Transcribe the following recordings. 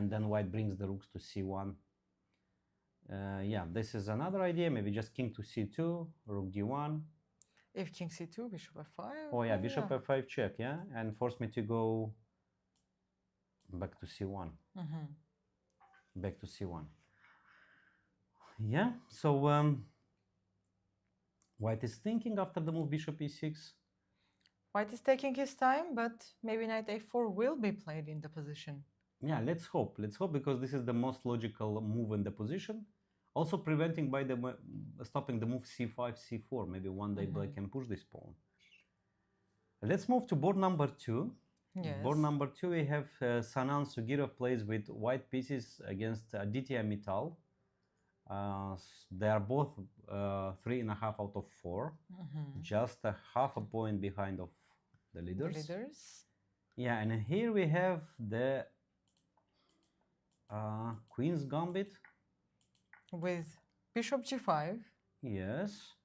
and then white brings the rooks to c1. Yeah, this is another idea. Maybe just king to c2, rook d1. If king c2, bishop f5. Oh yeah, bishop f5 check, yeah, and force me to go back to c1. Back to c1. Yeah, so white is thinking after the move bishop e6. White is taking his time, but maybe knight a4 will be played in the position. Yeah, let's hope. Let's hope, because this is the most logical move in the position. Also preventing by the stopping the move c5, c4. Maybe one day black can push this pawn. Let's move to board number 2. Yes. Board number 2, we have Sanan Sugirov plays with white pieces against Aditya Mittal. They are both 3.5 out of 4. Just a half a point behind of the leaders. Yeah, and here we have the Queen's Gambit. With bishop g5. Yes.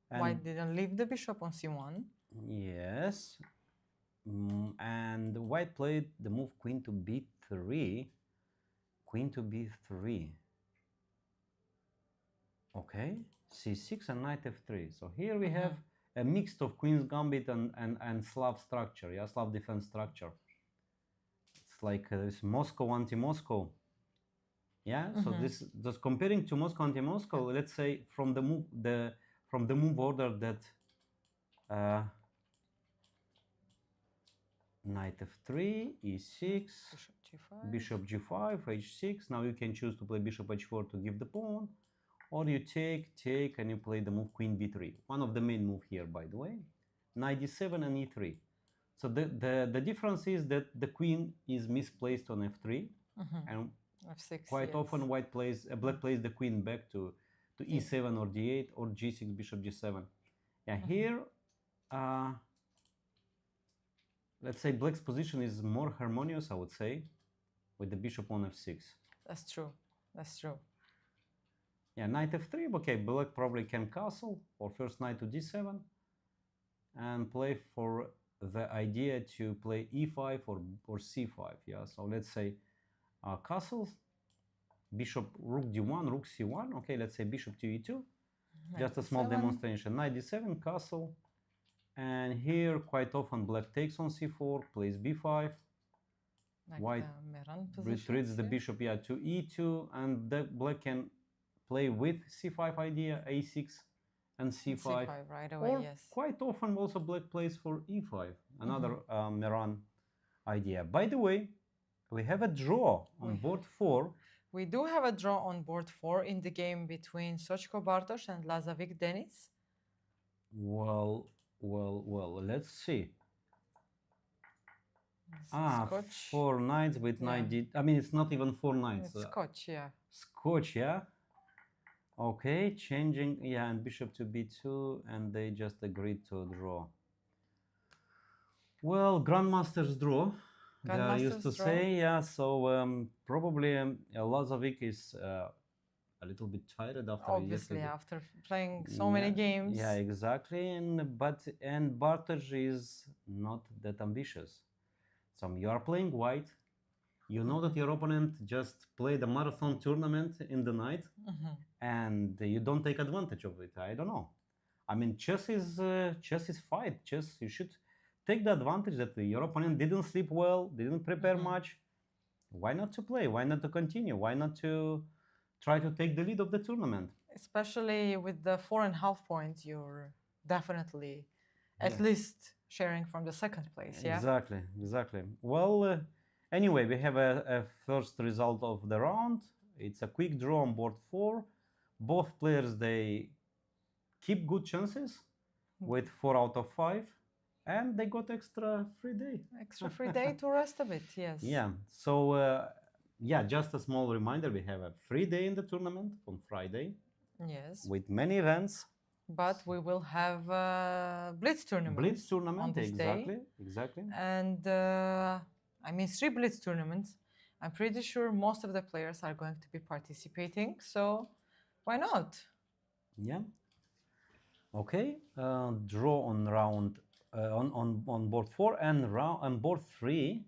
And white didn't leave the bishop on c1. Yes. And white played the move queen to b3. Queen to b3. Okay. c6 and knight f3. So here we have a mix of Queen's Gambit and Slav structure, yeah, Slav defense structure. It's like this Moscow anti-Moscow. Yeah, so this just comparing to Moscow anti-Moscow, let's say from the move order that knight f3, e6, bishop g5, h6. Now you can choose to play bishop h4 to give the pawn, or you take, and you play the move queen b3. One of the main move here, by the way. Knight d7 and e3. So the difference is that the queen is misplaced on f3, and f6, quite often white plays, black plays the queen back to e7 or d8 or g6, bishop g7. Yeah, here, let's say black's position is more harmonious, I would say, with the bishop on f6. That's true. That's true. Yeah, knight f3. Okay, black probably can castle, or first knight to d7, and play for the idea to play e5 or c5. Yeah, so let's say castles, bishop rook d1, rook c1. Okay, let's say bishop to e2. Just a small demonstration. Knight d7, castle. And here, quite often, black takes on c4, plays b5. Like white retreats the bishop, yeah, to e2, and the black can play with c5 idea, a6 and c5. c5 right away, or yes. Quite often, also black plays for e5, another Meran idea. By the way, we have a draw on board 4. We do have a draw on board 4 in the game between Sochko Bartosz and Lazavik Denis. Well, let's see. Scotch. 4 knights with knight d. I mean, it's not even 4 knights. It's Scotch, yeah. Scotch, yeah. Okay, changing, yeah, and bishop to b2, and they just agreed to draw. Well, grandmaster's draw. I used to say, yeah. So probably Lazavik is a little bit tired after obviously after playing so many games. Yeah, exactly. And Bartosz is not that ambitious. So you are playing white. You know that your opponent just played a marathon tournament in the night, and you don't take advantage of it. I don't know. I mean, chess is fight. Chess, you should take the advantage that your opponent didn't sleep well, didn't prepare much. Why not to play? Why not to continue? Why not to try to take the lead of the tournament? Especially with the 4.5 points, you're definitely at least sharing from the second place. Yeah. Exactly. Well, anyway, we have a first result of the round. It's a quick draw on board 4. Both players, they keep good chances with 4 out of 5. And they got extra free day. Extra free day to rest a bit, yes. Yeah, so yeah, just a small reminder, we have a free day in the tournament on Friday. Yes. With many events. But we will have Blitz tournament. Blitz tournament, on this exactly. And I mean 3 Blitz tournaments. I'm pretty sure most of the players are going to be participating, so why not? Yeah. Okay, draw on round on board 4, and on board 3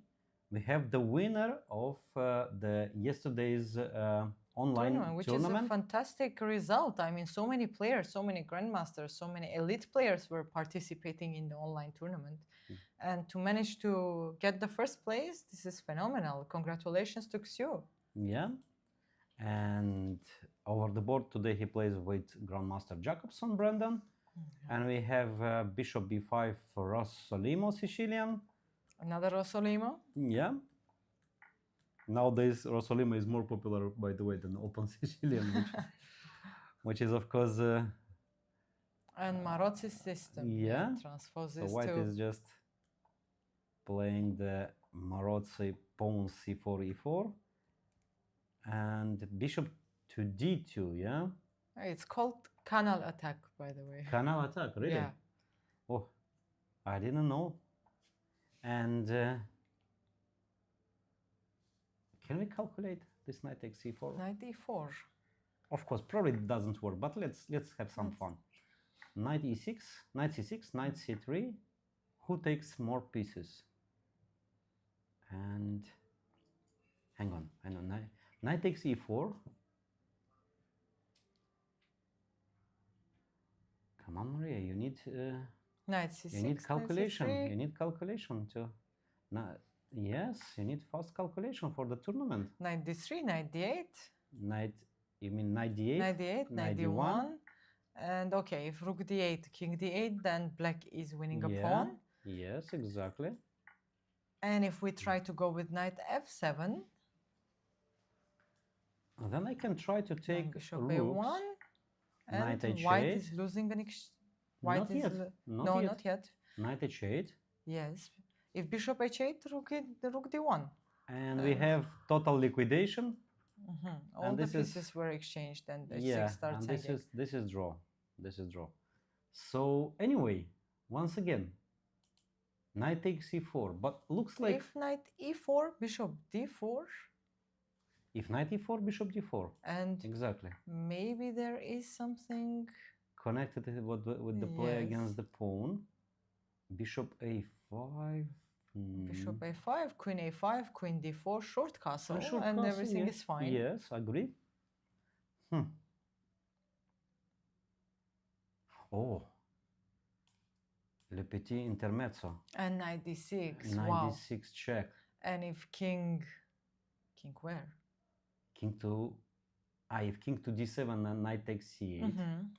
we have the winner of the yesterday's online tournament, which is a fantastic result. I mean, so many players, so many grandmasters, so many elite players were participating in the online tournament. And to manage to get the first place, this is phenomenal. Congratulations to Xiu. Yeah. And over the board today he plays with Grandmaster Jacobson Brandon. And we have Bishop b5 for Rossolimo Sicilian. Another Rossolimo. Yeah. Nowadays Rossolimo is more popular, by the way, than Open Sicilian, which is of course and Marozzi's system. Yeah. Transposes so white to is just playing the Marozzi pawn c4 e4 and bishop to d2. Yeah. It's called canal attack, by the way. Canal attack, really? Yeah. Oh, I didn't know. And can we calculate this knight takes c4? Knight e4. Of course, probably doesn't work, but let's have some fun. Knight e6, knight c6, knight c3. Who takes more pieces? And hang on. Knight takes e4. Come on, Maria, you need Knight c6. you need calculation. Knight c3. You need calculation to. Yes, you need fast calculation for the tournament. Knight d3, knight d8. Knight, you mean knight d8? Knight d8, knight d1. And okay, if rook d8, king d8, then black is winning a pawn. Yes, exactly. And if we try to go with knight f7, then I can try to take bishop rooks. a1, and Knight h8. white is losing an white Not is yet. no, not yet. Knight h8. Yes. If bishop h8, rook d1. And we have total liquidation. All And the this is- pieces were exchanged, and h6 Yeah, starts and hanging. this is draw. This is draw. So anyway, once again, knight takes c4, but looks like If knight e4, bishop d4, if knight e4, bishop d4. and Exactly. maybe there is something. Connected with the play Yes. against the pawn. Bishop a5. Bishop a5, queen a5, queen d4, short castle, Short and castle, everything yeah. is fine. Yes, agree. Oh, le petit intermezzo. And knight d6, Knight wow. d6 check. And if king where? King to, if king to d7 and knight takes c8.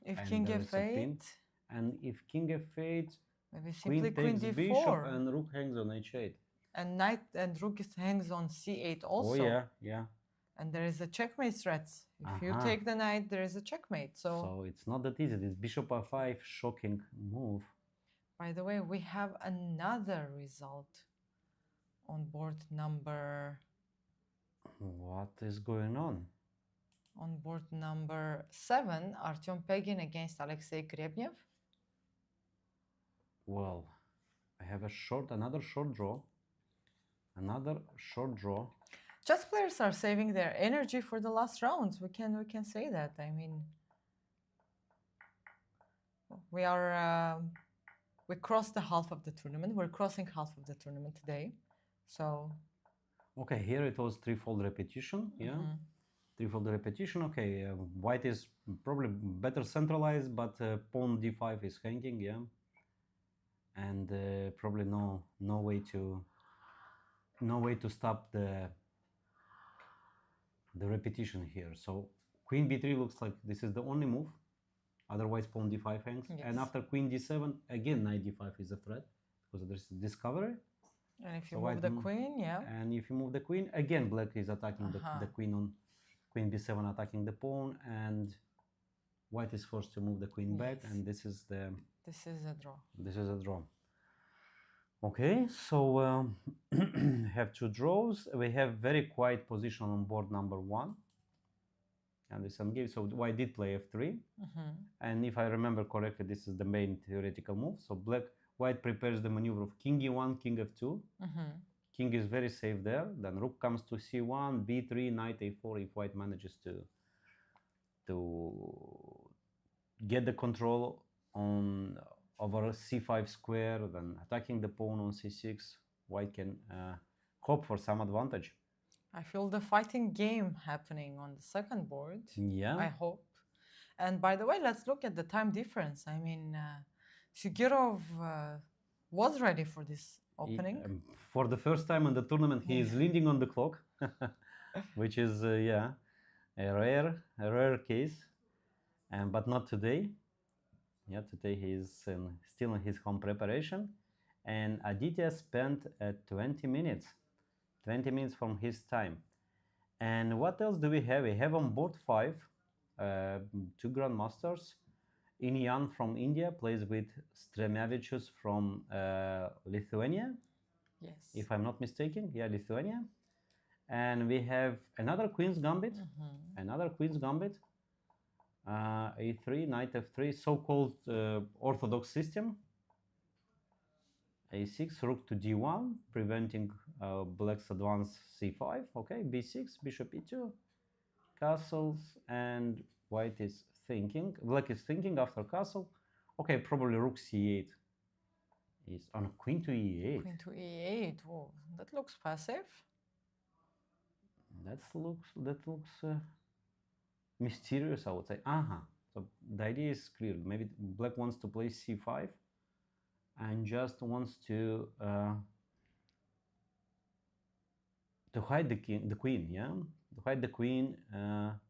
If And king there is a pin. f8, And if king f8, maybe queen simply queen takes d4. bishop and rook hangs on h8. And knight and rook hangs on c8 also. Oh yeah, yeah. And there is a checkmate threat. If you Uh-huh. take the knight, there is a checkmate. So it's not that easy. This bishop f5 shocking move. By the way, we have another result on board number What is going on? 7, Artyom Pegin against Alexei Grebnev. Well, I have another short draw. Another short draw. Chess players are saving their energy for the last rounds. We can say that. I mean, we crossed the half of the tournament. We're crossing half of the tournament today. So Okay, here it was threefold repetition. Yeah, threefold repetition. Okay, white is probably better centralized, but pawn d5 is hanging. Yeah, and probably no way to stop the repetition here. So queen b3 looks like this is the only move. Otherwise, pawn d5 hangs. Yes. And after queen d7, again knight d5 is a threat because there's discovery. and if you So move white the move- queen, yeah. And if you move the queen, again black is attacking Uh-huh. the queen on queen b7, attacking the pawn, and white is forced to move the queen back, Yes. and this is a draw. this is a draw. Okay, so have two draws. We have very quiet position on board number 1. And this game, so white did play f3, and if I remember correctly, this is the main theoretical move. So white prepares the maneuver of king e1, king f2. King is very safe there. Then rook comes to c1, b3, knight a4. If white manages to get the control over c5 square, then attacking the pawn on c6, white can hope for some advantage. I feel the fighting game happening on the second board. Yeah. I hope. And by the way, let's look at the time difference. I mean, Shigirov was ready for this opening. For the first time in the tournament, he is leaning on the clock, which is yeah, a rare case, but not today. Yeah, today he is still in his home preparation, and Aditya spent 20 minutes from his time. And what else do we have? We have on board 5 two grandmasters. Inyan from India plays with Stremavichus from Lithuania, Yes. if I'm not mistaken. Yeah, Lithuania. And we have another Queen's Gambit, A3, Knight F3, so-called orthodox system. A6, Rook to D1, preventing Black's advance C5. Okay, B6, Bishop E2, castles, and White is thinking. Black is thinking after castle. Okay, probably Rook C8 is on Queen to E8. Queen to E8. Oh, that looks passive. That looks mysterious, I would say. So the idea is clear. Maybe Black wants to play C5 and just wants to hide the queen, yeah, to hide the queen on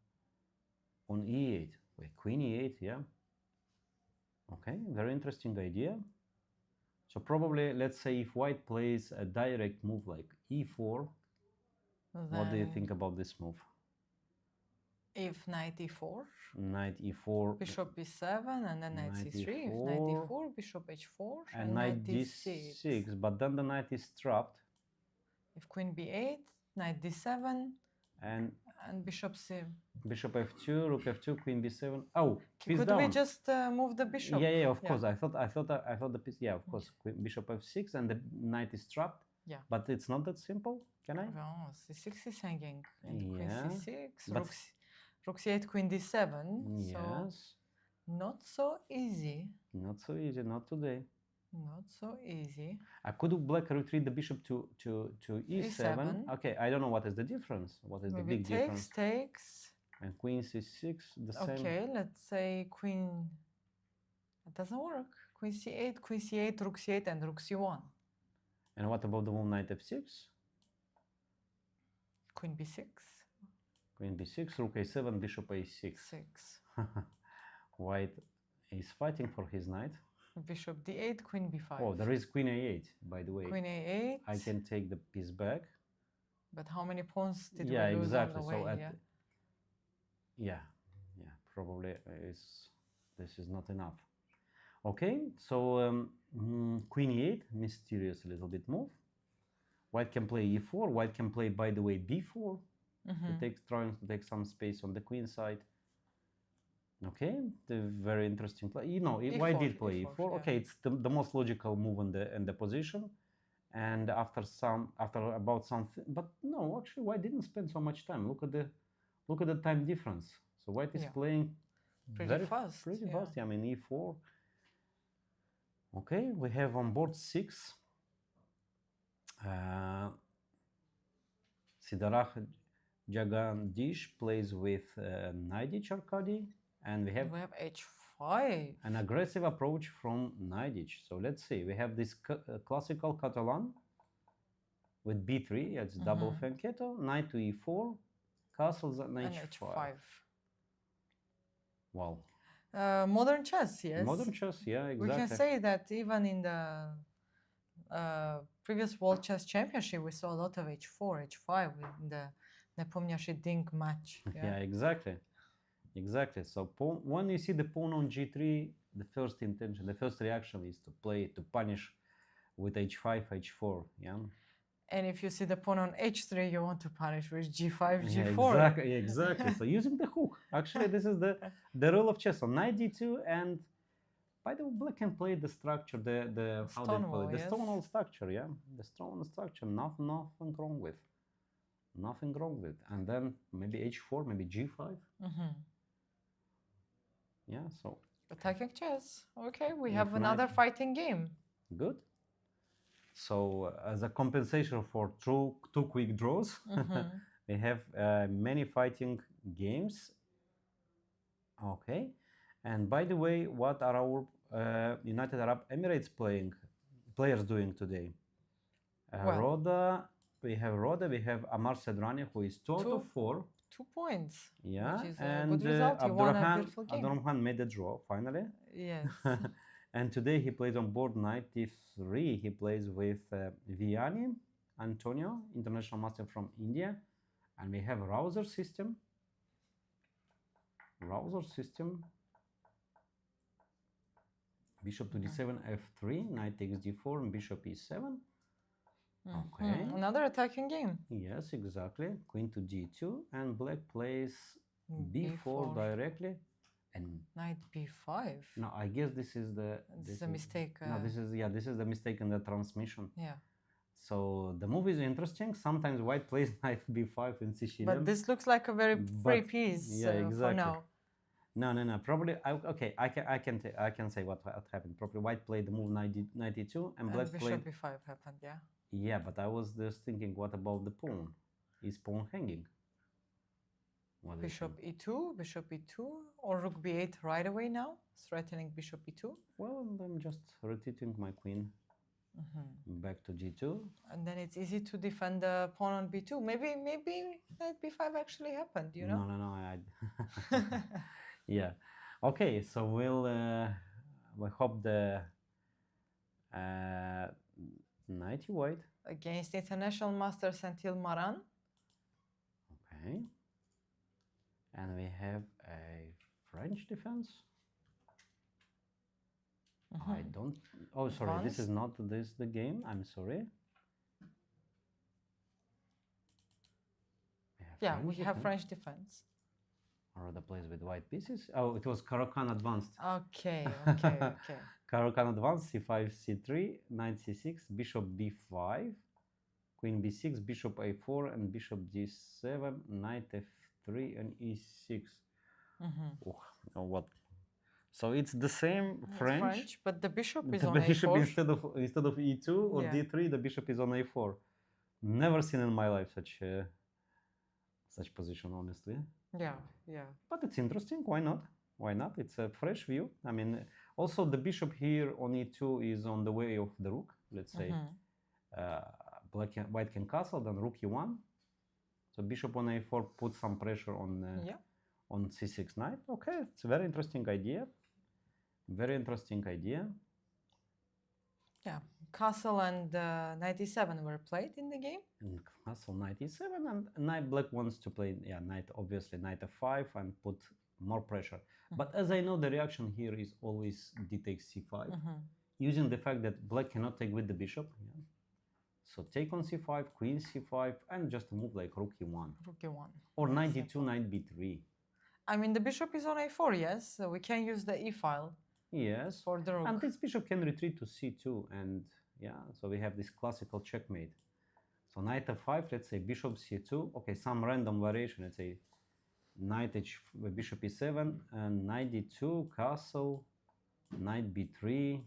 E8. Wait, Queen E8, yeah. Okay, very interesting idea. So probably, let's say if White plays a direct move like E4, what do you think about this move? If Knight E4. Knight E4. Bishop B7 and then Knight C3. If Knight E4, Bishop H4 and Knight D6. But then the Knight is trapped. If Queen B8, Knight D7 and Bishop C. Bishop F2, Rook F2, Queen B7. Oh, piece could down. we just move the bishop? Yeah, of course. I thought the piece. Yeah, of course. Bishop F6 and the Knight is trapped. Yeah. But it's not that simple. Can I? Well, C6 is hanging. And Yeah. Queen C6. Rook C8, Queen D7. Yes. So not so easy. Not so easy. Not today. Not so easy. Could Black retreat the bishop to E7? Okay, I don't know what is the difference. What is Maybe the big difference? Takes. And Queen C6, the same. Okay, let's say Queen. It doesn't work. Queen C8, Rook C8, and Rook C1. And what about the move Knight F6? Queen B6. Queen B6, Rook A7, Bishop A6. 6. White is fighting for his knight. Bishop D8, Queen B5. Oh, there is Queen A8, by the way. Queen A8. I can take the piece back. But how many pawns did we lose exactly. on the way? Yeah, probably this is not enough. Okay, so Queen E8, mysterious a little bit move. White can play E4. White can play, by the way, B4. Trying to take some space on the queen side. Okay, the very interesting play. E4, White did play E4. Yeah. Okay, it's the most logical move in the position. And after about something, but no, actually, White didn't spend so much time. Look at the time difference. So White is playing pretty fast. I mean, E4. Okay, we have on board 6. Sidarach Jagandish plays with Naidich Arkady, and we have H5. an aggressive approach from Naidich. So let's see, we have this classical Catalan with B3, it's double fianchetto, Knight to E4, castles at H5. Wow. Modern chess, yes. Modern chess, yeah, exactly. We can say that even in the previous World Chess Championship, we saw a lot of H4, H5 in the Nepomniachtchi Dink match. Yeah, exactly. So when you see the pawn on G3, the first intention, the first reaction is to punish with H5, H4. Yeah. And if you see the pawn on H3, you want to punish with G5, G4. Exactly. So using the hook. Actually, this is the rule of chess. On Knight D2, and by the way, Black can play the structure, the Stonewall structure. Yeah, the Stonewall structure. Nothing wrong with. Nothing wrong with. And then maybe H4, maybe G5. Yeah, so. Attacking chess. Okay, we have another fighting game. Good. So as a compensation for two quick draws, Mhm. we have many fighting games. Okay, and by the way, what are our United Arab Emirates players doing today? Well, Roda, we have Amar Sedrani, who is 2 out of two 4. 2 points, Yeah, which is a good and result. He won a beautiful game. Abdurrahman made a draw finally. Yes. And today he plays on board 93. He plays with Vianney Antonio, international master from India. And we have Rouser system. Bishop to d7, f3, knight takes d4, and bishop e7. Okay. Another attacking game. Yes, exactly. Queen to g2, and black plays b4 B4. directly. And Knight b5. no, I guess this is a mistake. No, this is the mistake in the transmission. Yeah. So the move is interesting. Sometimes white plays knight b5 in Sicilian. But this looks like a very free But- piece yeah, exactly. for now. No. Probably I can say what happened. Probably white played the move knight e2, and black And played. bishop b5 happened, yeah. Yeah, but I was just thinking, what about the pawn? Is pawn hanging? What do you Bishop think? e2, bishop e2, or rook b8 right away now, threatening bishop e2. Well, and I'm just rotating my queen back to g2. And then it's easy to defend the pawn on b2. Maybe knight b5 actually happened, you know? No. Yeah. Okay, so we hope the knight white. Against international master Senthil Maran. Okay. And we have a French defense. I don't. Oh, sorry. This is not the game. I'm sorry. We have French defense. Or the plays with white pieces. Oh, it was Caro-Kann advanced. Okay. Caro-Kann advanced, c5, c3, knight c6, bishop b5, queen b6, bishop a4, and bishop d7, knight f3, and e6. Oh, what? So it's the same French, but the bishop is the on bishop a4. instead of e2 or Yeah. d3, the bishop is on a4. Never seen in my life such position, honestly. Yeah. But it's interesting. Why not? It's a fresh view. I mean, also the bishop here on e2 is on the way of the rook. Let's say white can castle, then rook e1. So bishop on a4 puts some pressure on c6 knight. Okay, it's a very interesting idea. Yeah, castle and knight e7 were played in the game. And castle knight e7, and knight black wants to play knight f5 and put more pressure. But as I know, the reaction here is always d takes c5, using the fact that black cannot take with the bishop. Yeah. So take on c5, queen c5, and just move like rook e1. Rook e1. Or knight d2, knight b3. I mean, the bishop is on a4, yes, so we can use the e-file. Yes. For the rook. And this bishop can retreat to c2, and so we have this classical checkmate. So knight f5, let's say bishop c2. Okay, some random variation. Let's say knight bishop e7, and knight d2, castle, knight b3,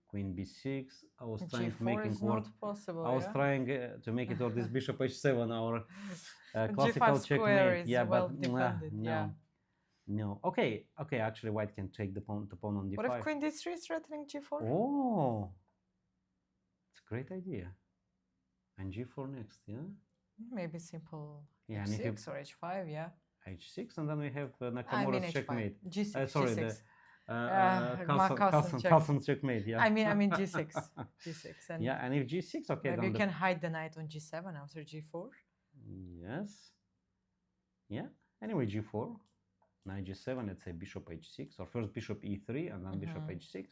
queen b6. I was trying to make it work. Possible, I was trying to make it work. This bishop h7, our classical G5 square checkmate. is Yeah, well but defended. no. Okay. Actually, white can take the pawn on d5. What if queen d3 is threatening g4? Oh, it's a great idea. And g4 next, yeah? Maybe simple and h6 or h5, yeah. h6, and then we have Nakamura's checkmate. G6. Sorry, G6. Carlsen's checkmate, yeah. I mean G6. G6. And and if g6, okay, maybe then you can hide the knight on g7 after g4. Yes. Yeah. Anyway, g4, knight g7, let's say bishop h6, or first bishop e3, and then bishop h6.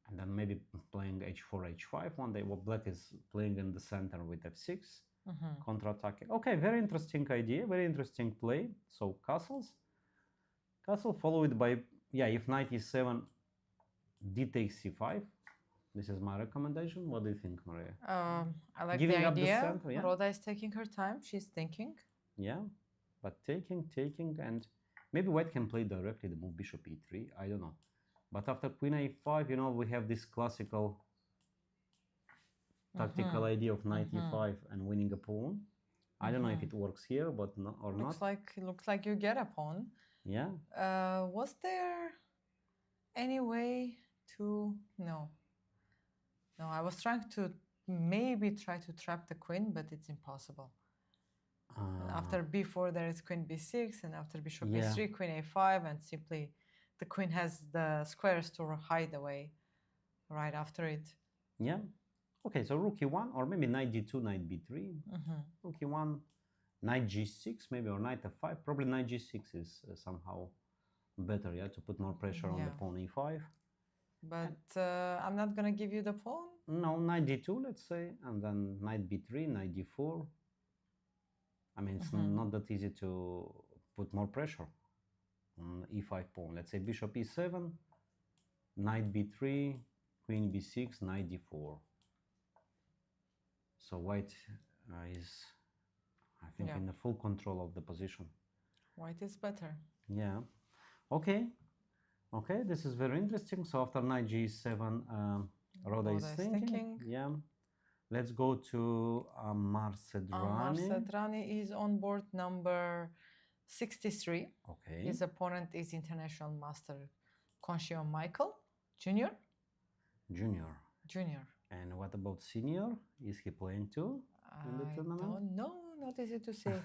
And then maybe playing h4, h5 one day. What black is playing in the center with f6, counter-attacking. Okay, very interesting idea, very interesting play. So castle followed by, if knight e7, d takes c5. This is my recommendation. What do you think, Maria? I like Giving the up the idea. center, yeah? Rhoda is taking her time. She's thinking. Yeah, but taking, and maybe white can play directly the move bishop e3. I don't know. But after queen a5, we have this classical tactical idea of knight e5 and winning a pawn. I don't know if it works here, but no, or not. Looks like you get a pawn. Yeah. Was there any way to no? No, I was trying to maybe try to trap the queen, but it's impossible. After b4 there is queen b6, and after bishop a3 queen a5, and simply the queen has the squares to hide away right after it. Yeah. Okay, so rook e1, or maybe knight d2, knight b3, rook e1, knight g6 maybe, or knight f5. Probably knight g6 is somehow better, yeah, to put more pressure on the pawn e5. But I'm not gonna give you the pawn. No, knight d2, let's say, and then knight b3, knight d4. I mean, it's not that easy to put more pressure on e5 pawn. Let's say bishop e7, knight b3, queen b6, knight d4. So white is, I think, in the full control of the position. White is better. Yeah. Okay. Okay, this is very interesting. So after knight g7, Roda is thinking. Yeah. Let's go to Amar Sedrani. Amar Sedrani is on board number 63. Okay. His opponent is international master Conchio Michael Jr. Junior. And what about senior? Is he playing too in the tournament? I don't know, not easy to say.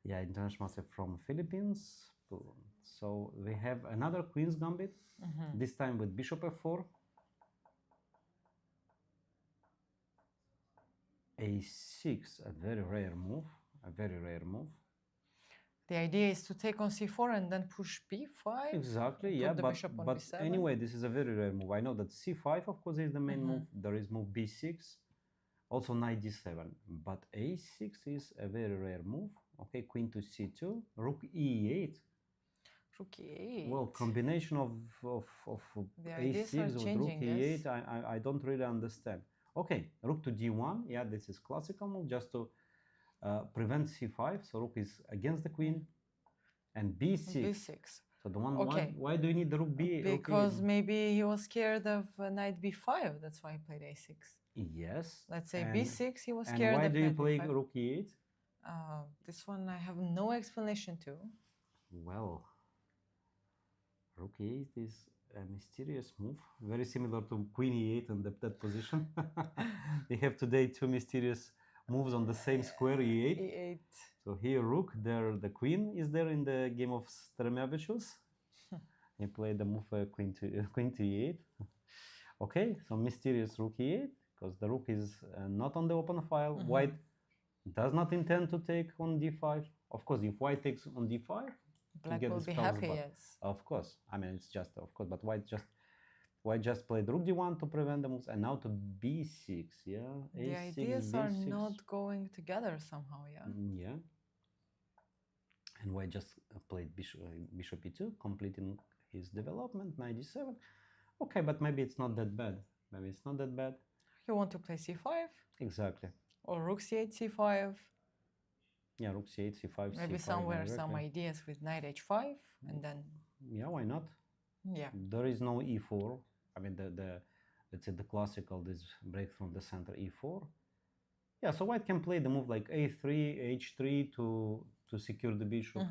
Yeah, international master from Philippines. So we have another queen's gambit, this time with bishop f4. a6, a very rare move, The idea is to take on c4 and then push b5. Exactly, yeah, but anyway, this is a very rare move. I know that c5, of course, is the main move. There is move b6, also knight d7, but a6 is a very rare move. Okay, queen to c2, rook e8. Rook e8. Well, combination of a6 with rook e8, I don't really understand. Okay, rook to d1. Yeah, this is classical move just to prevent c5. So rook is against the queen, and b6. So the one. Why do you need the rook b? Because maybe he was scared of knight b5. That's why he played a6. Yes. Let's say b6. He was scared. And why of do you play b5? rook e8? This one I have no explanation to. Well, rook e8 is a mysterious move, very similar to queen e8 in that position. We have today two mysterious moves on the same square, e8. So here rook, there the queen is there in the game of Stremavicius. He played the move queen to e8. Okay, so mysterious rook e8, because the rook is not on the open file. White does not intend to take on d5. Of course, if white takes on d5, Black will be happy, yes. Of course. I mean, it's just, of course, but white just played rook d1 to prevent the moves, and now to b6, yeah? The ideas are not going together somehow, yeah? Yeah. And white just played bishop e2, completing his development, knight d7. Okay, but maybe it's not that bad. You want to play c5? Exactly. Or rook c8, c5? Yeah, rook c8, c5, maybe c5, somewhere some ideas with knight h5, and then. Yeah, why not? Yeah. There is no e4. I mean, let's say the classical, this break from the center e4. Yeah, so white can play the move like a3, h3 to secure the bishop.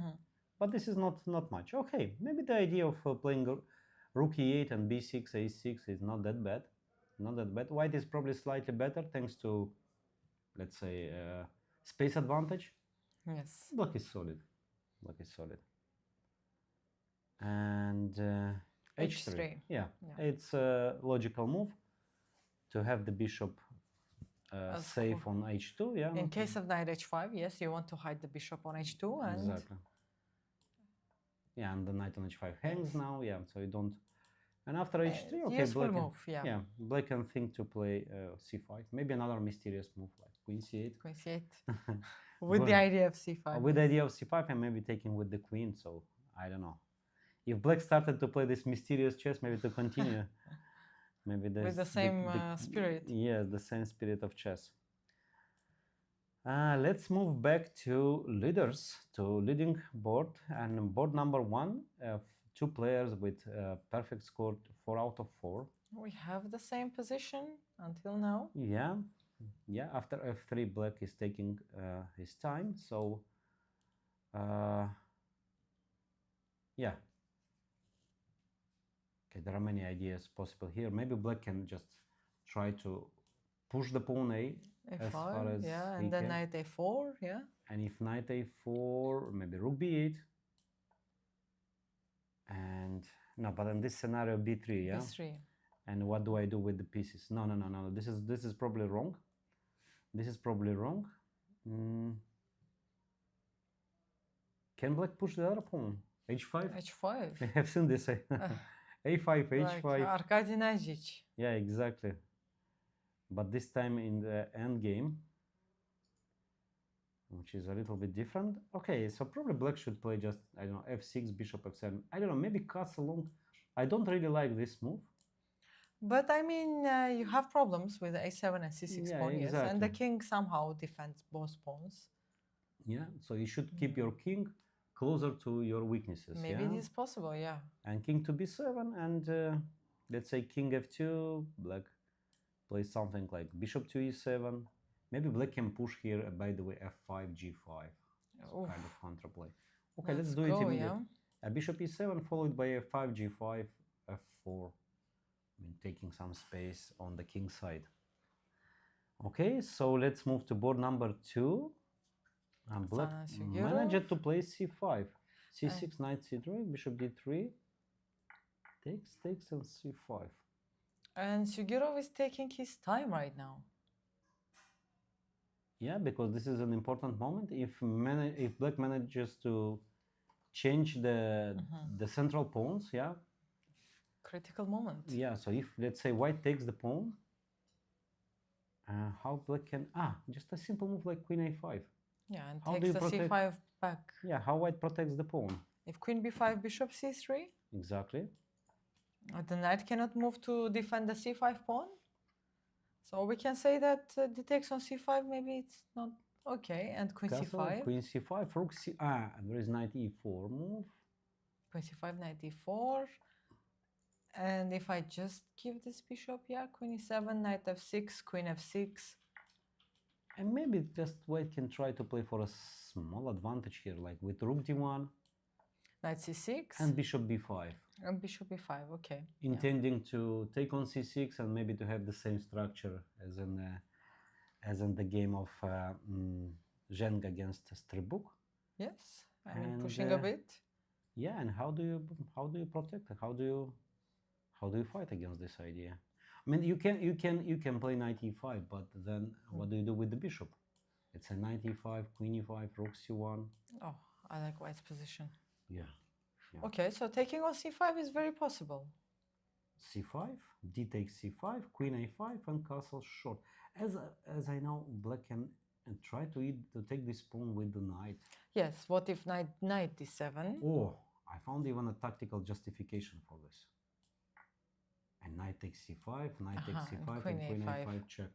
But this is not much. Okay, maybe the idea of playing rook e8 and b6, a6 is not that bad. White is probably slightly better thanks to, let's say, space advantage. Yes. Black is solid. And h3. Yeah, it's a logical move to have the bishop safe on h2. Yeah. In case of knight h5, yes, you want to hide the bishop on h2, and exactly. Yeah, and the knight on h5 hangs now. Yeah, so you don't. And after h3, okay, black move. Yeah, black can think to play c5. Maybe another mysterious move like queen c8. Queen c8. With the idea of c5. With the idea of c5 and maybe taking with the queen. So I don't know. If black started to play this mysterious chess, maybe to continue. Maybe with the same spirit. Yes, the same spirit of chess. Let's move back to leaders, to leading board. And board number 1, 2 players with perfect score 4 out of 4. We have the same position until now. Yeah, yeah. After f3, black is taking his time. So, yeah. Okay, there are many ideas possible here. Maybe black can just try to push the pawn a as far A5, as yeah, he and then can. knight a4, yeah. And if knight a4, maybe rook b8. And no, but in this scenario, b3, yeah. b3. And what do I do with the pieces? No, no, no, no. This is probably wrong. This is probably wrong. Can black push the other pawn? H5? h5. I have seen this. A5, Like H5. Arkady Najic. Yeah, exactly. But this time in the end game, which is a little bit different. Okay, so probably black should play just, I don't know, f6, bishop f7. I don't know, maybe castle long. I don't really like this move. But I mean, you have problems with the a7 and c6 Yeah, pawn, yes, and the exactly. king somehow defends both pawns. Yeah, so you should keep your king closer to your weaknesses. Maybe yeah? it is possible, yeah. And king to b7, and let's say king f2, black plays something like bishop to e7. Maybe black can push here, by the way, f5, g5. So kind of counterplay. Okay, let's do it immediately. Yeah. A bishop e7 followed by f5, g5, f4. I mean, taking some space on the king side. Okay, so let's move to board number 2. And black managed to play c5. c6, knight c3, bishop d3. Takes, and c5. And Sugirov is taking his time right now. Yeah, because this is an important moment. If black manages to change the central pawns, yeah. Critical moment. Yeah, so if, let's say, white takes the pawn, how black can... just a simple move like queen a5. Yeah, and how takes the c5 back. Yeah, how white protects the pawn. If queen b5, bishop c3? Exactly. The knight cannot move to defend the c5 pawn. So we can say that the takes on c5, maybe it's not okay. And queen Castle, c5. Queen c5, rook c... there is knight e4 move. Queen c5, knight e4. And if I just give this bishop, yeah, queen e7, knight f6, queen f6. And maybe just white can try to play for a small advantage here, like with rook d1. Knight c6. And bishop b5. And bishop b5, okay. Intending to take on c6 and maybe to have the same structure as in the game of Zheng against Stribuk. Yes, I mean pushing a bit. Yeah, and how do you protect? How do you fight against this idea? I mean, you can play knight e5, but then what do you do with the bishop? It's a knight e5, queen e5, rook c1. Oh, I like white's position. Yeah. Okay, so taking on c5 is very possible. c5, d takes c5, queen a5, and castle short. As I know, black can try to take this pawn with the knight. Yes. What if knight d7? Oh, I found even a tactical justification for this. And knight takes c5, knight takes c5, and queen a5 check.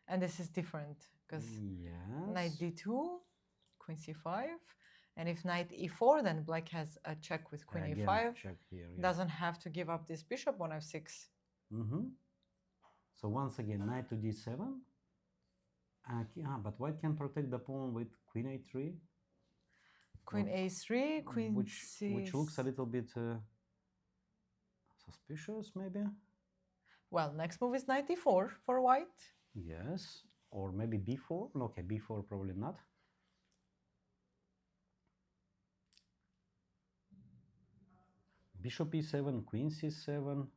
And this is different because knight d2, queen c5. And if knight e4, then black has a check with queen a5. Check here, yeah. Doesn't have to give up this bishop on f6. So once again, knight to d7. But white can protect the pawn with queen a3. Queen a3, queen which looks a little bit suspicious, maybe. Well, next move is knight e4 for white. Yes, or maybe b4. Okay, b4 probably not. Bishop e7, queen c7.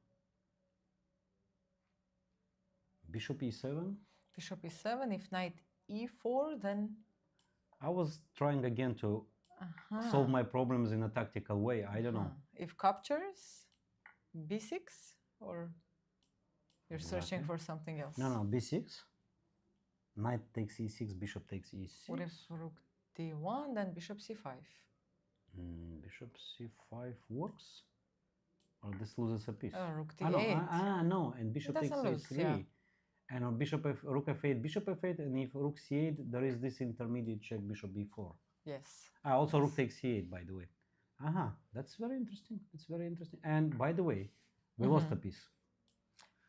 Bishop e7. Bishop e7. If knight e4, then... I was trying again to solve my problems in a tactical way. I don't know. If captures, b6, or you're searching for something else? No, b6. Knight takes e6, bishop takes e6. What if rook d1, then bishop c5? Bishop c5 works? Or this loses a piece? Rook d8. No, and bishop takes a3. Yeah. And on rook f8, bishop f8, and if rook c8, there is this intermediate check, bishop b4. Yes. Also rook takes c8, by the way. That's very interesting. It's very interesting. And by the way, we lost a piece.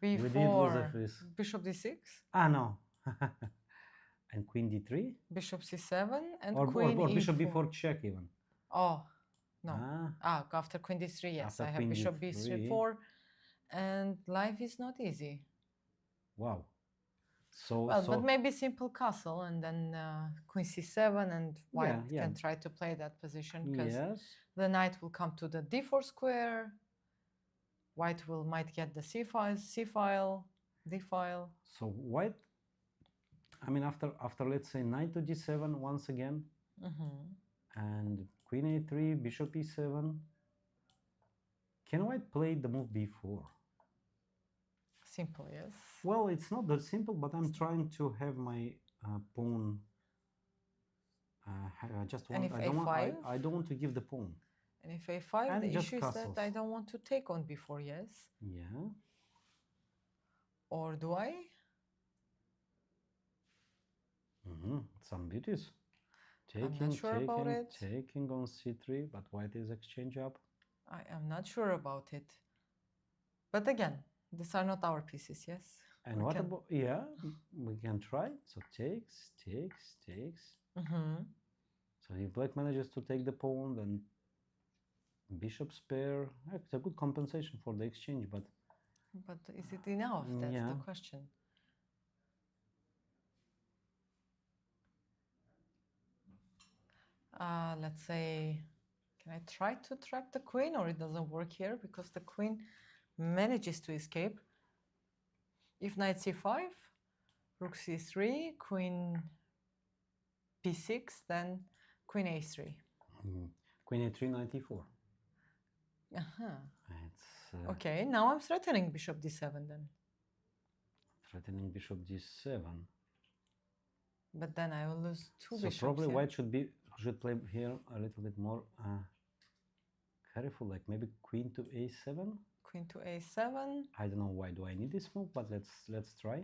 We did lose a Before piece. bishop d6, Ah, no. And queen d3? bishop c7, and Or queen bishop e4. b4 check even. Oh, no. Ah, After queen d3, yes. After I have queen bishop d3. b4, and life is not easy. wow. So, Well, but maybe simple castle, and then queen c7, and white yeah. can try to play that position, because Yes. the knight will come to the d4 square. White might get the c file, d file. So white, I mean, after let's say knight to d7 once again, and queen a3, bishop e7. Can white play the move b4? Simple, yes. Well, it's not that simple, but I'm trying to have my pawn. I just want. And if I don't want. a5? I don't want to give the pawn. And if a5, And the just issue is castles. that I don't want to take on b4, yes? Yeah. Or do I? Some beauties. I'm not sure about it. Taking on c3, but white is exchange up. I am not sure about it. But again, these are not our pieces, yes? And We what can- about, yeah, we can try. So takes. So if black manages to take the pawn, then bishop spare. It's a good compensation for the exchange, but But is it enough? That's Yeah. the question. Let's say, can I try to trap the queen, or it doesn't work here because the queen manages to escape? If knight c5, rook c3, queen b6, then queen a3. queen a3, knight e4. Uh-huh. It's Okay, now I'm threatening bishop d7 then. threatening bishop d7. But then I will lose two So bishops. probably yeah? white should play here a little bit more careful, like maybe queen to a7. Queen to a7. I don't know why do I need this move, but let's try.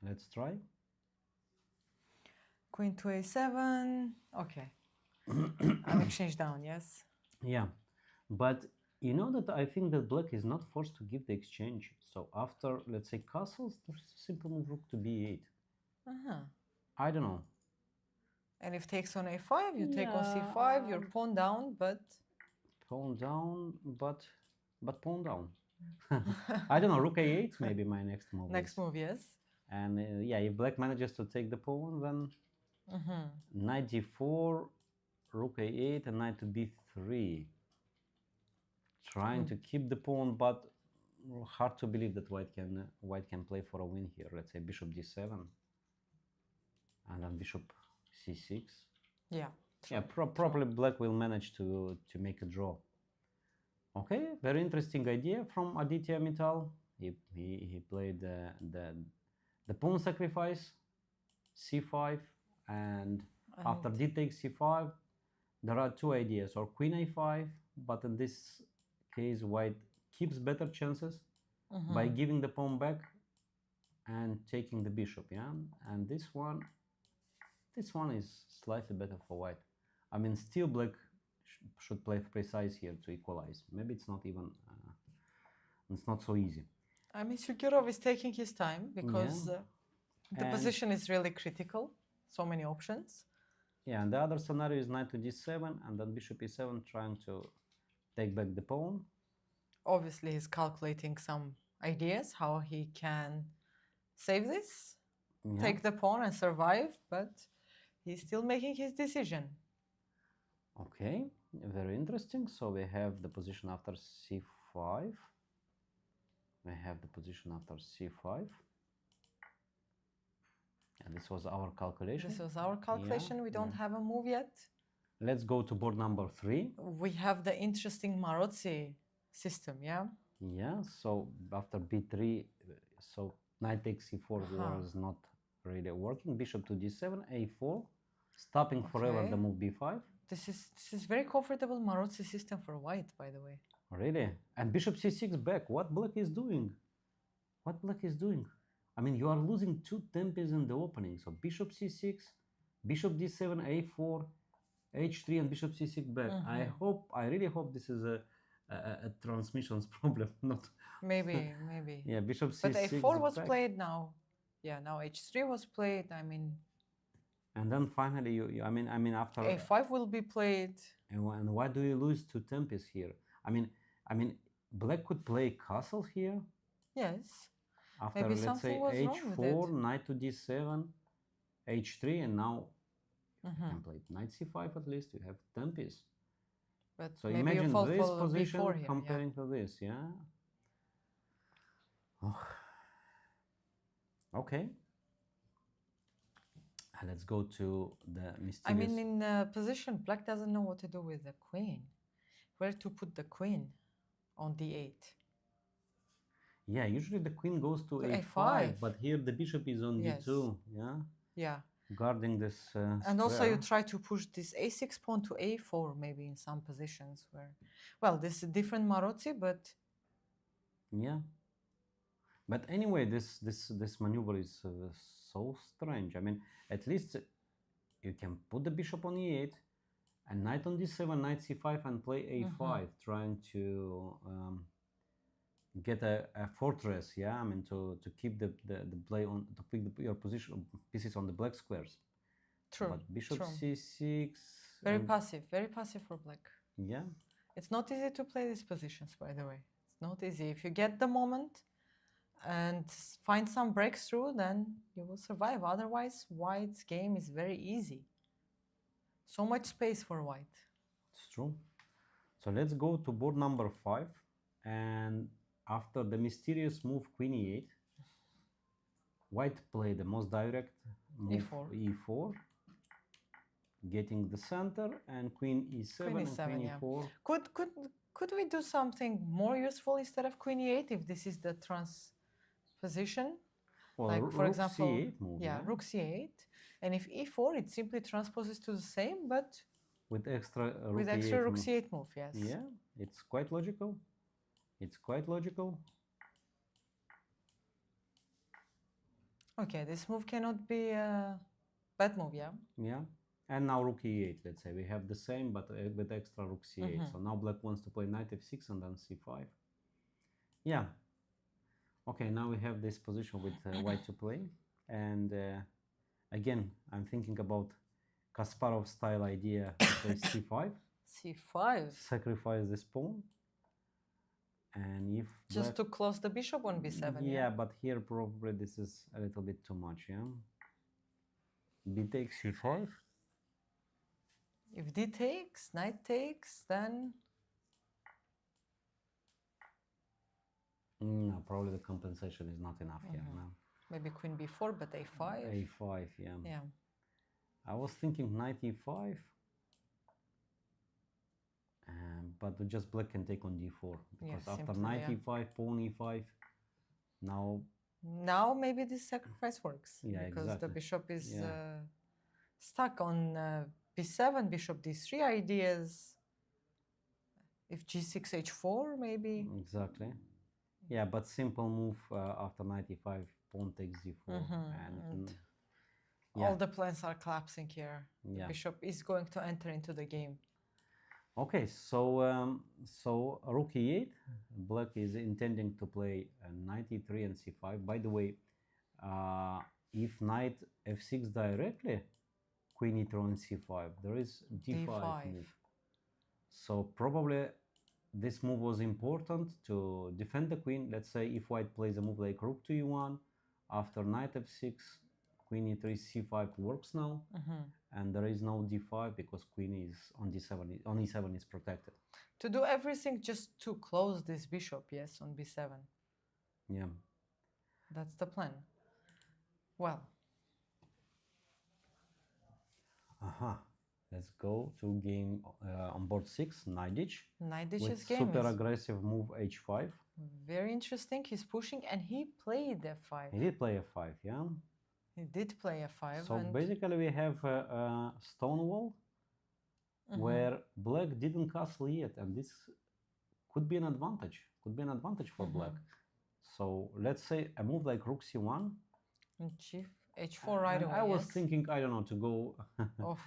Let's try. Queen to a7. Okay. I'll exchange down, yes? Yeah, but you know that I think that black is not forced to give the exchange. So after, let's say, castles, there's a simple move rook to b8. Uh-huh. I don't know. And if takes on a5, you take on c5, you're pawn down, but Pawn down, but pawn down. I don't know, rook a8 maybe my next move. next move, yes? And yeah, if black manages to take the pawn, then knight d4, rook a8, and knight to b3. Trying to keep the pawn, but hard to believe that white can play for a win here. Let's say bishop d7, and then bishop c6. Yeah. Yeah, probably black will manage to make a draw. Okay, very interesting idea from Aditya Mittal. He played the pawn sacrifice, c5, and after d takes c5, there are two ideas, or queen a5, but in this case white keeps better chances by giving the pawn back and taking the bishop, yeah. And this one is slightly better for white. I mean, still black should play precise here to equalize. Maybe it's not even it's not so easy. I mean, Shukirov is taking his time because the position is really critical. So many options. Yeah, and the other scenario is knight to d7 and then bishop e7, trying to take back the pawn. Obviously, he's calculating some ideas how he can save this, take the pawn and survive, but he's still making his decision. Okay, very interesting. So we have the position after c5. We have the position after c5. And this was our calculation. This was our calculation. We don't have a move yet. Let's go to board number 3. We have the interesting Marozzi system, yeah? Yeah, so after b3, so knight takes c4 was not really working. Bishop to d7, a4, stopping forever the move b5. This is very comfortable Marozzi system for white, by the way. Really? And bishop c6 back. What black is doing? What black is doing? I mean, you are losing two tempes in the opening. So bishop c6, bishop d7, a4, h3, and bishop c6 back. I really hope this is a transmissions problem, not. Maybe. Yeah, bishop But c6 a4 was back. played now. Yeah, now h3 was played. I mean, And then finally, I mean, after a5 will be played. and why do you lose to Tempest here? I mean, Black could play castle here Yes. after, Maybe let's say, something was wrong with it. h4, knight to d7, h3, and now you can play knight c5 at least. You have Tempest. But So maybe you imagine fall this for position b4 here. comparing to this, yeah? Oh. Okay. Let's go to the mysterious. I mean, in position, Black doesn't know what to do with the queen. Where to put the queen on d8? Yeah, usually the queen goes to a5, a5. but here the bishop is on Yes. d2, yeah? Yeah. Guarding this And also you square. try to push this a6 pawn to a4 maybe in some positions where, well, this is a different Marozi, but Yeah. But anyway, this maneuver is so strange. I mean, at least you can put the bishop on e8 and knight on d7, knight c5, and play a5, trying to get a fortress. Yeah, I mean to keep the play on, to pick your position pieces on the black squares. true. But bishop true. c6. Very passive for Black. Yeah. It's not easy to play these positions, by the way. It's not easy. If you get the moment and find some breakthrough, then you will survive. Otherwise, White's game is very easy. So much space for White. It's true. So let's go to board number 5, and after the mysterious move queen e8, White played the most direct move e4, getting the center, and queen e7, Queen and e7, queen yeah. e4. Could we do something more useful instead of queen e8 if this is the transposition? Well, like for rook example, c8 move, yeah, rook c8, and if e4, it simply transposes to the same, but with extra rook with extra rook c8 move. Yes. Yeah, it's quite logical. It's quite logical. Okay, this move cannot be a bad move, yeah? Yeah. And now rook e8, let's say. We have the same, but with extra rook c8. So now Black wants to play knight f6 and then c5. Yeah. Okay, now we have this position with White to play. And again, I'm thinking about Kasparov style idea to play c5. c5. Sacrifice this pawn. And if just to close the bishop on b7. Yeah, but here probably this is a little bit too much, yeah? B takes c5. If d takes, knight takes, then no, probably the compensation is not enough here. No. Maybe queen b4, but a5. A5, yeah. Yeah. I was thinking knight e5. But just Black can take on d4 because after simply, knight e5, pawn e5, now maybe this sacrifice works. Yeah, because exactly. the bishop is stuck on b7, bishop d3 ideas. If g6, h4, maybe. Exactly. Yeah, but simple move after knight e5, pawn takes d4, and all the plans are collapsing here. Yeah. The bishop is going to enter into the game. Okay, so so rook e8, Black is intending to play knight e3 and c5. By the way, if knight f6 directly, queen e3 and c5, there is d5 move. So probably this move was important to defend the queen. Let's say if White plays a move like rook to e1, after knight f6, queen e3, c5 works now. And there is no d5 because queen is on d7, on e7 is protected. To do everything just to close this bishop, yes, on b7. Yeah. That's the plan. Well. Let's go to game on board 6, knight ditch. Knight ditch with is game. Super aggressive move h5. Very interesting. He's pushing and he played f5. He did play f5, yeah. He did play f5. So basically we have a stone wall where Black didn't castle yet, and this could be an advantage. Could be an advantage for Black. So let's say a move like rook c1. And h4 right away. I was thinking, I don't know, to go.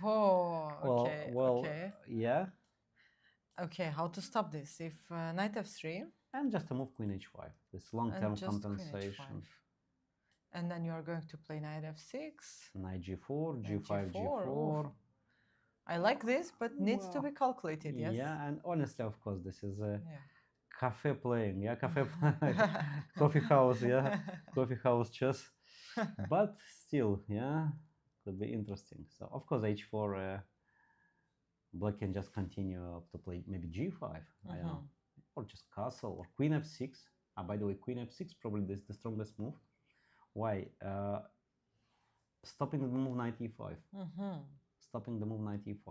Oh, okay. Well, okay. yeah. Okay, how to stop this? If knight f3 And just to move queen h5. This and long-term just queen compensation. h5. And then you are going to play knight f6. Knight g4, Knight g5, g4. g4. I like this, but needs to be calculated, yes? Yeah, and honestly, of course, this is a Yeah. cafe playing, yeah, coffee house, yeah, coffee house chess. But still, yeah, could be interesting. So, of course, h4, black can just continue to play maybe g5, I don't know, or just castle, or queen f6. By the way, queen f6 probably is the strongest move. Why? Stopping the move knight e5. Stopping the move knight e5.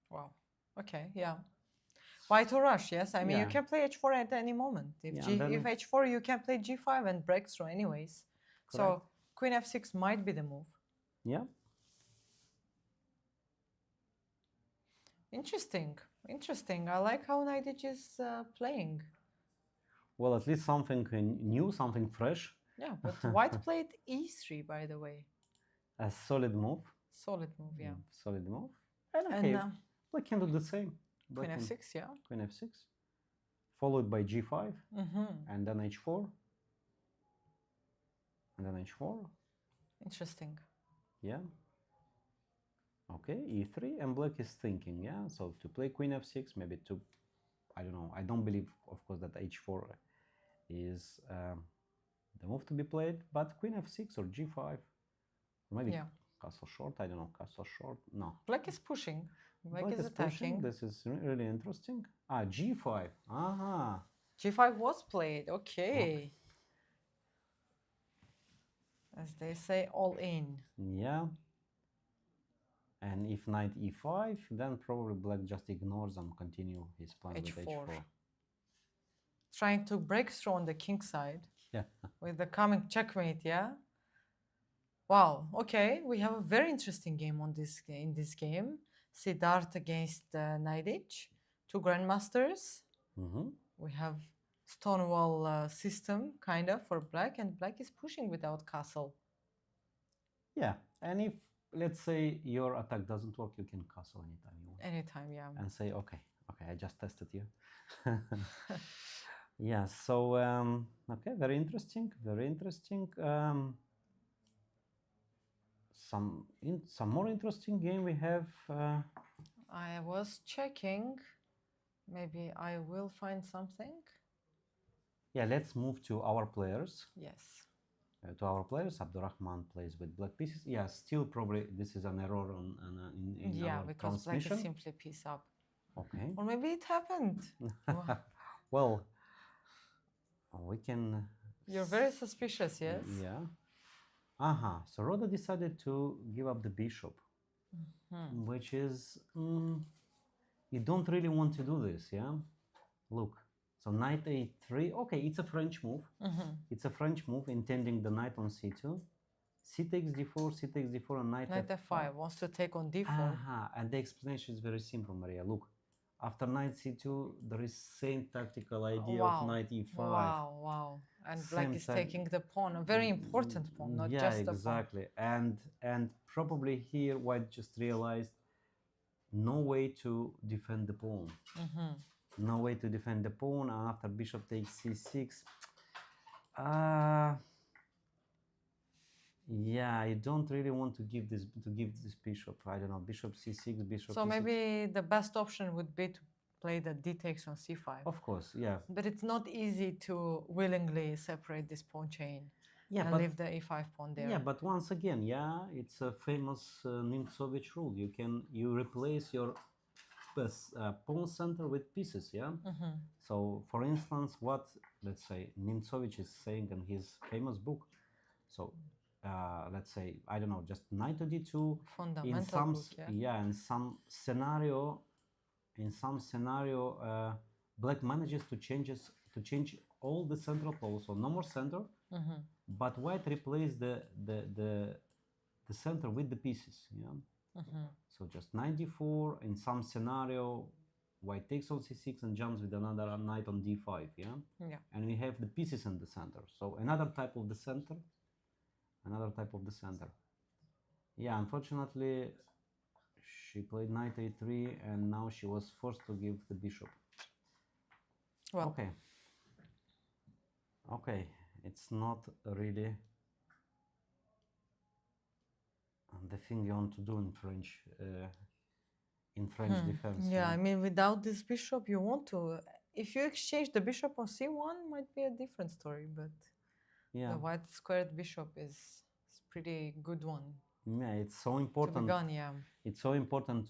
Wow. Okay, yeah. Why to rush? Yes, I mean, you Yeah. can play h4 at any moment. If Yeah, if h4, you can play g5 and break through anyways. So Correct. queen f6 might be the move. Yeah. Interesting. Interesting. I like how knight is playing. Well, at least something new, something fresh. Yeah, but white played e3, by the way. A solid move. Solid move, yeah. Solid move. And And okay, black can do the same. queen f6, yeah. Queen f6. Followed by g5. And then h4. And then h4. Interesting. Yeah. Okay, e3, and black is thinking, yeah. So to play queen f6, maybe to, I don't know. I don't believe, of course, that h4 is the move to be played, but queen f6 or g5, or maybe castle short. I don't know, castle short. No. Black is pushing. Black is Pushing. attacking. This is really interesting. G5. Aha. G5 was played. Okay. As they say, all in. Yeah. And if knight e5, then probably black just ignores and continue his plan with h4. Trying to break through on the king side. Yeah. With the coming checkmate, yeah? Wow, okay. We have a very interesting game in this game. Siddharth against Naidich, two grandmasters. We have Stonewall system, kind of, for black, and black is pushing without castle. Yeah, and if, let's say, your attack doesn't work, you can castle anytime you want. Anytime, yeah. And say, okay, I just tested you. Yeah, so, okay, very interesting, very interesting. Some more interesting game we have. I was checking. Maybe I will find something. Yeah, let's move to our players. Yes. To our players, Abdurrahman plays with black pieces. Yeah, still probably this is an error in our because transmission. black is simply piece up. Okay. Or maybe it happened. Well, we can. You're very suspicious, yes? Yeah. So Roda decided to give up the bishop, which is you don't really want to do this, yeah. Look, so knight a3. Okay, it's a French move. It's a French move, intending the knight on c2. C takes d4, c takes d4, and knight f5 wants to take on d4. And the explanation is very simple, Maria. Look, after knight c2, there is same tactical idea of knight e5. Wow. And black is taking the pawn, a very important pawn, not just the pawn. Exactly. And probably here white just realized no way to defend the pawn. No way to defend the pawn, and after bishop takes c6. Yeah, I don't really want to give this bishop. I don't know, bishop c6, bishop. So c6. maybe the best option would be to play the d takes on c5. Of course, yeah. But it's not easy to willingly separate this pawn chain and leave the e5 pawn there. Yeah, but once again, yeah, it's a famous Nimtsovich rule. You replace your pawn center with pieces, yeah. So, for instance, what let's say Nimtsovich is saying in his famous book. So, let's say, I don't know, just knight to d2. Fundamental book, yeah. In some scenario, black manages to change all the central poles, so no more center. But white replaces the center with the pieces, yeah. So just knight d4. In some scenario, white takes on c6 and jumps with another knight on d5, yeah. And we have the pieces in the center. So another type of the center. Yeah, unfortunately, she played knight a3, and now she was forced to give the bishop. Well, Okay. Okay, it's not really the thing you want to do in French defense. yeah, I mean, without this bishop, you want to. If you exchange the bishop on c1, might be a different story, but Yeah, the white squared bishop is pretty good one yeah, it's so to be important. gone. Yeah. It's so important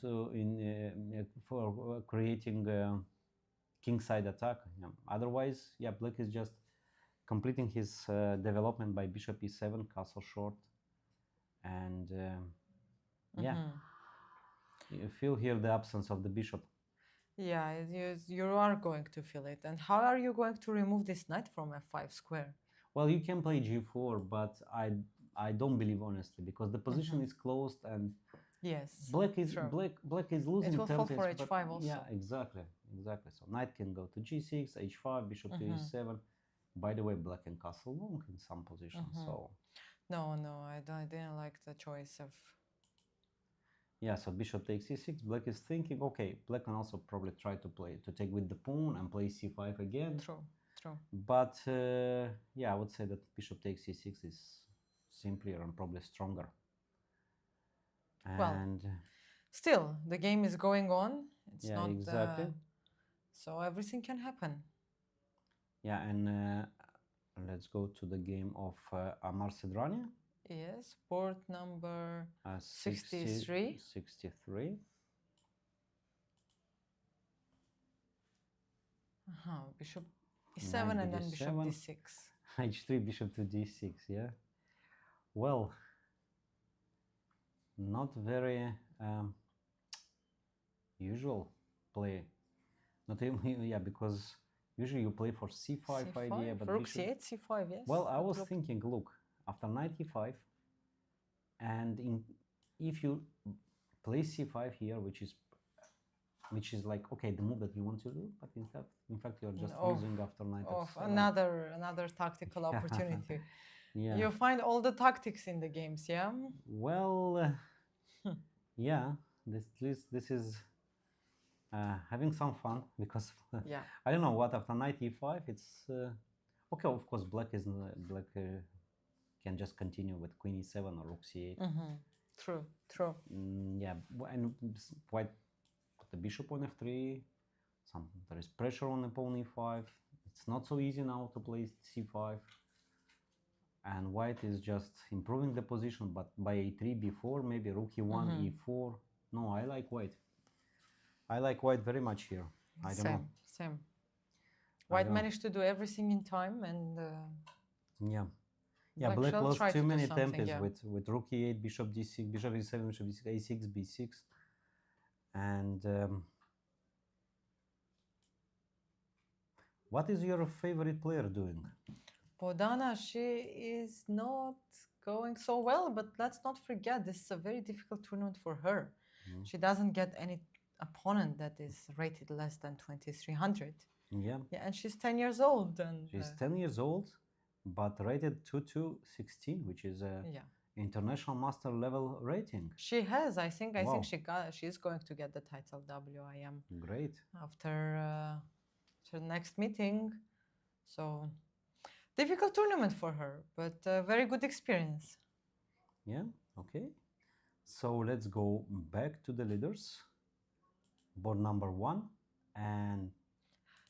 for creating kingside attack. Yeah. Otherwise, yeah, Black is just completing his development by bishop e7, castle short, and yeah, you feel here the absence of the bishop. Yeah, you are going to feel it. And how are you going to remove this knight from f5 square? Well, you can play g4, but I don't believe honestly because the position is closed and Yes. black is true. black is losing It will fall templates, for but h5 also. yeah, exactly. So knight can go to g6, h5, bishop to e7. By the way, black can castle long in some positions. So No, I didn't like the choice of. yeah, so bishop takes e6. Black is thinking, okay, black can also probably try to take with the pawn and play c5 again. True. But yeah, I would say that bishop takes e6 is simpler and probably stronger. Well, And still, the game is going on. It's yeah, not exactly. so everything can happen. Yeah, and let's go to the game of Amar Sedrania. Yes, board number 63. 63. Bishop e7 and then bishop d6. h3, bishop to d6, yeah. Well, not very usual play. Not even, yeah, because usually you play for c5, idea, but rook bishop... c8, c5, yes. Well, I was thinking, look, after knight e5, and if you play c5 here, which is like, okay, the move that you want to do, but in fact you're just losing after knight f7. Another tactical opportunity. Yeah. You find all the tactics in the games, yeah? Well, yeah, this is having some fun because yeah. I don't know what after knight e5 it's okay. Of course, black can just continue with queen e7 or rook c8. True. Yeah, and white put the bishop on f3. There is pressure on the pawn e5. It's not so easy now to play c5. And white is just improving the position, but by a3, b4, maybe rook e1, e4. No, I like white. I like white very much here. I don't know. Same. White managed to do everything in time, and yeah, black lost too many templates with rook e8, bishop d6, bishop e7, bishop d6, a6, b6, and what is your favorite player doing? Bodana, she is not going so well, but let's not forget this is a very difficult tournament for her. She doesn't get any opponent that is rated less than 2300. Yeah, and she's 10 years old. And she's 10 years old, but rated 2216, which is a international master level rating. She has, I think she's going to get the title WIM. Great. After the next meeting. So difficult tournament for her, but very good experience. Yeah, okay. So let's go back to the leaders. Board number 1 and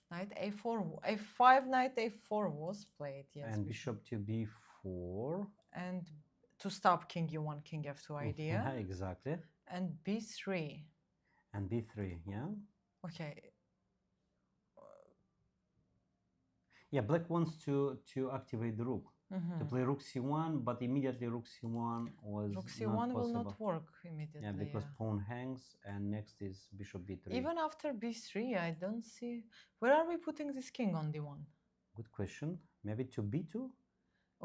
knight a4, a5, knight a4 was played, yes. And bishop to b4. And to stop king e1, king f2 idea. Yeah, exactly. And b3. And b3, yeah. Okay. Yeah, black wants to activate the rook. To play rook c1, but immediately rook c1 was rook c1 will not work immediately. Yeah, because pawn hangs, and next is bishop b3. Even after b3, I don't see... Where are we putting this king on d1? Good question. Maybe to b2?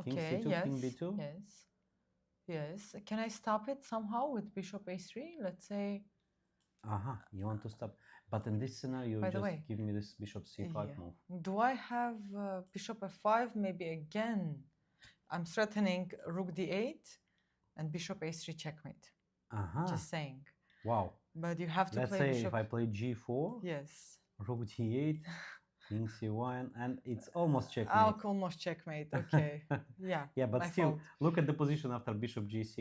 Okay, king c2, yes, king b2? Yes. Can I stop it somehow with bishop a3? Let's say... You want to stop. But in this scenario, give me this bishop c5 move. Do I have bishop f5? Maybe again. I'm threatening rook d8 and bishop a3 checkmate. Just saying. Wow. But you have to Let's play say bishop... if I play g4. Yes. Rook d8. King c1, and it's almost checkmate. I'll almost checkmate. Okay. Yeah. Yeah, but my still, fault. look at the position after bishop g6.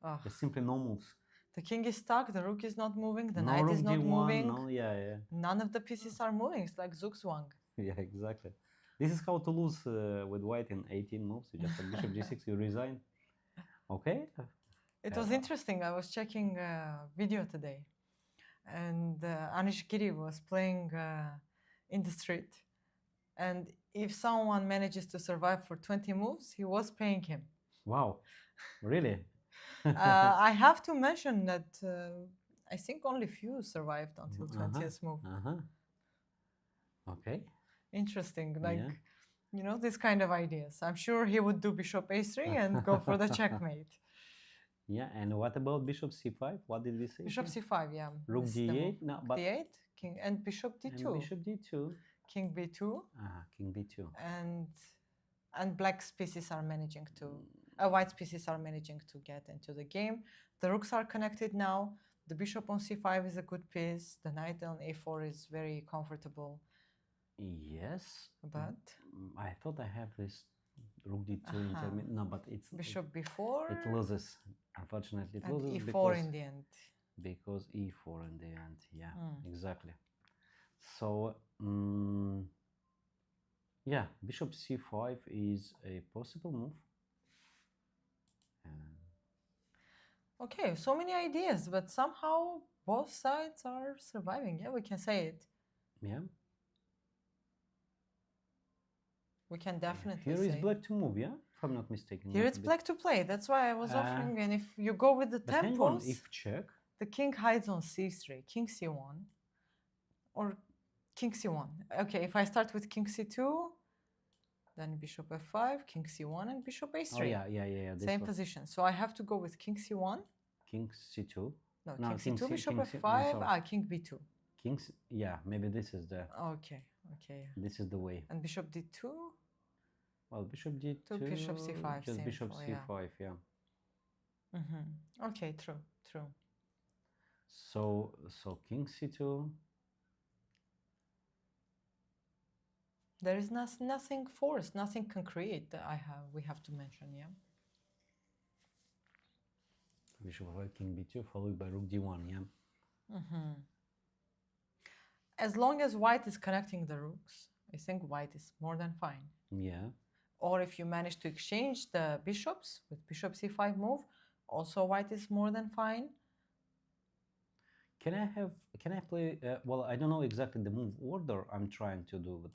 Oh, There's simply no moves. the king is stuck. The rook is not moving. The No knight rook is not d1. moving. No, yeah. None of the pieces are moving. It's like Zugzwang. Yeah, exactly. This is how to lose with white in 18 moves. You just have bishop g6, you resign. Okay. It was interesting. I was checking a video today, and Anish Giri was playing in the street. And if someone manages to survive for 20 moves, he was paying him. Wow. Really? I have to mention that I think only few survived until Uh-huh, 20th move. Okay. Interesting. Yeah. You know, this kind of ideas. I'm sure he would do bishop a3 and go for the checkmate. Yeah, and what about bishop c5? What did we say? Bishop here? c5, yeah. Rook this is the d8? move. No, but d8, king, and bishop d2. and bishop d2. King b2, King b2. and black's pieces are managing to, white's pieces are managing to get into the game. The rooks are connected now. The bishop on c5 is a good piece. The knight on a4 is very comfortable. Yes, But I thought I have this rook d2 intermediate. No, but it's bishop b4. It loses. Unfortunately, it and loses e4 because in the end. Because e4 in the end. Yeah, Mm. exactly. So yeah, bishop c5 is a possible move. Okay, so many ideas, but somehow both sides are surviving. Yeah, we can say it. Yeah. We can definitely Here say. is black to move, yeah? If I'm not mistaken. Here it's black to play. That's why I was offering. And if you go with the But hang on, tempos, if check. the king hides on c3, king c1, or king c1. Okay, if I start with king c2, then bishop f5, king c1, and bishop a3. Oh yeah. Same position. So I have to go with king c1. King c2. No, No, king c2, bishop king f5, king b2. Kings, yeah, maybe this is the. Okay. This is the way. And bishop d2. Well, bishop d2. Bishop c5. Just bishop c5, yeah. Okay, true. So king c2. There is nothing forced, nothing concrete that we have to mention, yeah. Bishop f5, king b2, followed by rook d1, yeah. As long as white is connecting the rooks, I think white is more than fine. Yeah. Or if you manage to exchange the bishops with bishop c5 move, also white is more than fine. Can I play? Well, I don't know exactly the move order I'm trying to do, but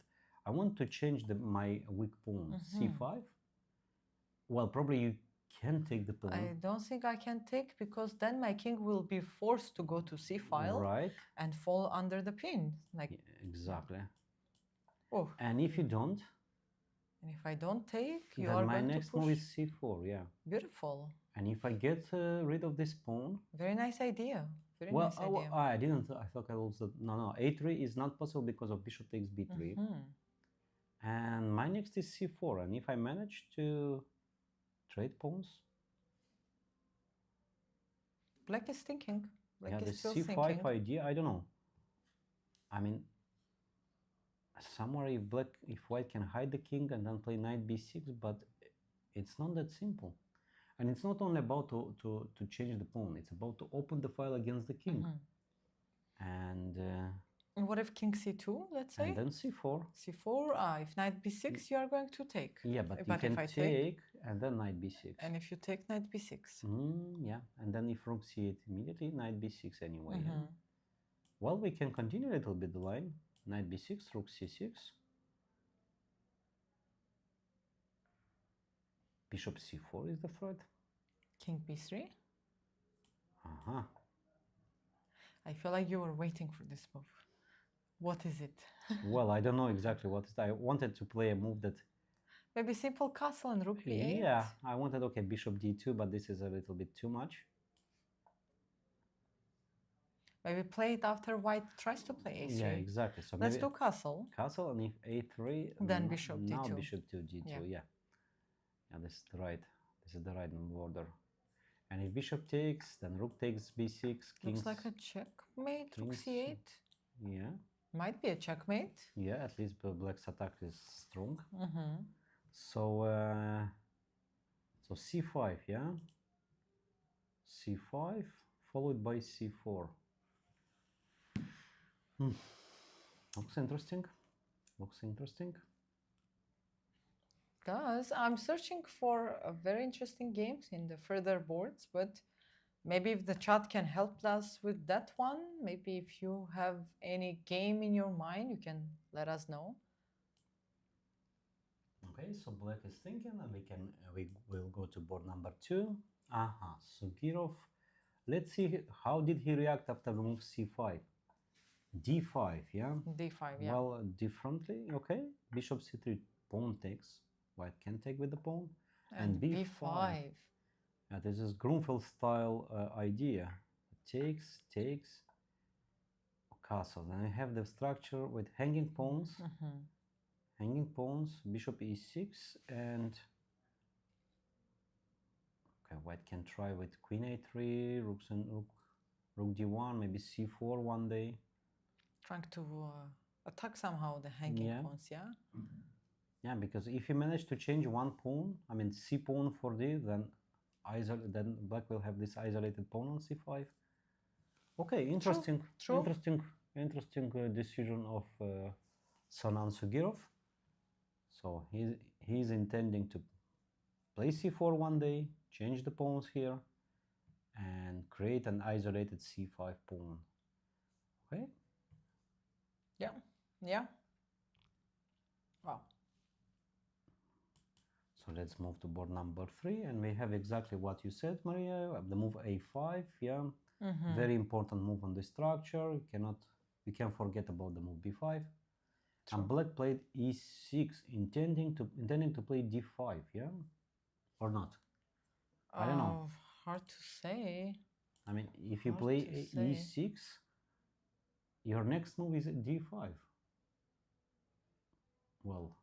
I want to change my weak pawn c5. Well, probably you can take the pawn. I don't think I can take, because then my king will be forced to go to c file, right, and fall under the pin. Like, yeah, exactly. Oh. And if you don't. And if I don't take, you then are my going to next push. move is c4. Yeah. Beautiful. And if I get rid of this pawn. Very nice idea. Nice idea. I didn't. I thought I also. No. a3 is not possible because of bishop takes b3. And my next is c4. And if I manage to trade pawns. Black is thinking. Black the is still c5 thinking. idea, I don't know. I mean, somewhere if white can hide the king and then play knight b6, but it's not that simple. And it's not only about to change the pawn, it's about to open the file against the king. And what if king c2, let's say? And then c4. c4, if knight b6, you are going to take. Yeah, but you can take and then knight b6. And if you take knight b6. Yeah, and then if rook c8 immediately, knight b6 anyway. Yeah? Well, we can continue a little bit the line. Knight b6, rook c6. Bishop c4 is the threat. King b3. I feel like you were waiting for this move. What is it? Well, I don't know exactly what it is. I wanted to play a move that... Maybe simple castle and rook b8? Yeah, I wanted, okay, bishop d2, but this is a little bit too much. Maybe play it after white tries to play a3. Yeah, exactly. So let's do castle. Castle, and if a3... Then bishop d2. Now bishop to d2, yeah. This is the right. This is the right order. And if bishop takes, then rook takes b6. Looks like a checkmate, rook c8. Yeah. Might be a checkmate. Yeah, at least black's attack is strong. Mm-hmm. So so c5, yeah, c5 followed by c4. Looks interesting. Looks interesting. Does. I'm searching for very interesting games in the further boards, but maybe if the chat can help us with that one, maybe if you have any game in your mind, you can let us know. Okay, so black is thinking, and we will go to board number 2. Aha, so Kirov. Let's see how did he react after the move c5. d5, yeah. D5, yeah. Well, differently. Okay, bishop c3, pawn takes. White can take with the pawn, and b5. Yeah, this is Grunfeld style idea. Takes, castle. Then I have the structure with hanging pawns. Hanging pawns, bishop e6, and okay, white can try with queen a3, rooks and rook d1, maybe c4 one day. Trying to attack somehow the hanging pawns, yeah? Yeah, because if you manage to change one pawn, I mean c pawn for d, then black will have this isolated pawn on c5. Okay, interesting, True. interesting decision of Sanan Sugirov. So he's intending to play c4 one day, change the pawns here, and create an isolated c5 pawn. Okay? Yeah. Wow. So let's move to board number 3, and we have exactly what you said, Maria. The move a5, yeah. Very important move on the structure. We can't forget about the move b5. True. And black played e6, intending to play d5, yeah, or not? I don't know. Hard to say. I mean, if you play e6, your next move is d5. Well,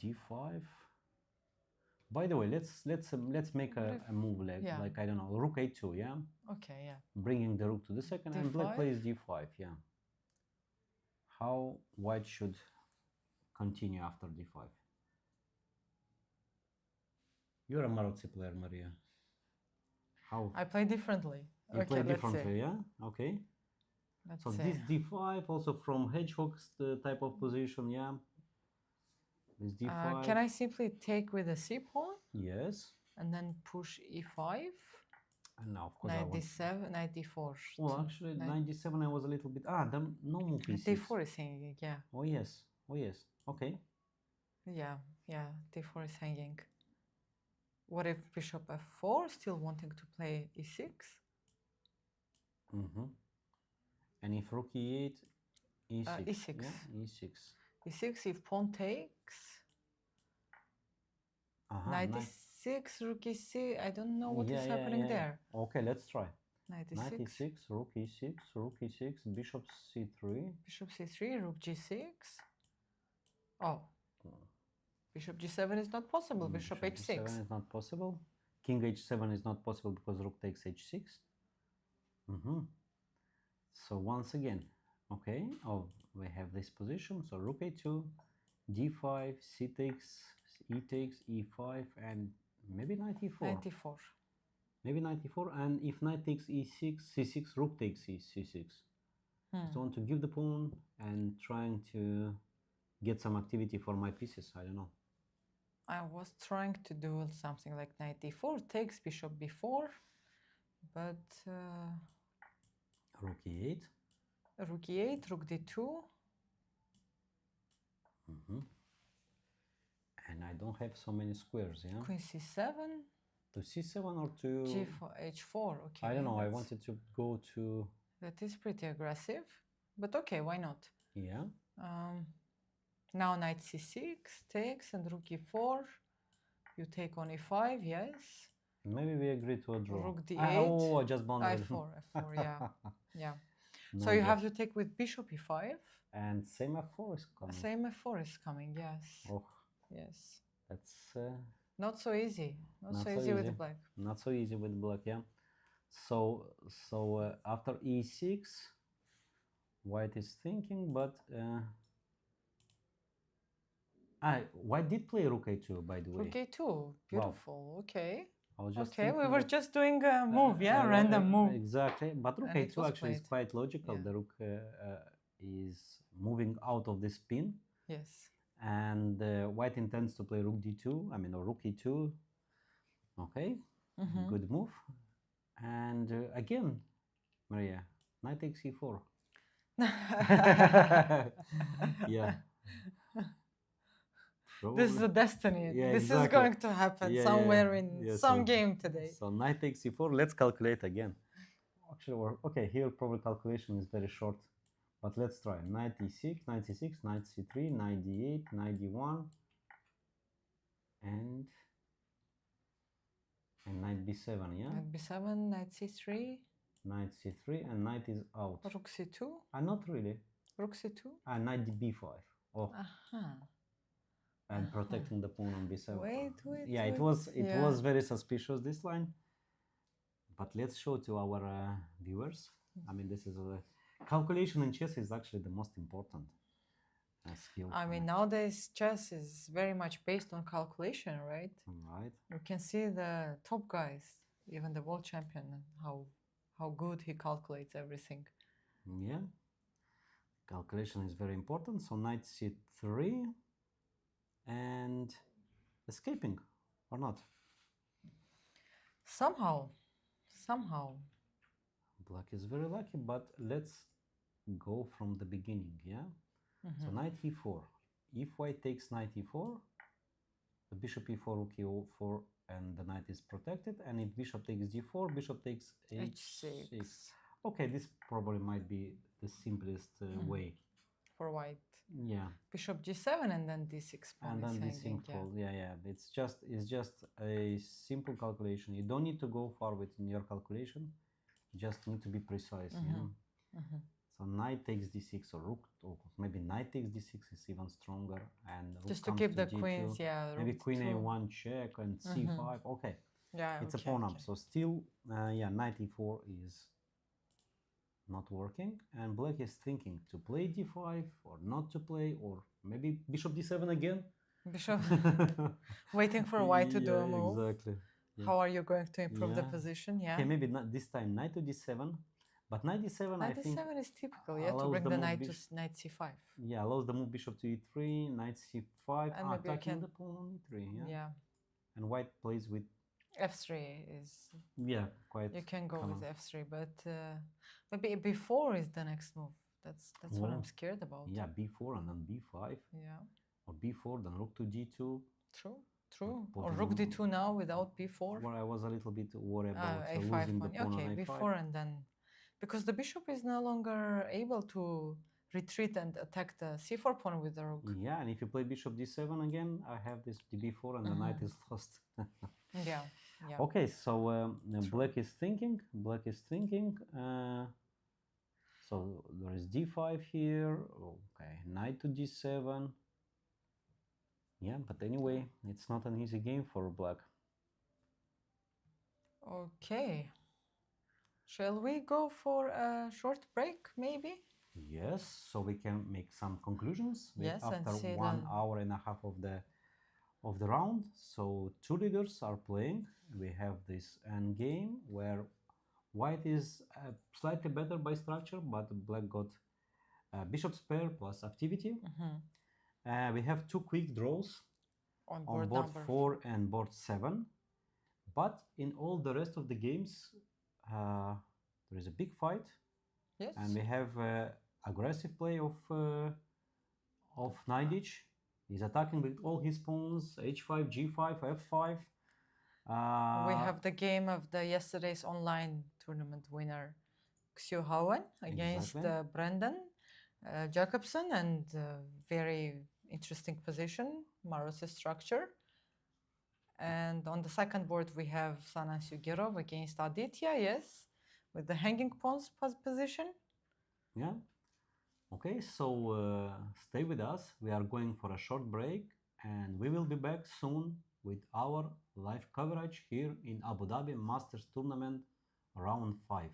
d5. By the way, let's make a move like I don't know, rook a2, yeah. Okay, yeah. Bringing the rook to the second, and black plays d5, yeah. How white should continue after d5? You're a Maroczy player, Maria. How? I play differently. You play differently, yeah? Okay. Let's so see. This d5, also from hedgehog's type of position, yeah? This d5. Can I simply take with a c pawn? Yes. And then push e5? And now, of course, 97, 94. Well, actually, 97 I was a little bit... no move e6. d4 is hanging, yeah. Oh, yes. Oh, yes. Okay. Yeah, d4 is hanging. What if bishop f4, still wanting to play e6? And if rook e8, e6. e6. Yeah, e6. e6, if pawn takes. 96, rook e6. I don't know what is happening there. Okay, let's try. 96, rook e6, rook e6, bishop c3. Bishop c3, rook g6. Oh. Bishop g7 is not possible. Bishop h6. G7 is not possible. King h7 is not possible because rook takes h6. So once again, okay, we have this position. So rook a2, d5, c takes, e takes, e5, and maybe knight e4. 94. Maybe knight e4, and if knight takes e6, c6, rook takes c6. Just want to give the pawn and trying to get some activity for my pieces. I don't know. I was trying to do something like knight d4, takes bishop b4, but rook e8. Rook e8, rook d2. And I don't have so many squares, yeah? Queen c7. To c7 or to... g4, h4, okay. I don't know, I wanted to go to... That is pretty aggressive, but okay, why not? Yeah. Now knight c6, takes, and rook e4. You take on e5, yes. Maybe we agree to a draw. Rook d8. I just bounded. I4, yeah. Yeah. No, so you have to take with bishop e5. And same f4 is coming. Same f4 is coming, yes. Oh. Yes. That's... not so easy. Not so easy with black. Not so easy with black, yeah. So after e6, white is thinking, but white did play rook a2, by the way. Rook a2, beautiful. Okay. I was just Okay, we thinking were that, just doing a move, yeah, random move. Exactly, but rook And it a2 was actually is played. quite logical. Yeah. The rook is moving out of this pin, Yes. and white intends to play rook d2. I mean, or rook e2. Okay, good move. And again, Maria, knight takes e4. Yeah. This is Probably. a destiny. Yeah, this exactly. is going to happen Yeah, somewhere in yeah, some so, game today. So knight takes e4. Let's calculate again. Actually, okay, here probably calculation is very short, but let's try. Knight e6, knight c6, knight c3, knight d8, knight d1, and knight b7, yeah? Knight b7, knight c3. Knight c3, and knight is out. Rook c2. Not really. Rook c2. Knight b5. Oh. And protecting the pawn on b7. Wait. Yeah, it was very suspicious, this line. But let's show to our viewers. I mean, this is a calculation in chess is actually the most important skill. I mean, nowadays chess is very much based on calculation, right? Right. You can see the top guys, even the world champion, how good he calculates everything. Yeah. Calculation is very important. So knight c3 and escaping or not? Somehow. Black is very lucky, but let's go from the beginning, yeah? So knight e4. If white takes knight e4, the bishop e4, rook e4, and the knight is protected. And if bishop takes d4, bishop takes h6. Okay, this probably might be the simplest way. For white. Yeah. Bishop g7 and then d6 pawn. And then d6 fold. Yeah. It's just a simple calculation. You don't need to go far within your calculation. You just need to be precise. Yeah. So knight takes d6 or rook, or maybe knight takes d6 is even stronger, and rook just to keep the d2. queens. Yeah. Maybe queen a1 check and c5. Okay. Yeah. It's a pawn up. So still, knight e4 is not working, and black is thinking to play d5 or not to play, or maybe bishop d7 again. Bishop waiting for white to do a move. Exactly. Yeah. How are you going to improve the position? Yeah. Okay, maybe not this time knight to d7, but knight d7 knight I think d7 is typical, yeah, to bring the knight to knight c5. Yeah, allows the move bishop to e3, knight c5, and maybe attacking the pawn on e3. Yeah. And white plays with f3 is quite. You can go common. with f3, but maybe b4 is the next move. That's what I'm scared about. Yeah, b4 and then b5. Yeah. Or b4, then rook to d2. True. Or rook d2 now without b4. Well, I was a little bit worried about a5 losing the pawn okay, on a5. b4 and then because the bishop is no longer able to retreat and attack the c4 pawn with the rook. Yeah, and if you play bishop d7 again, I have this b4 and the knight is lost. Yeah. Okay, so black is thinking. So there is d5 here. Okay, knight to d7. Yeah, but anyway, it's not an easy game for black. Okay. Shall we go for a short break, maybe? Yes, so we can make some conclusions. Yes, after and see 1 hour and a half of the round. So two leaders are playing. We have this end game where white is slightly better by structure, but black got bishop's pair plus activity. We have two quick draws on board 4 and board 7. But in all the rest of the games, there is a big fight. Yes. And we have aggressive play of Najdij. He's attacking with all his pawns, h5, g5, f5. We have the game of the yesterday's online tournament winner, Xiu Haowen, against Brendan Jacobson, and very interesting position, Maros' structure. And on the second board, we have Sanan Sugirov against Aditya, yes, with the hanging pawns position. Yeah. Okay, so stay with us. We are going for a short break, and we will be back soon with our live coverage here in Abu Dhabi Masters Tournament round 5.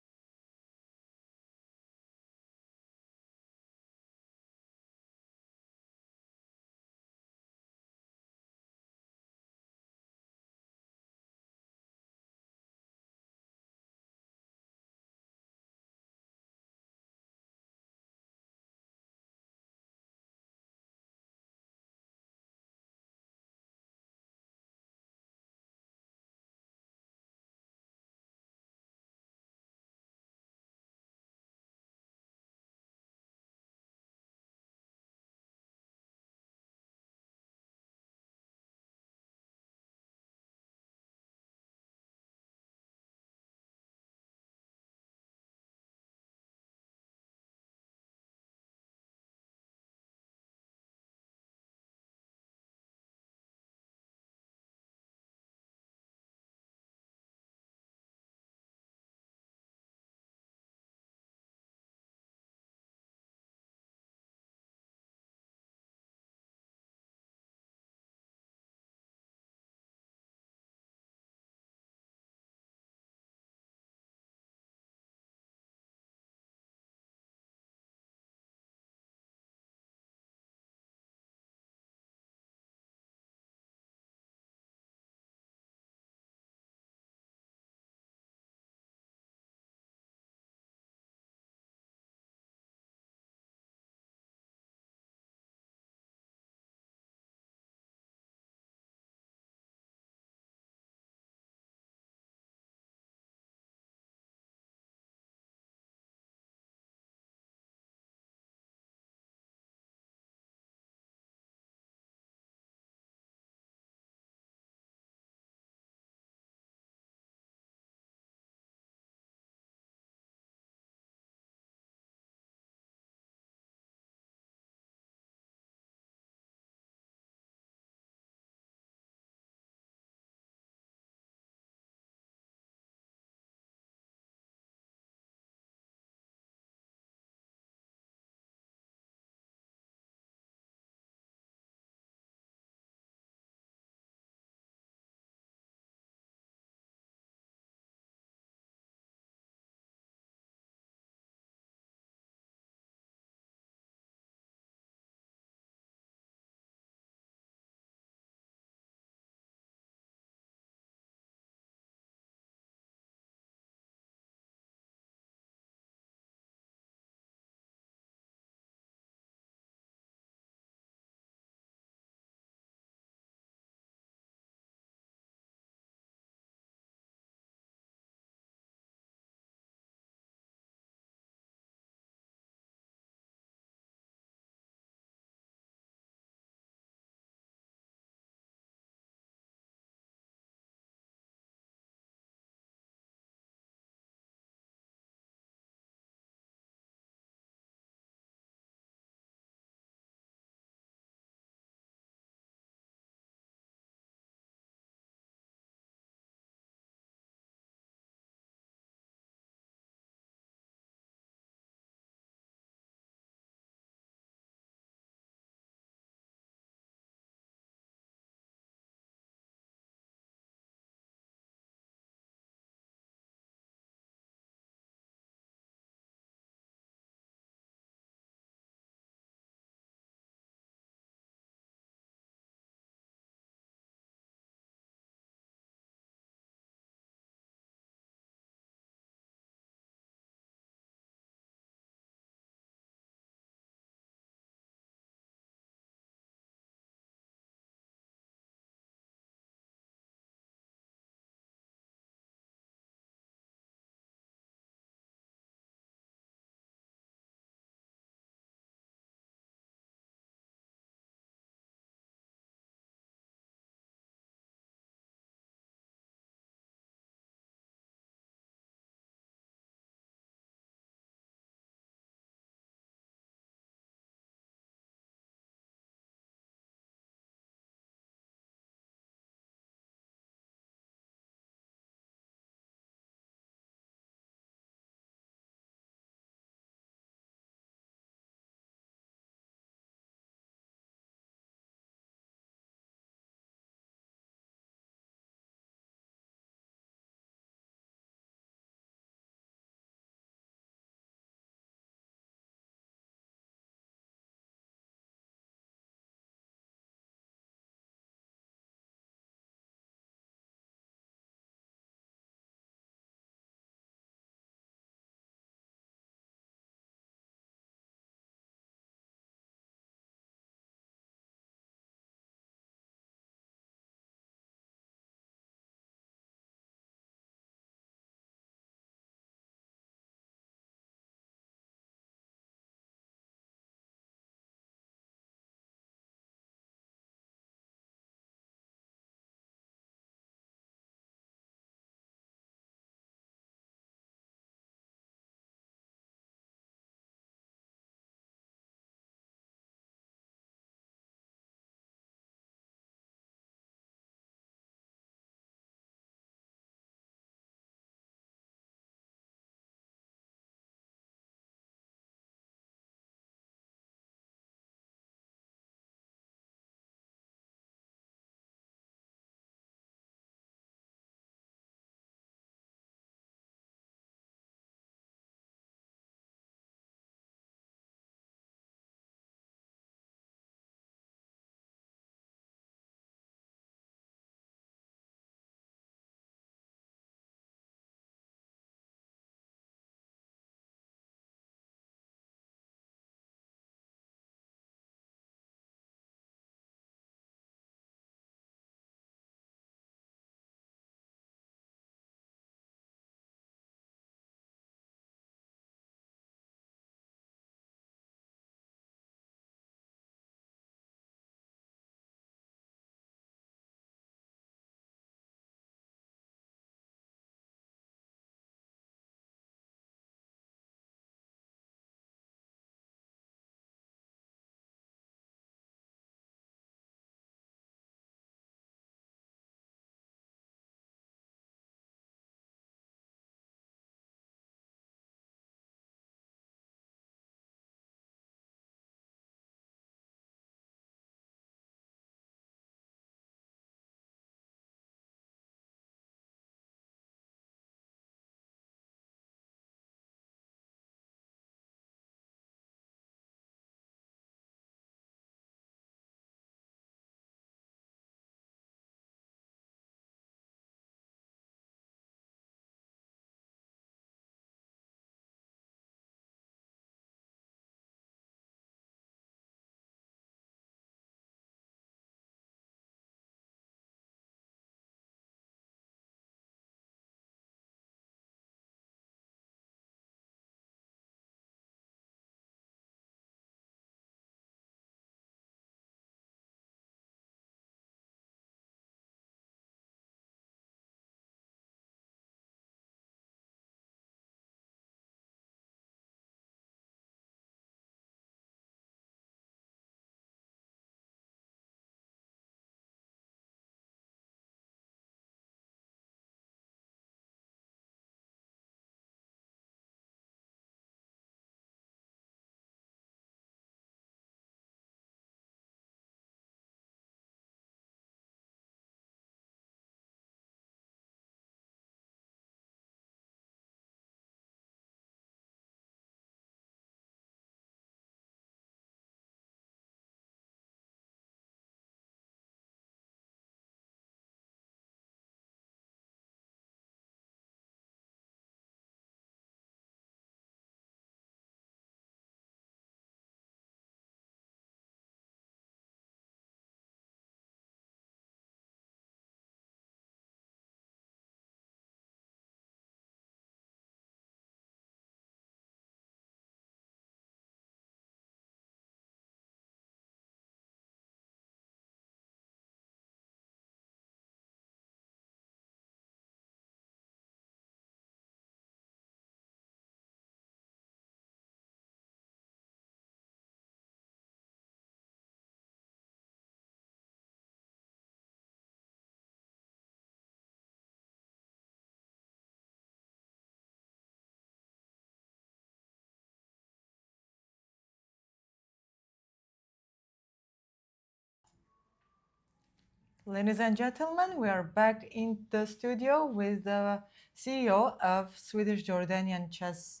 Ladies and gentlemen, we are back in the studio with the CEO of Swedish Jordanian Chess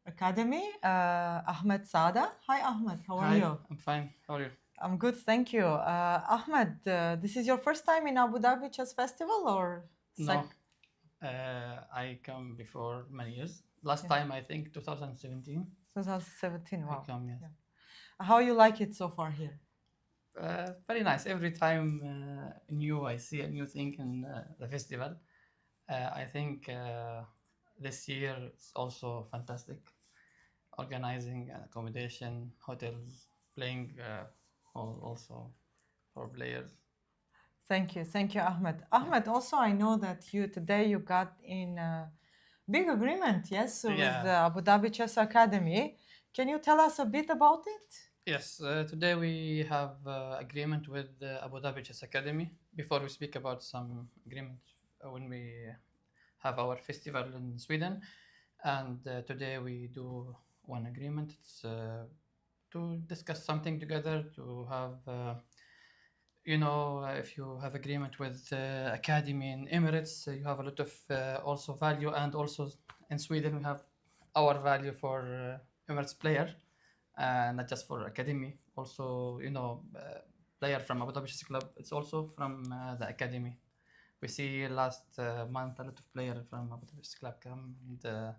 Academy, Ahmed Sada. Hi, Ahmed. How are Hi, you? I'm fine. How are you? I'm good, thank you. Ahmed, this is your first time in Abu Dhabi Chess Festival, or No, I come before many years. Last Yeah. time I think 2017. 2017? I Wow. come, yes. Yeah. How you like it so far here? Very nice. Every time new, I see a new thing in the festival. I think this year it's also fantastic. Organizing accommodation, hotels, playing also for players. Thank you, Ahmed. Ahmed, also I know that you got in a big agreement, yes, with Yeah. the Abu Dhabi Chess Academy. Can you tell us a bit about it? Yes, today we have agreement with Abu Dhabi Chess Academy. Before we speak about some agreement when we have our festival in Sweden, and today we do one agreement. It's to discuss something together, to have if you have agreement with academy in Emirates, you have a lot of also value, and also in Sweden we have our value for Emirates player, not just for academy. Also, player from Abu Dhabi Chess Club. It's also from the academy. We see last month a lot of player from Abu Dhabi Chess Club come, and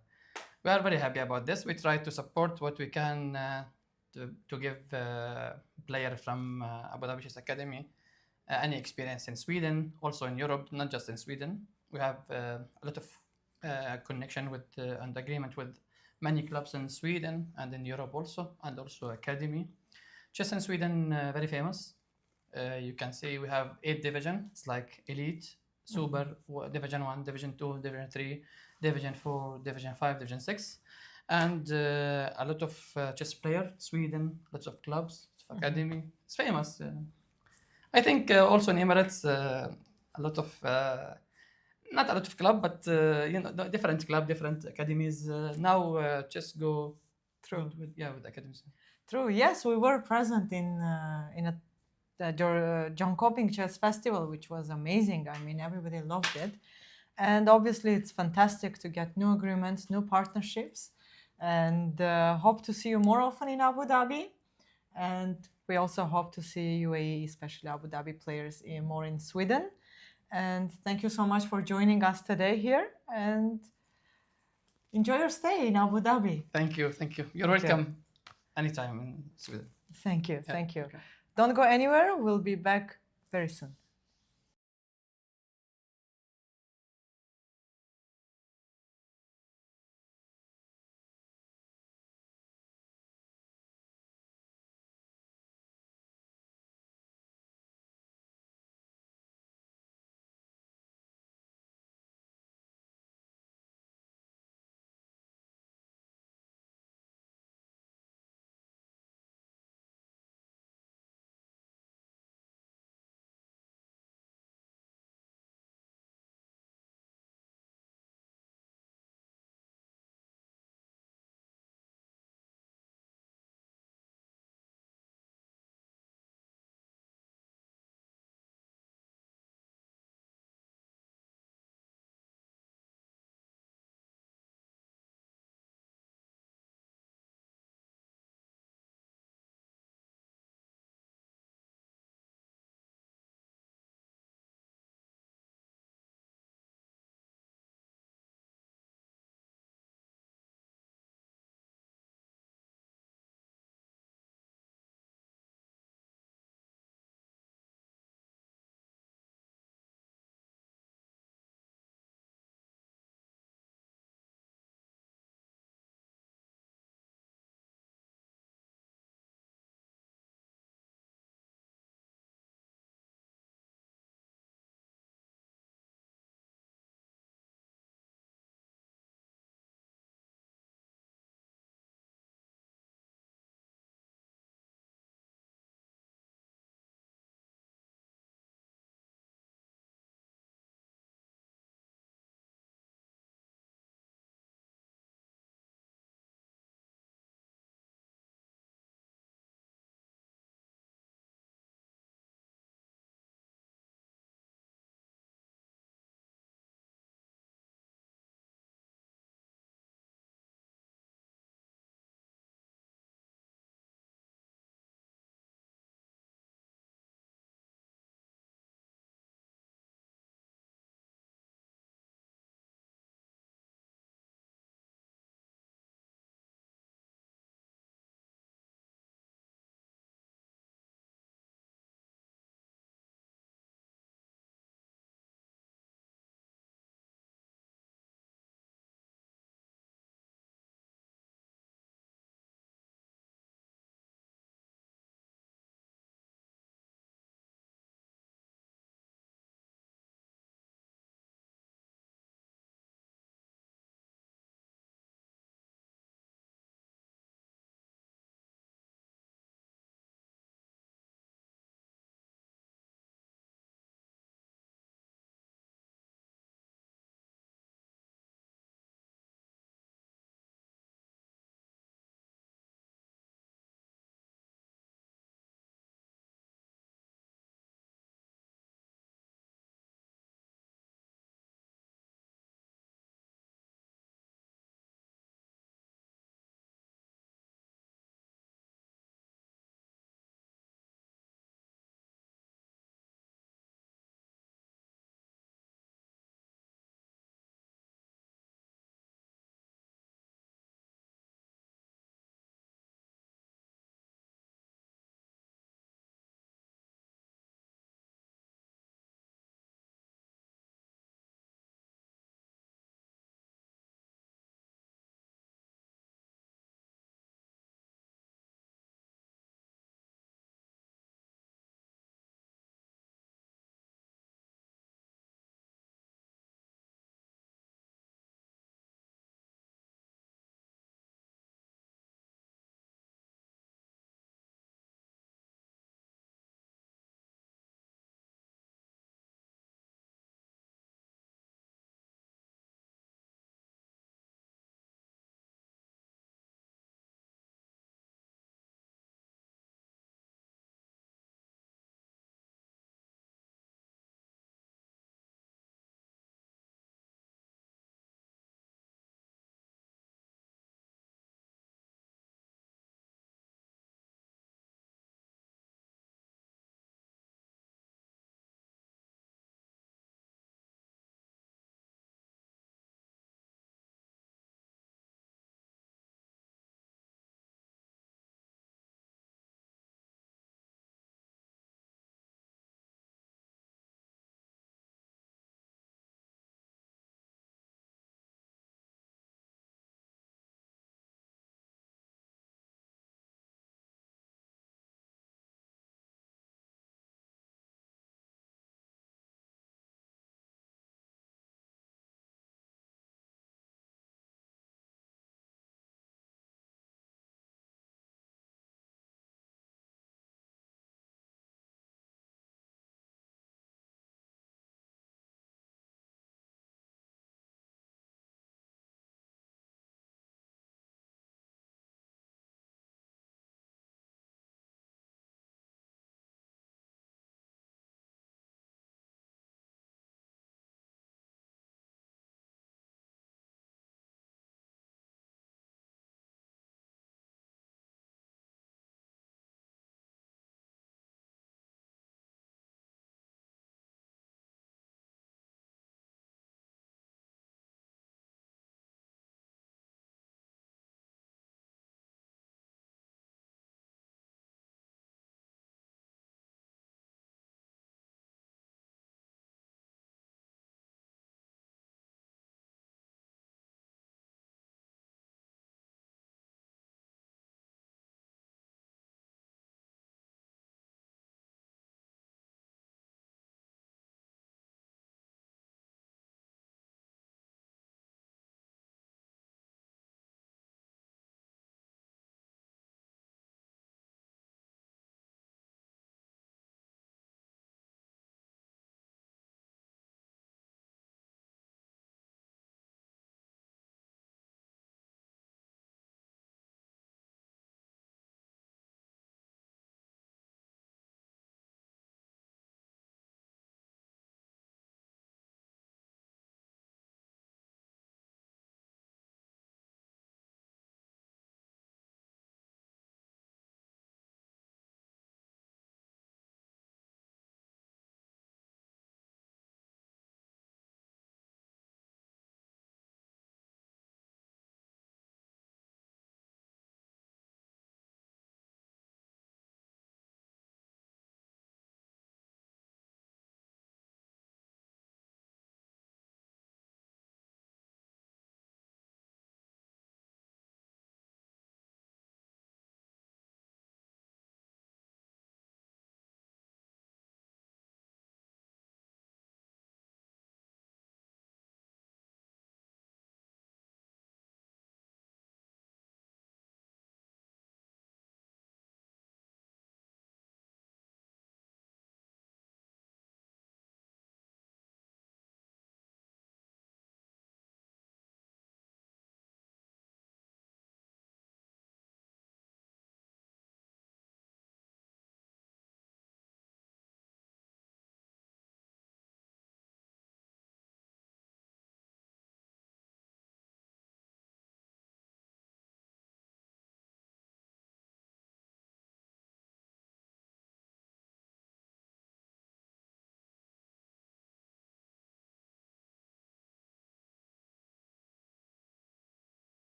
we are very happy about this. We try to support what we can to give player from Abu Dhabi Chess Academy any experience in Sweden, also in Europe, not just in Sweden. We have a lot of connection with and agreement with many clubs in Sweden and in Europe also, and also academy. Chess in Sweden, very famous. You can see we have 8 division. It's like elite, super, division 1, division 2, division 3, division 4, division 5, division 6. And a lot of chess player, Sweden, lots of clubs, academy. It's famous. I think also in Emirates, a lot of not a lot of club, but different club, different academies. Now just go True. with academies. True. Yes, we were present in the John Coping Chess Festival, which was amazing. I mean, everybody loved it, and obviously, it's fantastic to get new agreements, new partnerships, and hope to see you more often in Abu Dhabi. And we also hope to see UAE, especially Abu Dhabi players, more in Sweden. And thank you so much for joining us today here. And enjoy your stay in Abu Dhabi. Thank you. You're Thank you. welcome anytime in Sweden. Thank you. Yeah, Thank you. okay. Don't go anywhere. We'll be back very soon.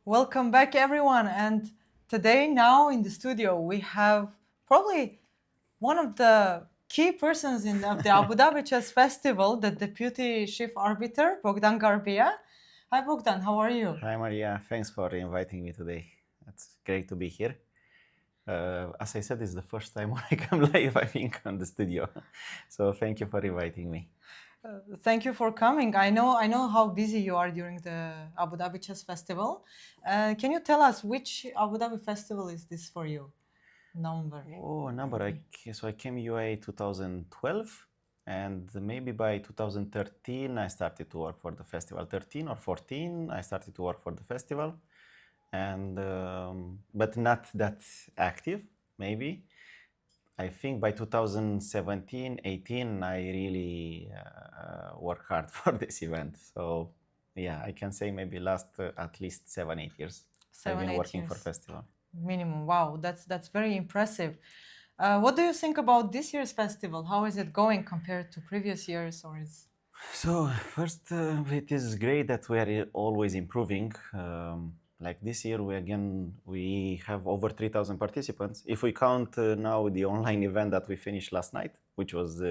Welcome back, everyone. And today, now in the studio, we have probably one of the key persons of the Abu Dhabi Chess Festival, the Deputy Chief Arbiter, Bogdan Garbia. Hi, Bogdan. How are you? Hi, Maria. Thanks for inviting me today. It's great to be here. As I said, it's the first time when I come live, I think, on the studio. So thank you for inviting me. Thank you for coming. I know how busy you are during the Abu Dhabi Chess Festival. Can you tell us which Abu Dhabi festival is this for you? Number. Oh, number. So I came UAE 2012, and maybe by 2013 I started to work for the festival. 13 or 14, I started to work for the festival, and but not that active. Maybe. I think by 2017, 18, I really work hard for this event. So yeah, I can say maybe last at least 7, 8 years. I've been working for festival. Minimum. Wow, that's very impressive. What do you think about this year's festival? How is it going compared to previous years, or is? So first, it is great that we are always improving. Like this year, we have over 3,000 participants. If we count now the online event that we finished last night, which was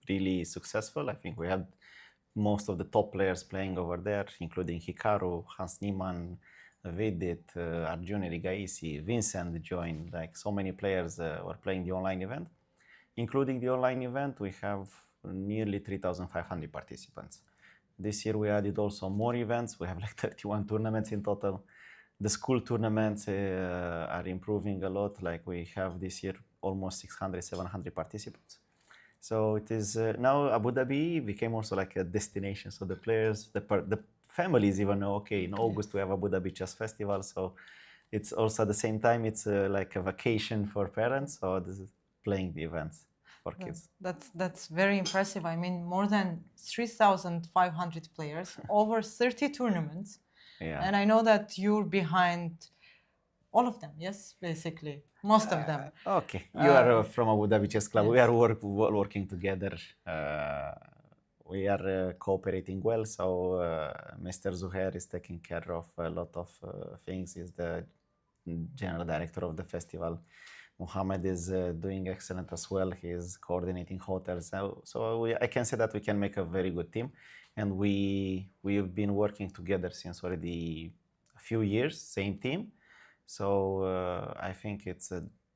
really successful. I think we had most of the top players playing over there, including Hikaru, Hans Niemann, Vedit, Arjun Erigaisi, Vincent joined. Like so many players were playing the online event. Including the online event, we have nearly 3,500 participants. This year we added also more events. We have like 31 tournaments in total. The school tournaments are improving a lot. Like we have this year almost 600, 700 participants. So it is now Abu Dhabi became also like a destination. So the players, the families even know, okay, in August we have Abu Dhabi Chess Festival. So it's also at the same time, it's like a vacation for parents. So this is playing the events for kids. That's very impressive. I mean, more than 3,500 players, over 30 tournaments. Yeah. And I know that you're behind all of them, yes, basically, most of them. Okay, you are from Abu Dhabi Chess Club. Yes. We are working together. We are cooperating well. So Mr. Zuhair is taking care of a lot of things. He's the general director of the festival. Mohammed is doing excellent as well. He is coordinating hotels. So I can say that we can make a very good team. And we've been working together since already a few years, same team. So I think it's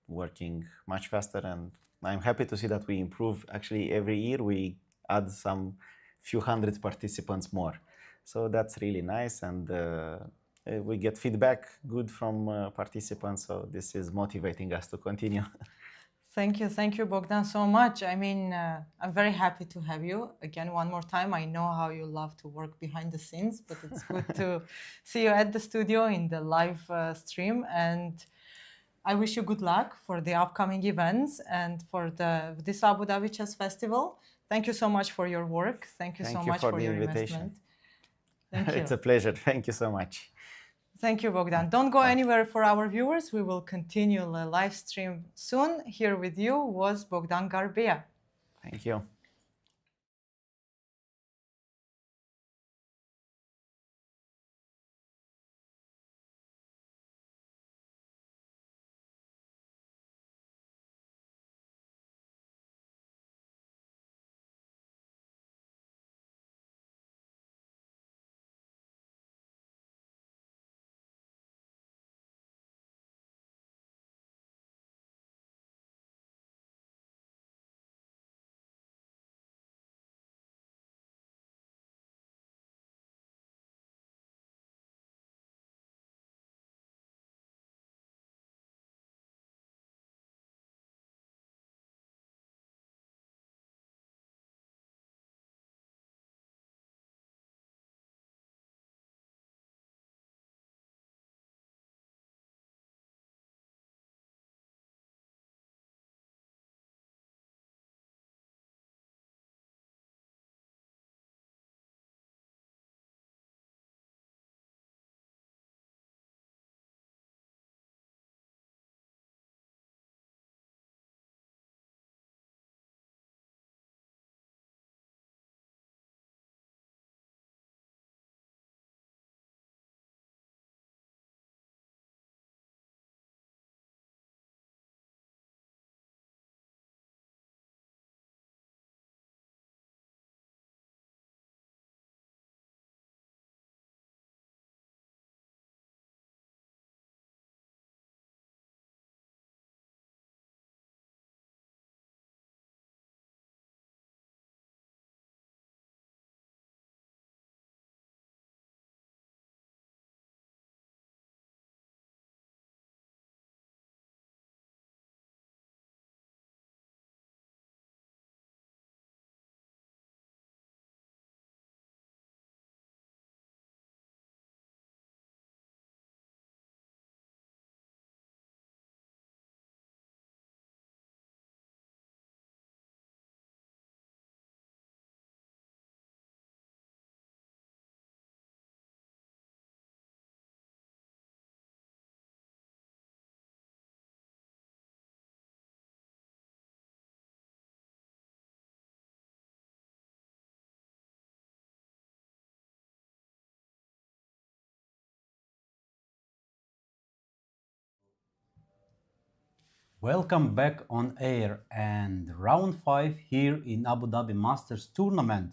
working much faster, and I'm happy to see that we improve. Actually, every year we add some few hundred participants more. So that's really nice, and we get feedback good from participants. So this is motivating us to continue. Thank you, Bogdan, so much. I mean, I'm very happy to have you again one more time. I know how you love to work behind the scenes, but it's good to see you at the studio in the live stream. And I wish you good luck for the upcoming events and for this Abu Dhabi Chess Festival. Thank you so much for your work. Thank you so much for your investment. Thank you. It's a pleasure. Thank you so much. Thank you, Bogdan. Don't go anywhere for our viewers. We will continue the live stream soon. Here with you was Bogdan Garbia. Thank you. Welcome back on air and round 5 here in Abu Dhabi Masters Tournament.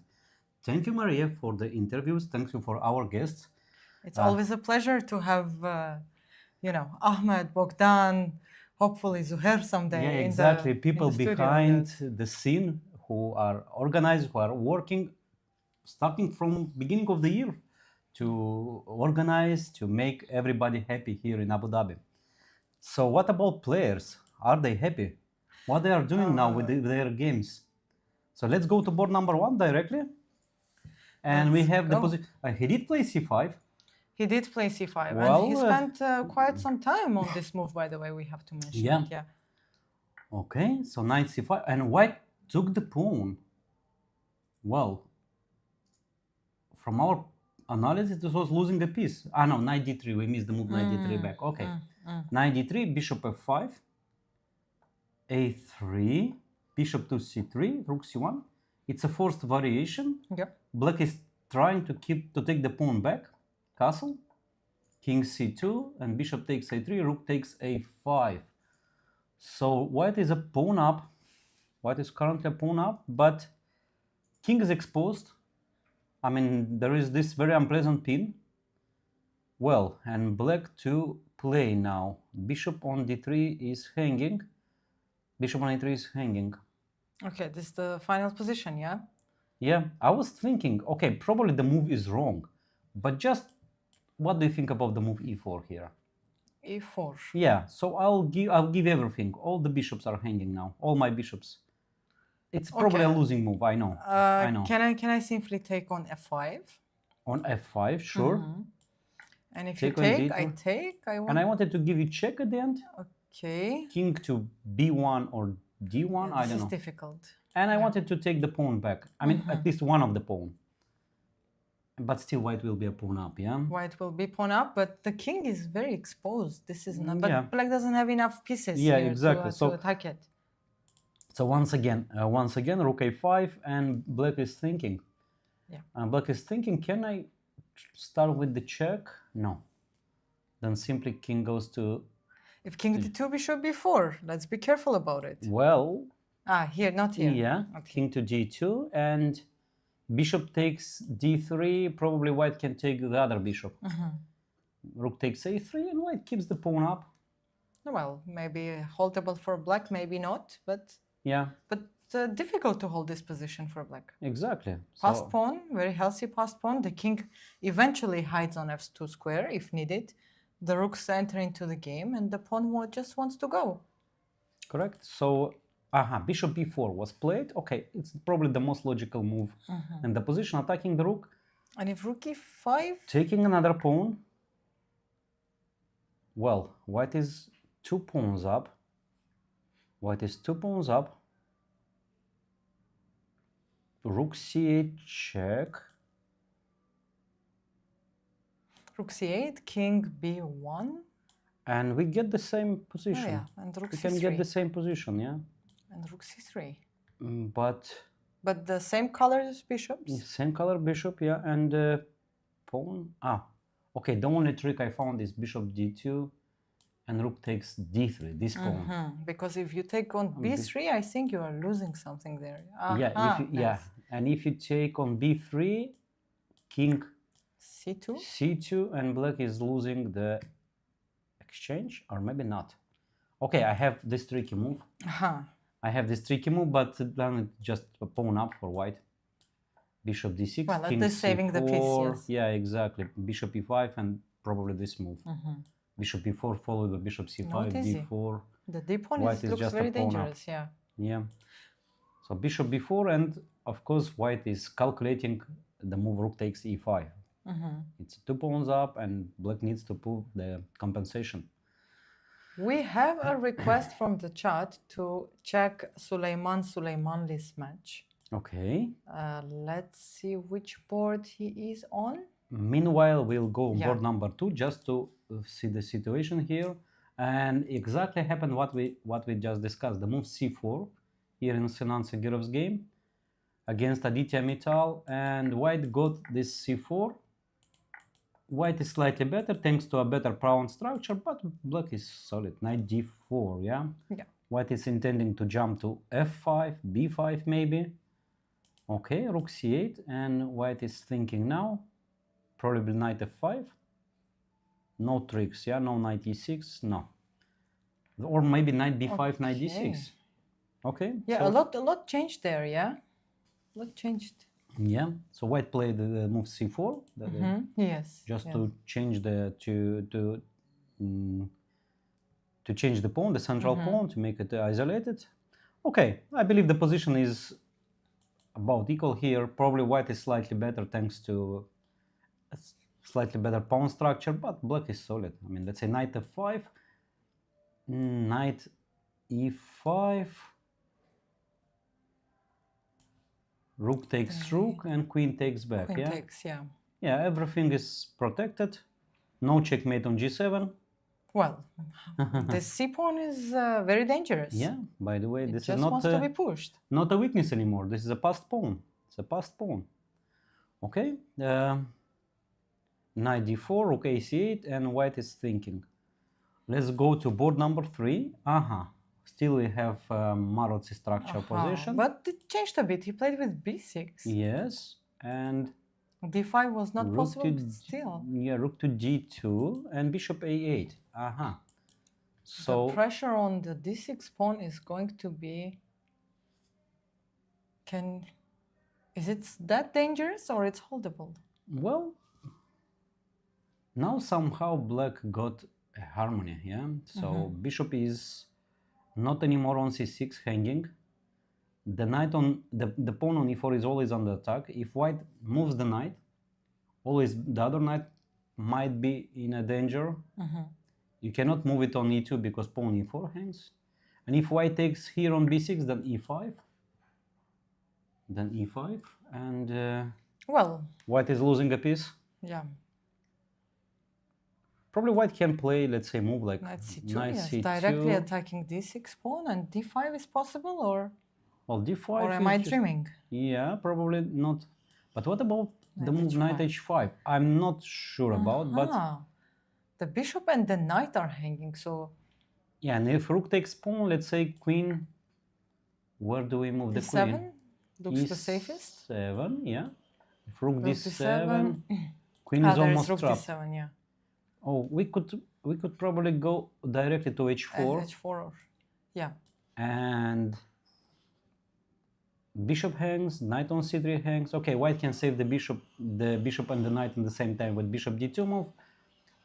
Thank you, Maria, for the interviews. Thank you for our guests. It's always a pleasure to have, Ahmed, Bogdan, hopefully Zuhair someday. Yeah, in exactly. the, People in the studio, behind yes. the scene who are organized, who are working, starting from beginning of the year to organize, to make everybody happy here in Abu Dhabi. So what about players? Are they happy? What they are doing now with their games? So let's go to board number 1 directly. And we Let's have the go. position. He did play c5. He did play c5, Well, and he spent quite some time on this move, by the way, we have to mention Yeah. it. Yeah. Okay, so knight c5. And white took the pawn. Well, from our analysis, this was losing a piece. Ah, no, knight d3. We missed the move knight d3 back. Okay. Knight d3, bishop f5, a3, bishop to c3, rook c1. It's a forced variation. Yep. Black is trying to take the pawn back. Castle, king c2, and bishop takes a3, rook takes a5. So white is a pawn up. White is currently a pawn up, but king is exposed. I mean, there is this very unpleasant pin. Well, and black to play now. Bishop on d3 is hanging. Bishop on a3 is hanging. Okay, this is the final position, yeah? Yeah, I was thinking, okay, probably the move is wrong, but just what do you think about the move e4 here? e4. Yeah, so I'll give everything. All the bishops are hanging now. All my bishops. It's probably a Okay. losing move. I know. I know. Can I simply take on f5? On f5, sure. And if Take you on take, I d2. take. And I wanted to give you check at the end. Okay. King to b1 or d1. Yeah, I this don't is know. difficult. And I wanted to take the pawn back. I mean, at least one of the pawn. But still, white will be a pawn up, yeah? White will be pawn up, but the king is very exposed. This is not. But Yeah. black doesn't have enough pieces Yeah, here exactly. to So- attack it. So once again, rook a5, and black is thinking. Yeah. Black is thinking, can I start with the check? No. Then simply king goes to, If king d2, bishop b4. Let's be careful about it. well, Here, not here. yeah, Okay. king to d2, and bishop takes d3. Probably white can take the other bishop. Rook takes a3, and white keeps the pawn up. Well, maybe holdable for black, maybe not, but Yeah, difficult to hold this position for black. exactly. Passed So, pawn, very healthy passed pawn. The king eventually hides on f2 square if needed. The rooks enter into the game, and the pawn just wants to go. correct. So, bishop b4 was played. Okay, it's probably the most logical move in the position, attacking the rook. And if rook e5, Taking another pawn. Well, white is 2 pawns up. White is 2 pawns up. Rook c8 check. rook c8, king b1. And we get the same Oh, position. yeah, and rook We c3. can get the same position, yeah? And rook c3. But the same colors bishops? same color bishop, yeah, and pawn. Okay, the only trick I found is bishop d2 and rook takes d3, this pawn. Because if you take on b3, I think you are losing something there. Yeah, and if you take on b3, king c2. c2, and black is losing the exchange, or maybe not. Okay, I have this tricky move. I have this tricky move, but then it's just a pawn up for white. Bishop d6, Well, at king least saving the piece, c4. yes. Yeah, exactly. Bishop e5 and probably this move. Bishop e4 followed by bishop c5, Not easy. d4. The d pawn White is looks just a very pawn up. dangerous, yeah. Yeah. So bishop b4, and of course white is calculating the move rook takes e5. It's 2 pawns up, and black needs to prove the compensation. We have a request from the chat to check Suleimanli's match. Okay. Let's see which board he is on. Meanwhile, we'll go on Yeah. board number 2 just to see the situation here. And exactly happened what we just discussed. The move c4 here in Sinan Sagirov's game against Aditya Mittal, and white got this c4. White is slightly better thanks to a better pawn structure, but black is solid. Knight d4, yeah? Yeah. White is intending to jump to f5, b5 maybe. Okay, rook c8, and white is thinking now, probably knight f5. No tricks, yeah, no knight e6, no. Or maybe knight b5, knight d6. Okay. Yeah, so, a lot changed there, yeah? A lot changed. Yeah, so white played the move c4, Yes. just yes. to change the to change the pawn, the central pawn, to make it isolated. Okay, I believe the position is about equal here. Probably white is slightly better thanks to a slightly better pawn structure, but black is solid. I mean, let's say knight f5, knight e5, rook takes rook, and queen takes back. Queen yeah, takes, yeah. yeah, everything is protected. No checkmate on g7. Well, this c pawn is very dangerous. Yeah, by the way, It this is just not wants to be pushed. not a weakness anymore. This is a passed pawn. It's a passed pawn. Okay, knight d4, rook ac8, and white is thinking. Let's go to board number 3. Still we have Marozzi structure position. But it changed a bit. He played with b6. Yes, and d5 was not rook possible, to but still. yeah, rook to d2 and bishop a8. So The pressure on the d6 pawn is going to be... Is it that dangerous or it's holdable? well, now somehow black got a harmony, yeah? So bishop is not anymore on c6 hanging. The knight on the pawn on e4 is always under attack. If white moves the knight, always the other knight might be in a danger. You cannot move it on e2 because pawn e4 hangs. And if white takes here on b6, then e5. Then e5, and Well, white is losing a piece. yeah. Probably white can play, let's say, move like Knight c2, knight yes. c2. Directly attacking d6 pawn, and d5 is possible, or d5. or am I dreaming? Yeah, probably not. But what about the Knight move knight h5? I'm not sure about, but the bishop and the knight are hanging, so yeah, and if rook takes pawn, let's say queen, where do we move the queen? e7 looks the safest. e7, yeah. If rook Rook d7, queen is there almost rook trapped. d7, yeah. Oh, we could probably go directly to h4. And h4, or, yeah. And bishop hangs, knight on c3 hangs. Okay, white can save the bishop and the knight at the same time with bishop d2 move.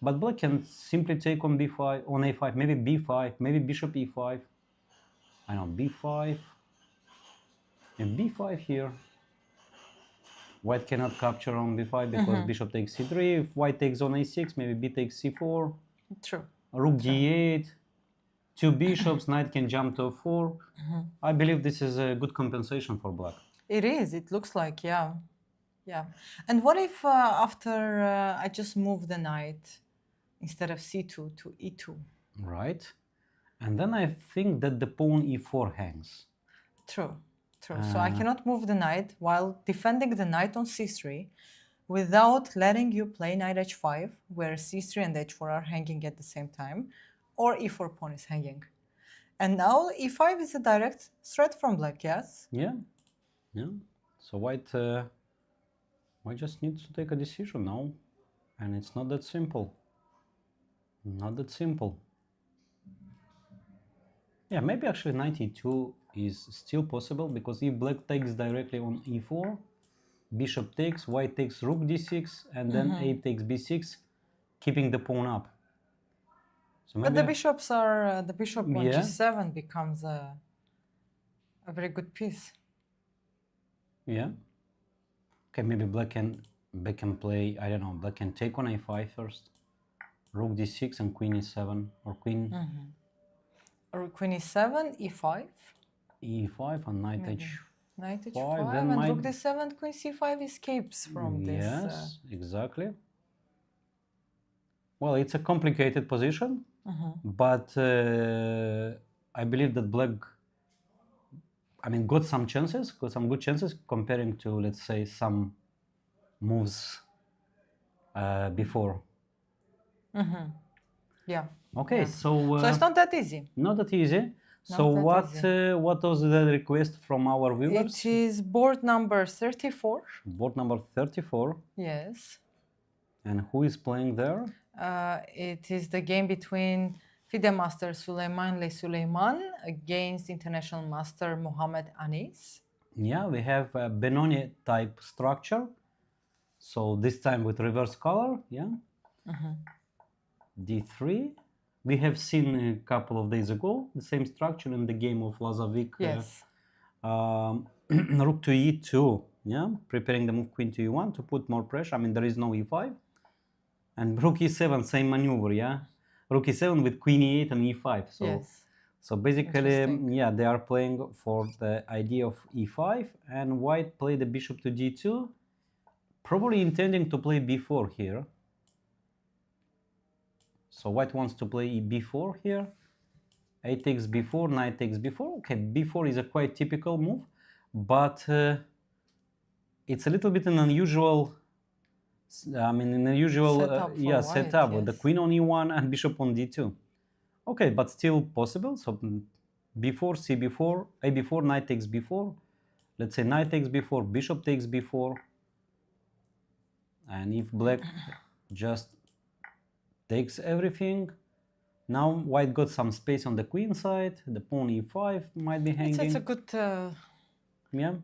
But black can simply take on b5, on a5, maybe b5, maybe bishop e5. I know, b5 and b5 here. White cannot capture on b5 because bishop takes c3. If white takes on a6, maybe b takes c4. True. Rook d8. Two bishops, knight can jump to a4. I believe this is a good compensation for black. It is. It looks like, yeah. Yeah. And what if after I just move the knight instead of c2 to e2? Right. And then I think that the pawn e4 hangs. True. True. So I cannot move the knight while defending the knight on c3 without letting you play knight h5, where c3 and h4 are hanging at the same time, or e4 pawn is hanging. And now e5 is a direct threat from black, yes? Yeah. Yeah. So white just needs to take a decision now. And it's not that simple. Not that simple. Yeah, maybe actually knight e2 is still possible, because if black takes directly on e4, bishop takes, white takes rook d6, and then a takes b6, keeping the pawn up. So But the bishops are the bishop on Yeah. g7 becomes a very good piece. Yeah. Okay, maybe black can play, I don't know, black can take on a5 first, rook d6 and queen e7, or queen Or queen e7, e5, e5 and knight maybe. h5. Knight h5, then and might- rook d7, queen c5 escapes from this. Yes, exactly. Well, it's a complicated position, but I believe that black, got some chances, got some good chances comparing to, let's say, some moves before. Yeah. Okay, Yeah. so So it's not that easy. not that easy. So Not that easy. what was the request from our viewers? It is board number 34. Board number 34. Yes. And who is playing there? It is the game between FIDE Master Suleyman Suleiman against International Master Mohammed Anis. Yeah, we have a Benoni type structure. So this time with reverse color, yeah. D3. We have seen a couple of days ago the same structure in the game of Lazavik. Yes. Rook to E2, yeah, preparing the move Queen to E1 to put more pressure. I mean, there is no E5. And Rook E7, same maneuver, yeah. Rook E7 with Queen E8 and E5. So, Yes. so basically, Interesting. yeah, they are playing for the idea of E5, and White played the bishop to D2, probably intending to play B4 here. So White wants to play B4 here. A takes B4, Knight takes B4. Okay, B4 is a quite typical move, but it's a little bit an unusual. I mean, an unusual Setup for yeah, White, setup with the yes. Queen on E1 and Bishop on D2. Okay, but still possible. So B4, CB4, AB4, Knight takes B4. Let's say Knight takes B4, Bishop takes B4. And if Black just takes everything, now White got some space on the Queen side. The pawn E5 might be hanging. It's a good, Yeah.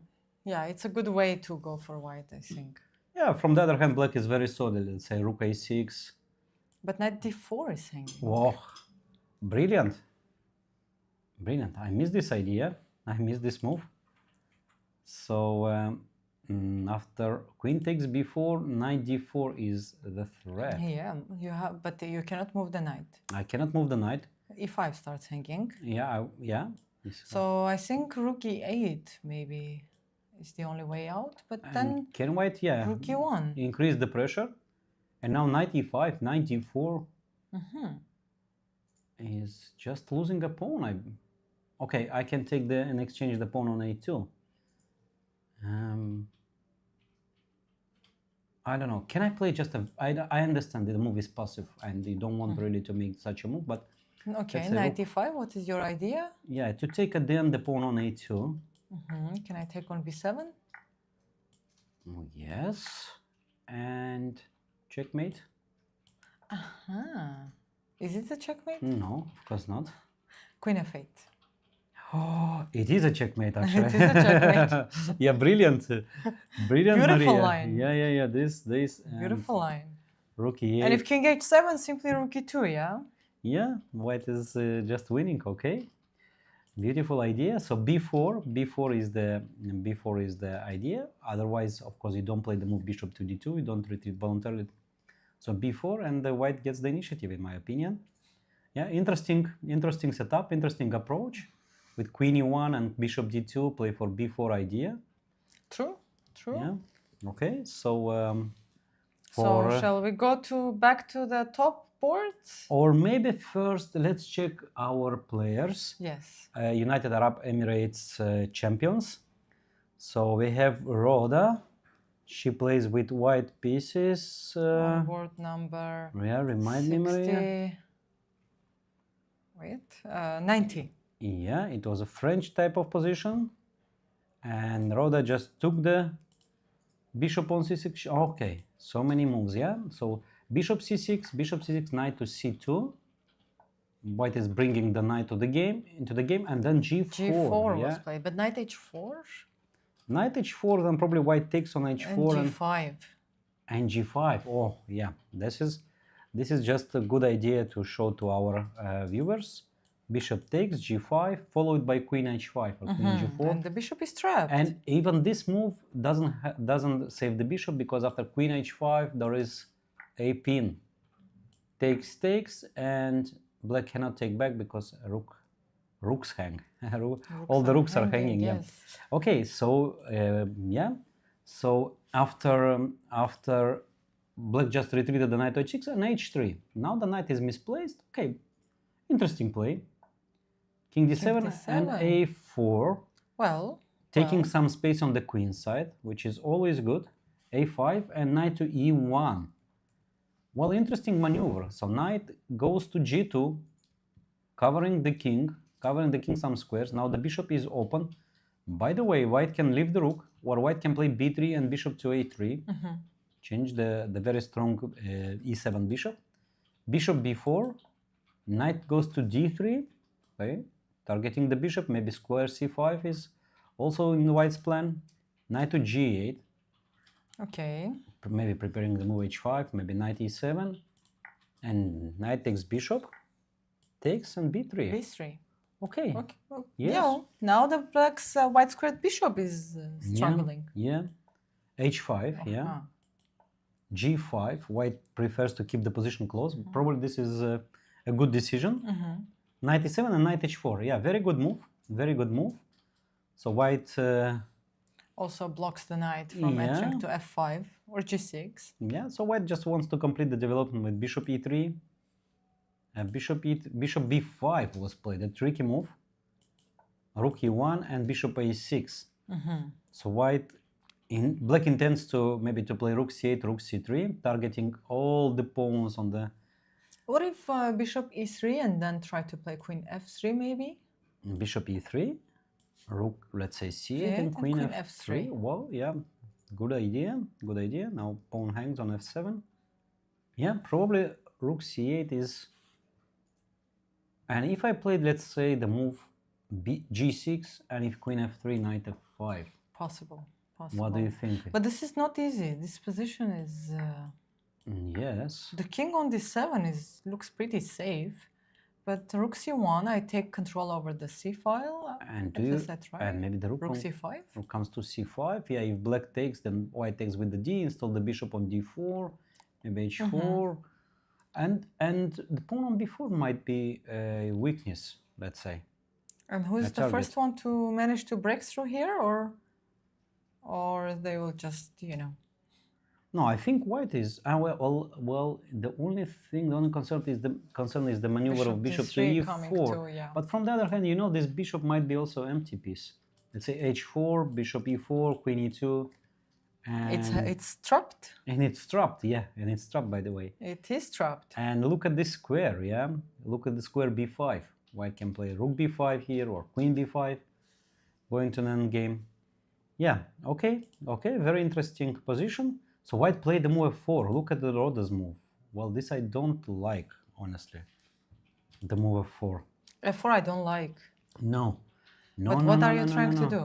yeah, it's a good way to go for White, I think. Yeah. From the other hand, Black is very solid. Let's say Rook A6. But Knight D4 is hanging. Wow, brilliant. Brilliant. I miss this idea. I miss this move. So after Queen takes B4, Knight D4 is the threat. Yeah, you have, but you cannot move the Knight. I cannot move the Knight. E5 starts hanging. Yeah, yeah. So I think Rook E8 maybe is the only way out. But And then can White, yeah, Rook E1. increase the pressure? And now Knight E5, Knight D4 is just losing a pawn. Okay, I can take and exchange the pawn on A2. I don't know. Can I play just a? I understand that the move is passive and you don't want really to make such a move, but Okay, let's say Knight E5, what is your idea? yeah, to take at the end the pawn on A2. Can I take on B7? Yes, and checkmate. Is it a checkmate? No, of course not. Queen F8. Oh, it is a checkmate actually. It is a checkmate. Yeah, brilliant, brilliant, Beautiful Maria. line. Yeah. This. Beautiful line. Rook E8. And if King H7, simply Rook E2, yeah? Yeah, White is just winning. Okay, beautiful idea. So B4 is the idea. Otherwise, of course, you don't play the move Bishop to D2. You don't retreat voluntarily. So B4, and the White gets the initiative, in my opinion. Yeah, interesting setup, interesting approach. With Queen E1 and Bishop D2, play for B4 idea. True. Yeah. Okay. So So shall we go back to the top boards? or maybe first let's check our players. Yes. United Arab Emirates champions. So we have Rhoda. She plays with white pieces. On board number Yeah, remind me, Maria. 90. Yeah, it was a French type of position. And Rhoda just took the bishop on c6. Okay, so many moves, yeah? So bishop c6, knight to c2. White is bringing the knight into the game, and then g4. G4 yeah? was played, but knight h4? Knight h4, then probably white takes on h4 and g5. And g5. Oh, yeah, this is just a good idea to show to our viewers. Bishop takes g5, followed by queen h5 or queen g4. And the bishop is trapped. And even this move doesn't save the bishop, because after queen h5 there is a pin. Takes, and black cannot take back because rooks hang. All the rooks are hanging. Yes. Yeah. Okay, so yeah. So after black just retreated the knight to h6 and h3. Now the knight is misplaced. Okay, interesting play. King d7 and a4. Well, taking some space on the queen side, which is always good. a5 and knight to e1. Well, interesting maneuver. So knight goes to g2, covering the king, covering the king some squares. Now the bishop is open. By the way, white can leave the rook, or white can play b3 and bishop to a3. Change the very strong e7 bishop. Bishop b4, knight goes to d3, okay, targeting the bishop. Maybe square c5 is also in the white's plan. Knight to g8. Okay. Maybe preparing the move h5, maybe knight e7, and knight takes bishop, takes and b3. b3. Okay. Okay. Well, Yes. yeah. Now the black's white squared bishop is struggling. Yeah. h5, yeah. Uh-huh. g5, white prefers to keep the position close. Probably this is a good decision. Knight e7 and knight h4, yeah, very good move, very good move. So white, Also blocks the knight from Yeah. entering to f5 or g6. yeah, so white just wants to complete the development with bishop e3. Bishop b5 was played, a tricky move. Rook e1 and bishop a6. So black intends to maybe to play rook c8, rook c3, targeting all the pawns on the What if bishop e3 and then try to play queen f3 maybe? bishop e3, rook, let's say c8 C8 and and queen queen f3. f3. Well, yeah, good idea, good idea. Now pawn hangs on f7. Yeah, probably rook c8 is, and if I played, let's say, the move g6, and if queen f3, knight f5, Possible. what do you think? But this is not easy. This position is Yes. the king on d7 looks pretty safe, but rook c1 I take control over the c file. And at least I try. and maybe the rook c5. comes to c5. Yeah, if black takes, then white takes with the d. Install the bishop on d4, maybe h4, and the pawn on b4 might be a weakness, let's say. And who's a the target. first one to manage to break through here, or they will just No, I think white is well. The only concern is the maneuver of bishop to d3 coming e4. too, yeah. But from the other hand, this bishop might be also empty piece. Let's say h4, bishop e4, queen e2, and it's trapped. and it's trapped. Yeah, and it's trapped, by the way. It is trapped. And look at this square. Yeah, look at the square b5. White can play rook b5 here or queen b5, going to an endgame. Yeah. Okay. Very interesting position. So white played the move f4. Look at the Roda's move. Well, this I don't like, honestly. The move f4. f4 I don't like. No. But what are you trying to do?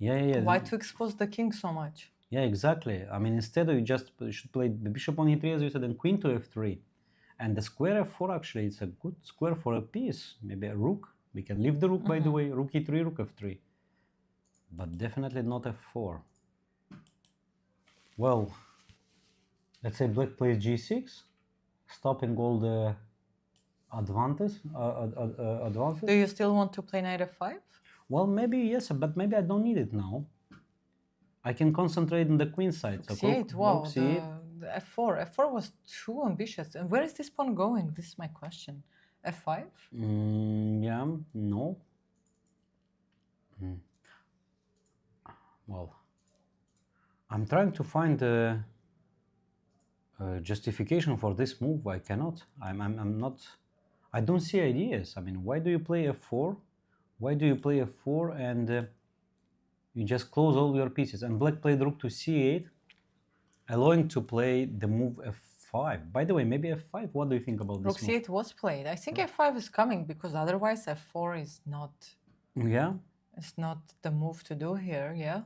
Yeah. Why to expose the king so much? Yeah, exactly. I mean, instead you should play the bishop on e3, as you said, and queen to f3. And the square f4, actually, it's a good square for a piece. Maybe a rook. We can leave the rook, by the way. Rook e3, rook f3. But definitely not f4. Well, let's say black plays g6, stopping all the advances. Do you still want to play knight f5? Well, maybe yes, but maybe I don't need it now. I can concentrate on the queen side. So c8, wow, rook c8. the f4. f4 was too ambitious. And where is this pawn going? This is my question. f5? Yeah, no. Well, I'm trying to find a justification for this move. I cannot. I'm not. I don't see ideas. I mean, why do you play f4? Why do you play f4 and you just close all your pieces? And black played rook to c8, allowing to play the move f5. By the way, maybe f5. What do you think about Rook this move? c8 was played. I think f5 is coming because otherwise f4 is not. Yeah. It's not the move to do here. Yeah.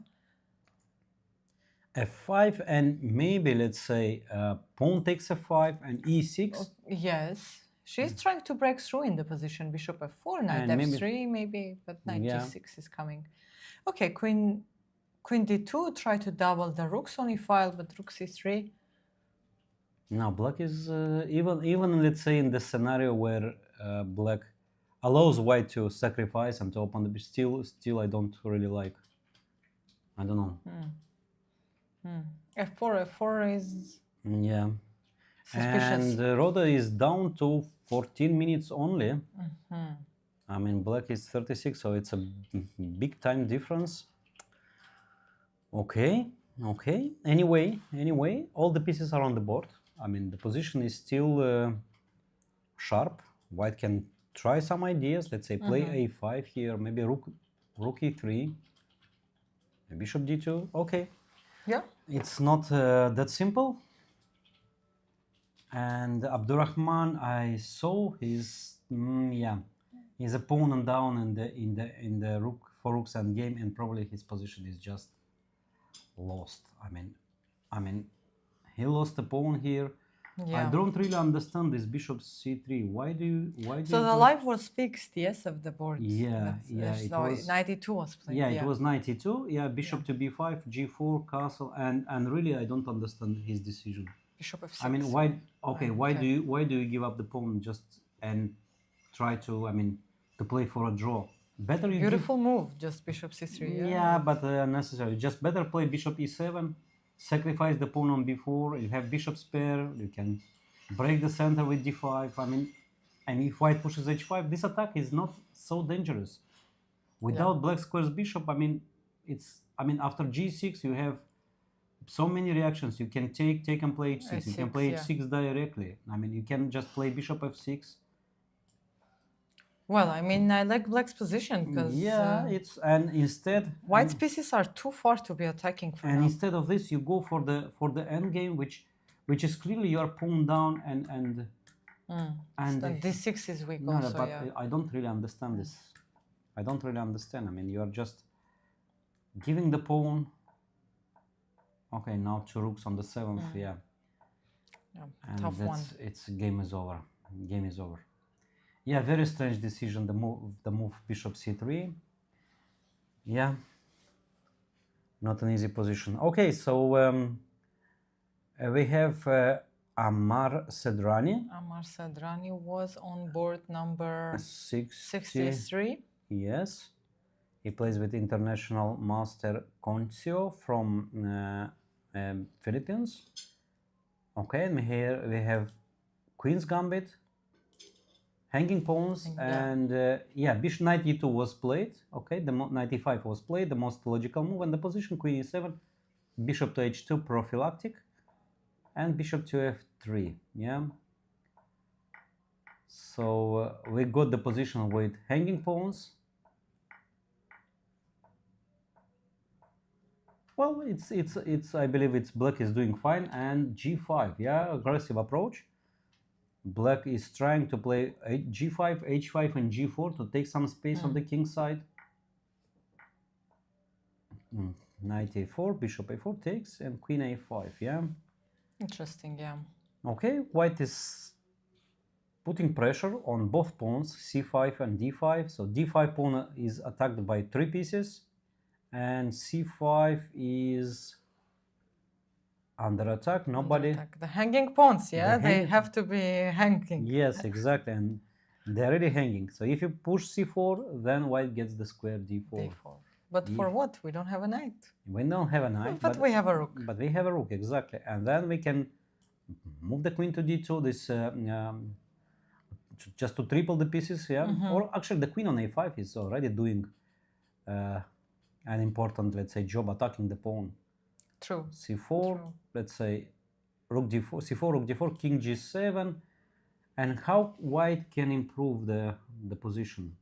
f5 and maybe let's say pawn takes f5 and e6. Yes. She's trying to break through in the position. Bishop f4, knight And f3 maybe, but knight Yeah. g6 is coming. Okay, queen d2, try to double the rooks on e-file, but rook c3. Now black is even let's say in the scenario where black allows white to sacrifice and to open the still I don't really like. I don't know. f4 is Yeah. suspicious. And Roda is down to 14 minutes only. I mean, black is 36, so it's a big time difference. Okay. Anyway, all the pieces are on the board. I mean, the position is still sharp. White can try some ideas. Let's say play a5 here, maybe rook e3, bishop d2. Okay, Yeah. it's not that simple. And Abdurrahman, I saw his his opponent down in the rook for rooks endgame, and probably his position is just lost. I mean, he lost a pawn here. Yeah. I don't really understand this bishop c3. Why do you So the do- life was fixed, yes, of the board. Yeah, yeah, it So was- 92 was played. Yeah, it was 92. Yeah, bishop to b5, g4, castle, and really I don't understand his decision. Bishop f6. I mean, why? Okay, why Okay. do you give up the pawn just and try to to play for a draw? Better you Beautiful move, just bishop c3. give. Yeah, but unnecessary. Just better play bishop e7, sacrifice the pawn on b4. You have bishop spare. You can break the center with d5. And if white pushes h5, this attack is not so dangerous. Without black squares bishop, after g6 you have so many reactions. You can take and play h6. You can h6, play yeah. h6 directly. You can just play bishop f6. Well, I mean, I like black's position because And instead white's pieces are too far to be attacking for and now. instead of this you go for the end game, which is clearly you are pawn down and So d6 is weak no, also, but yeah. I don't really understand this. I don't really understand. You are just giving the pawn. Okay, now two rooks on the 7th. Yeah. Yeah, And tough one. it's game is over. Game is over. Yeah, very strange decision. The move bishop c3. Yeah, not an easy position. Okay, so we have Ammar Sedrani. Ammar Sadrani was on board number 63. Yes, he plays with international master Concio from Philippines. Okay, and here we have Queen's Gambit, hanging pawns, and bishop knight e2 was played. Okay, the knight e5 was played, the most logical move, and the position queen e7, bishop to h2 prophylactic, and bishop to f3. Yeah. So we got the position with hanging pawns. Well, it's I believe it's black is doing fine, and g5. Yeah, aggressive approach. Black is trying to play g5, h5, and g4 to take some space on the king side. Knight a4, bishop a4 takes, and queen a5. Yeah. Interesting, yeah. Okay, white is putting pressure on both pawns, c5 and d5. So d5 pawn is attacked by 3 pieces, and c5 is under attack. Nobody. The hanging pawns, yeah, The they hang- have to be hanging. Yes, exactly, and they're really hanging. So if you push c4, then white gets the square d4. d4. But for what? We don't have a knight. We don't have a knight, But we have a rook. But we have a rook, exactly, and then we can move the queen to d2. This just to triple the pieces, yeah. Or actually, the queen on a5 is already doing an important, let's say, job attacking the pawn. True. c4, True. let's say, rook d4, c4, rook d4, king g7, and how white can improve the position.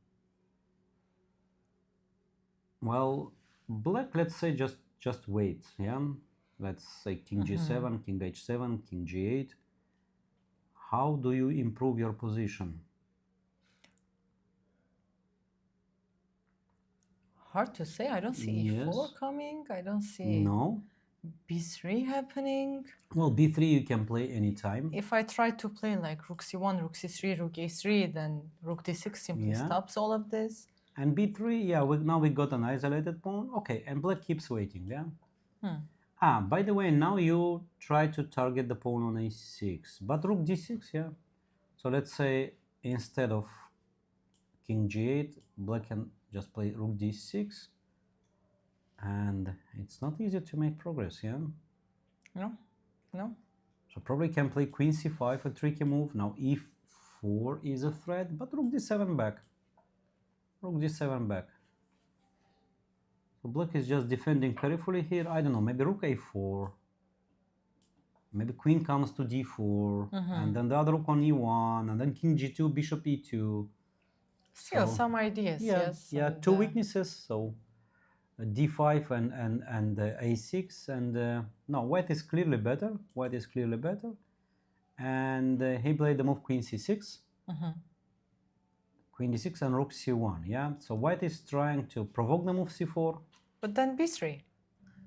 Well, black, let's say, just wait, yeah. Let's say king g7, king h7, king g8. How do you improve your position? Hard to say. I don't see e4 Yes. coming. I don't see No. b3 happening. Well, b3 you can play anytime. If I try to play like rook c1, rook c3, rook a3, then rook d6 simply Yeah. stops all of this. And b3, yeah, now we got an isolated pawn. Okay, and black keeps waiting, yeah? By the way, now you try to target the pawn on a6, but rook d6, yeah? So let's say instead of king g8, black can just play rook d6, and it's not easy to make progress, yeah? No, no. So probably can play queen c5, a tricky move. Now e4 is a threat, but rook d7 back. Rook d7 back. So black is just defending carefully here. I don't know, maybe rook a4. Maybe queen comes to d4, and then the other rook on e1, and then king g2, bishop e2. Still So, some ideas, yeah, yes. yeah, and, two weaknesses. So d5 and a6, and no, white is clearly better. White is clearly better, and he played the move queen c6, queen d6, and rook c1. Yeah, so white is trying to provoke the move c4, But then b3.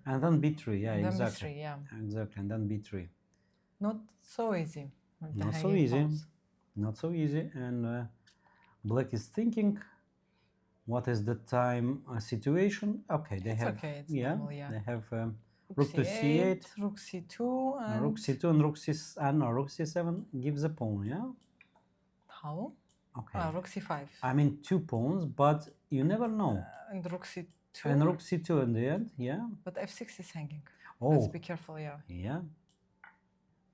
and then b3. Yeah, And then exactly. b3, yeah. Exactly, and then b3. Not so easy. with the Not so hanging easy. pawns. Not so easy, and black is thinking. What is the time situation? Okay, they It's have okay, it's yeah, normal, yeah. they have Rook rook to c8, rook c2, and rook c2, and rook c no, rook c7 gives a pawn. Yeah. how? Okay. Rook c5. I mean 2 pawns, but you never know. And rook c2. And rook c2 in the end. Yeah. But f6 is hanging. Oh. Let's be careful, yeah. Yeah.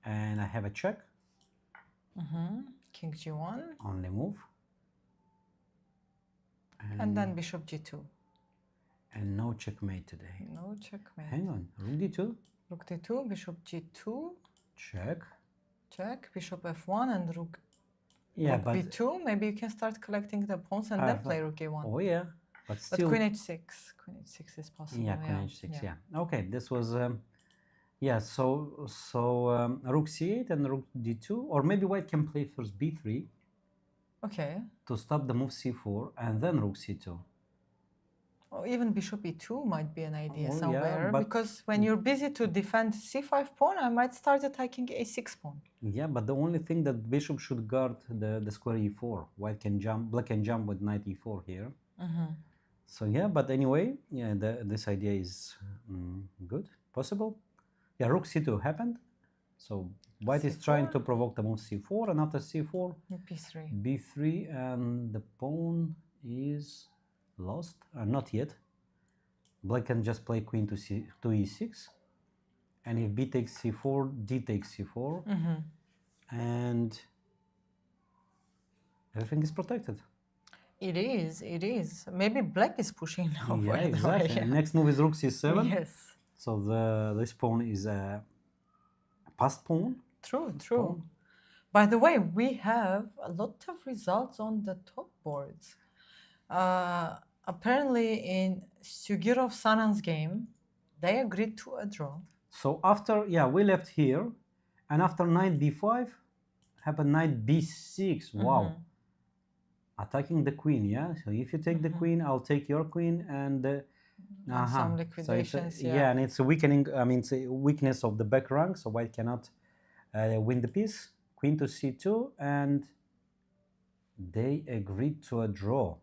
And I have a check. King g1. Only move. And then bishop g2. And no checkmate today. No checkmate. Hang on. Rook d2. Rook d2, bishop g2. Check. Check. Bishop f1 and rook, Yeah, rook but b2. Maybe you can start collecting the pawns and then play rook a1. oh yeah, but But still. queen h6. Queen h6 is possible. Yeah, queen h6. Yeah. Okay, this was yeah. So rook c8 and rook d2, or maybe white can play first b3 Okay. to stop the move c4 and then rook c2. Or even bishop e2 might be an idea Oh, yeah, somewhere, but- because when you're busy to defend c5 pawn, I might start attacking a6 pawn. Yeah, but the only thing that bishop should guard the square e4. White can jump, black can jump with knight e4 here. So yeah, but anyway, yeah, this idea is good, possible. Yeah, rook c2 happened. So white is trying C4. to provoke the move c4, and after c4, b3. b3, and the pawn is lost. Not yet. Black can just play queen to e6, and if b takes c4, d takes c4, and everything is protected. It is, it is. Maybe black is pushing now. Yeah, by the way, exactly. yeah. And next move is rook c7. Yes. So this pawn is a passed pawn. True, true. Pawn. By the way, we have a lot of results on the top boards. Apparently, in Sugirov Sanan's game, they agreed to a draw. So after, yeah, we left here, and after knight b5, happened knight b6. Wow. Attacking the queen, yeah? So if you take the queen, I'll take your queen, and Some So liquidations, yeah, and it's a weakening, I mean, it's a weakness of the back rank, so white cannot win the piece. Queen to c2, and they agreed to a draw.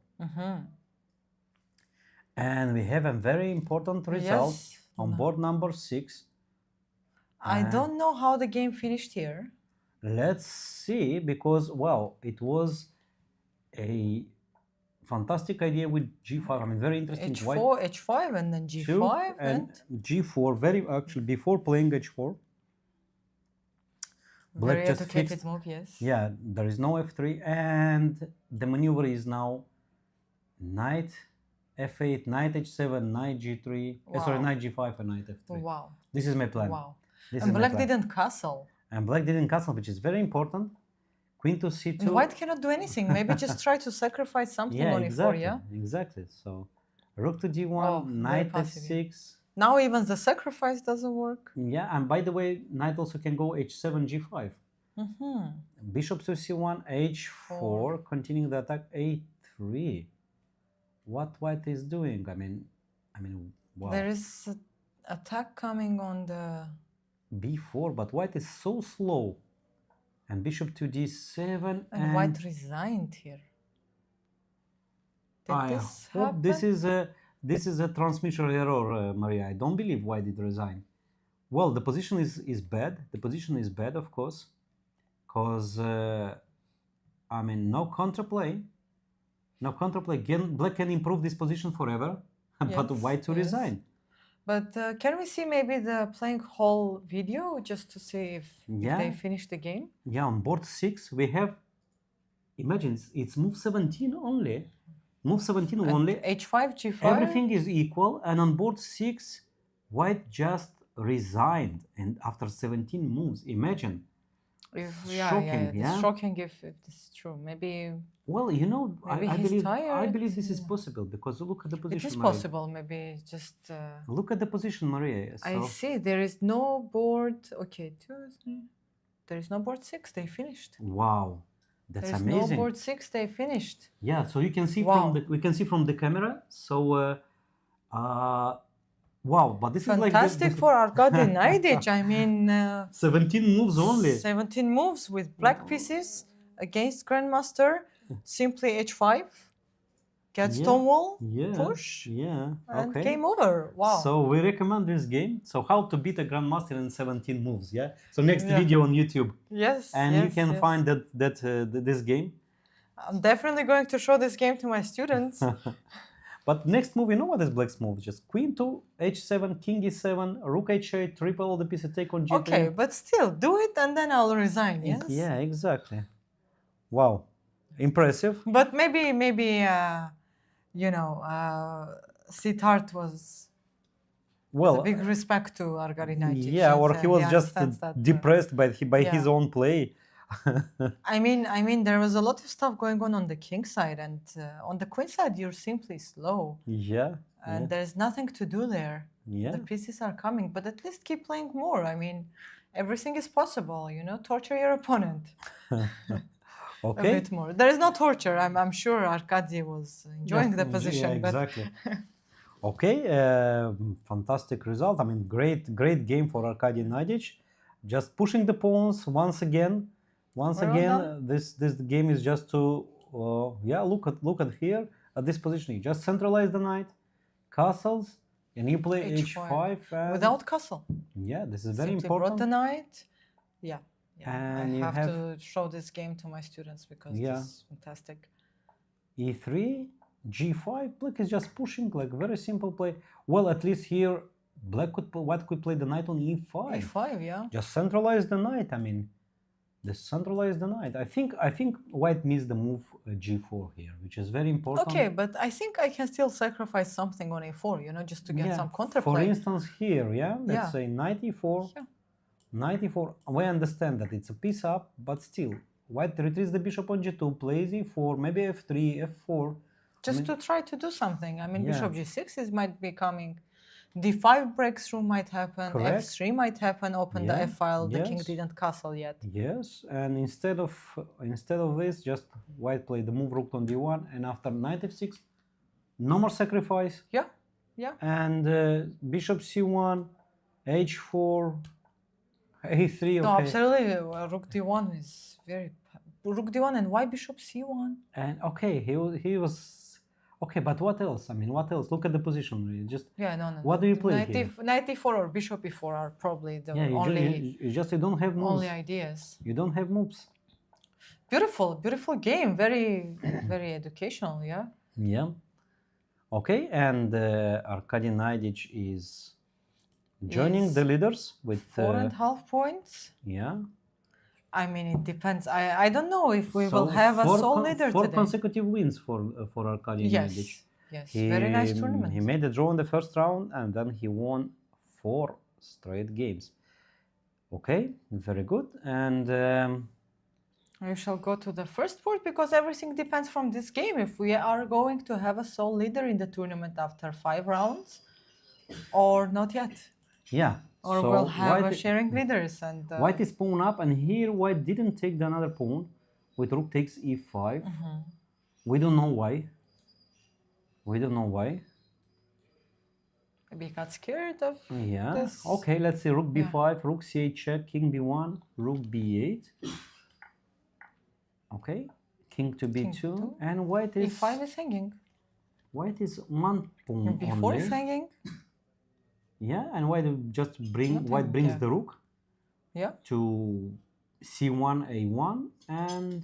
And we have a very important result Yes. on board number 6. I don't know how the game finished here. Let's see, because, well, it was a fantastic idea with g5. I mean, very interesting. H4, H5, and then G5, and g4. Very actually, before playing h4, black very just educated fixed. move, yes. Yeah, there is no f3, and the maneuver is now knight f8, knight h7, knight g3. Sorry, Wow. knight g5 and knight f3. Wow, This is my plan. wow. This And is my black plan. didn't castle. And black didn't castle, which is very important. Queen to c2. And white cannot do anything. Maybe just try to sacrifice something Yeah, on exactly. e4, yeah? Exactly. So rook to d1, Oh, very knight passive, yeah. f6. Now even the sacrifice doesn't work. Yeah, and by the way, knight also can go h7, g5. Bishop to c1, h4, continuing the attack, a3. What white is doing? I mean, wow. There is an attack coming on the... b4, but white is so slow. And bishop to d7, And white resigned here. Did I this hope happen? this is a transmission error, Maria. I don't believe white did resign. Well, the position is bad. The position is bad, of course, because I mean, no counterplay. No counterplay. Again, black can improve this position forever, but Yes, white to yes. resign. But can we see maybe the playing whole video just to see if Yeah. they finished the game? Yeah, on board 6 we have. Imagine it's move 17 only. Move 17 only. H5, G5. Everything is equal, and on board 6, white just resigned, and after 17 moves, imagine. If, Shocking, it's yeah? shocking if this is true. Maybe Well, you know, Maybe I he's believe tired, this is yeah. possible because look at the it position, is Maria. possible. Maybe just. Look at the position, Maria. I So see. There is no board. Okay, two. There is no board 6. They finished. wow, that's There is no amazing. board 6. They finished. Yeah, so you can see Wow. we can see from the camera. So wow, but this Fantastic is like for Arkady Naidic. I mean, 17 moves only. 17 moves with black pieces against Grandmaster. Simply H5. Get Yeah, Stonewall. Yeah, Push. yeah, And okay. game over. Wow. So we recommend this game. So how to beat a grandmaster in 17 moves? Yeah. So next Yeah. video on YouTube, Yes. and yes, you can yes. find this game. I'm definitely going to show this game to my students. But next move, you know what is black's move? Just queen 2, h7, king e7, rook h8, triple all the pieces, take on g3. Okay, but still, do it and then I'll resign, yes? Yeah, exactly. Wow, impressive. But maybe, Siddharth was Well, a big respect to Arkady Naidic. yeah, or he was just understands that, depressed by his yeah. own play. I mean, there was a lot of stuff going on the king side, and on the queen side, you're simply slow, Yeah, and there's nothing to do there. yeah. The pieces are coming, but at least keep playing more. I mean, everything is possible, torture your opponent. Okay. A bit more. There is no torture. I'm sure Arkady was enjoying the position. Yeah, exactly. Okay, fantastic result. I mean, great game for Arkady Naidic. Just pushing the pawns once again. Once Well again, done. this game is just to yeah. Look at here at this positioning. Just centralize the knight, castles, and you play h5 and Without castle. yeah, this is very Simply important. brought the knight. Yeah. And I you have have to show this game to my students because Yeah. this is fantastic. e3, g5. Black is just pushing, like very simple play. Well, at least here, white could play the knight on e5. E5, yeah. Just centralize the knight. I mean, centralize the knight. I think white missed the move g4 here, which is very important. Okay, but I think I can still sacrifice something on a4, just to get some counterplay. For instance, here, yeah, let's Yeah. say knight e4. Yeah. Knight e4. We understand that it's a piece up, but still, white retreats the bishop on g2, plays e4, maybe f3, f4. Just to try to do something. I mean, Yeah. bishop g6 might be coming. d5 breakthrough might happen. Correct. f3 might happen. Open the Yeah. f file. The king Yes. didn't castle yet. Yes, and instead of this, just white played the move rook on d1, and after knight f6, no more sacrifice. Yeah, yeah. And bishop c1, h4, a3. Okay. No, absolutely. Rook d1 is very. Rook d1 and why bishop c1? And okay, he was okay, but what else? I mean, what else? Look at the position. Just Yeah, no. What do you play Knight d4 or bishop e4 are probably the yeah, you don't have moves. only ideas. You don't have moves. Beautiful game. Very, very educational. Yeah. Yeah. Okay, and Arkady Naidic is joining Is the leaders with 4.5 points. yeah. I mean, it depends. I don't know if we will have a sole leader four today. consecutive wins for Arkady Naidic. Yes, very nice tournament. He made a draw in the first round and then he won 4 straight games. Okay, very good. And We shall go to the first board because everything depends from this game. If we are going to have a sole leader in the tournament after 5 rounds or not yet. yeah. Or so we'll have a white, sharing leaders and white is pawn up, and here white didn't take the another pawn with rook takes e5. We don't know why. Maybe he got scared of Yeah. this. Okay, let's see. Rook b5, rook c8 check, king b1, rook b8. Okay, king to b2, two. and white is e5 is hanging. white is one pawn b4 only. is hanging. Yeah, and white just Nothing, white brings yeah. the rook Yeah. to c1 a1, and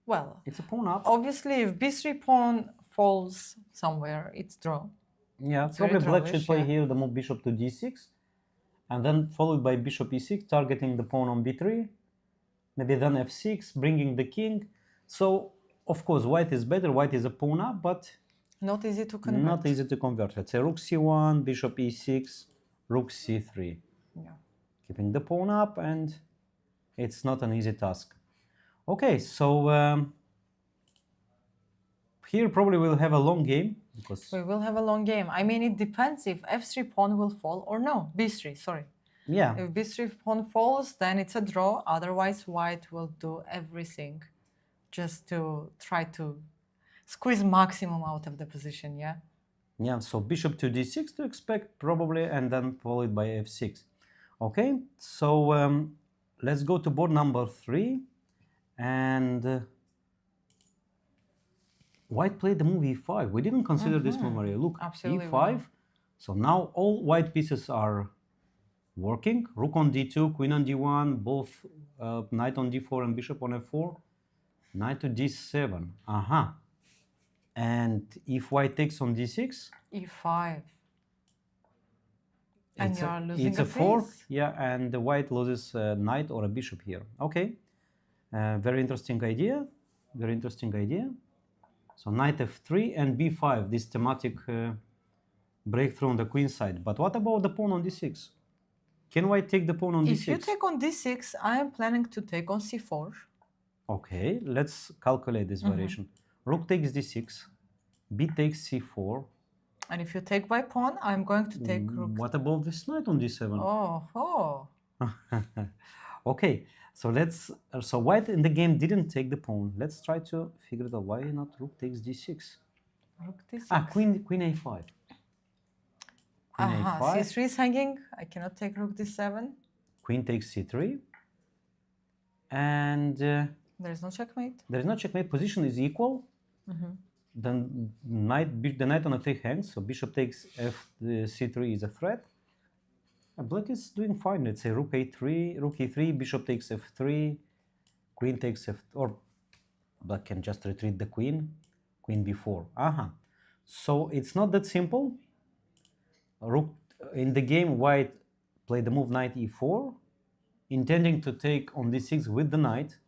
Well, it's a pawn up. obviously, if b3 pawn falls somewhere, it's draw. Yeah, It's probably very black drawish, should play yeah. here the move bishop to d6, and then followed by bishop e6, targeting the pawn on b3, maybe then f6, bringing the king. So, of course, white is better, white is a pawn up, but Not easy to convert. not easy to convert. Let's say rook c1, bishop e6, rook c3. Yeah. Keeping the pawn up, and It's not an easy task. Okay, so here probably we'll have a long game because We will have a long game. I mean, it depends if f3 pawn will fall or no. b3, sorry. yeah, If b3 pawn falls, then it's a draw. Otherwise, white will do everything just to try to squeeze maximum out of the position, yeah? yeah. So bishop to d6 to expect probably, and then followed by f6. Okay, so let's go to board number 3, and white played the move e5. We didn't consider this move, Maria. Look, Absolutely we e5. don't. So now all white pieces are working. Rook on d2, queen on d1, both knight on d4 and bishop on f4. Knight to d7. Aha. And if white takes on d6, e5. And it's you a, are losing it's a a 4. piece. Yeah, and the white loses a knight or a bishop here. Okay. Very interesting idea. Very interesting idea. So knight f3 and b5, this thematic breakthrough on the queen side. But what about the pawn on d6? Can white take the pawn on d6? If you take on d6, I am planning to take on c4. Okay, let's calculate this variation. Rook takes d6, b takes c4. And if you take by pawn, I'm going to take rook. What about this knight on d7? Oh. Okay, so white in the game didn't take the pawn. Let's try to figure out why not rook takes d6. Rook d6. Queen a5. Queen a5. c3 is hanging. I cannot take rook d7. Queen takes c3. And There is no checkmate. there is no checkmate. Position is equal. Then the knight on a3 hangs, so bishop takes c3 is a threat. And black is doing fine. Let's say rook a3, rook e3, bishop takes f3, queen takes or black can just retreat the queen, queen b4. So it's not that simple. Rook in the game, white played the move knight e4, intending to take on d6 with the knight.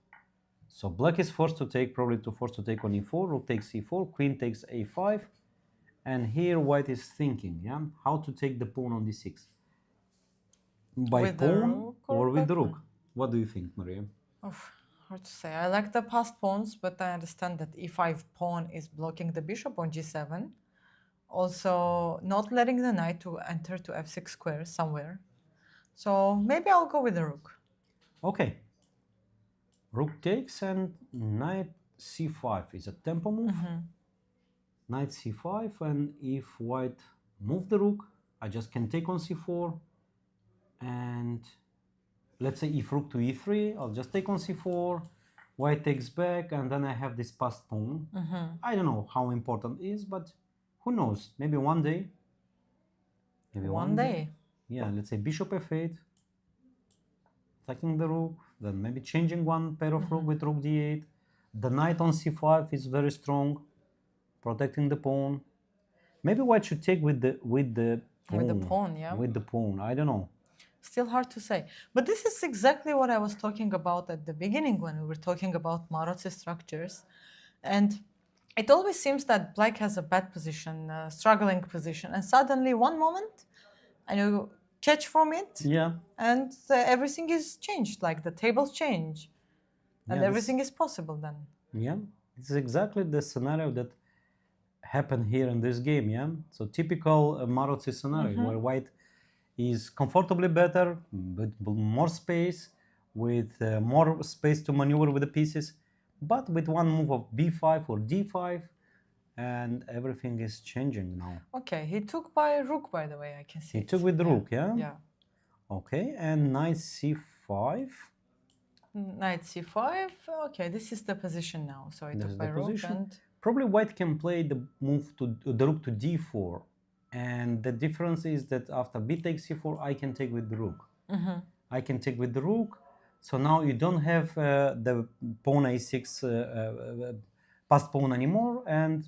So black is forced to take on e4, rook takes e4, queen takes a5, and here white is thinking, how to take the pawn on d6. By With the pawn rook or or with by the rook? pawn? What do you think, Maria? Hard to say. I like the passed pawns, but I understand that e5 pawn is blocking the bishop on g7. Also, not letting the knight to enter to f6 square somewhere. So maybe I'll go with the rook. Okay. Rook takes and knight c5 is a tempo move. Knight c5, and if white move the rook, I just can take on c4. And let's say if rook to e3, I'll just take on c4. White takes back, and then I have this passed pawn. I don't know how important it is, but who knows? Maybe one day. Maybe One day. Yeah, let's say bishop f8, attacking the rook, then maybe changing one pair of rook with rook d8. The knight on c5 is very strong, protecting the pawn. Maybe white should take with the pawn. With the pawn, yeah. With the pawn, I don't know. Still hard to say. But this is exactly what I was talking about at the beginning when we were talking about Marozzi structures. And it always seems that black has a bad position, a struggling position, and suddenly one moment, and you catch from it, Yeah. and everything is changed, like the tables change, and Yeah, everything is possible then. Yeah, it's exactly the scenario that happened here in this game, yeah? So typical Marozzi scenario where white is comfortably better, with more space, with more space to maneuver with the pieces, but with one move of b5 or d5, and everything is changing now. Okay, he took by rook, by the way, I can see He it. took with the rook, yeah? Yeah. Okay, and knight c5. Knight c5. Okay, this is the position now. So he This took is by the rook position. and Probably white can play the move to the rook to d4, and the difference is that after b takes c4, I can take with the rook. I can take with the rook, so now you don't have the pawn a6 passed pawn anymore, and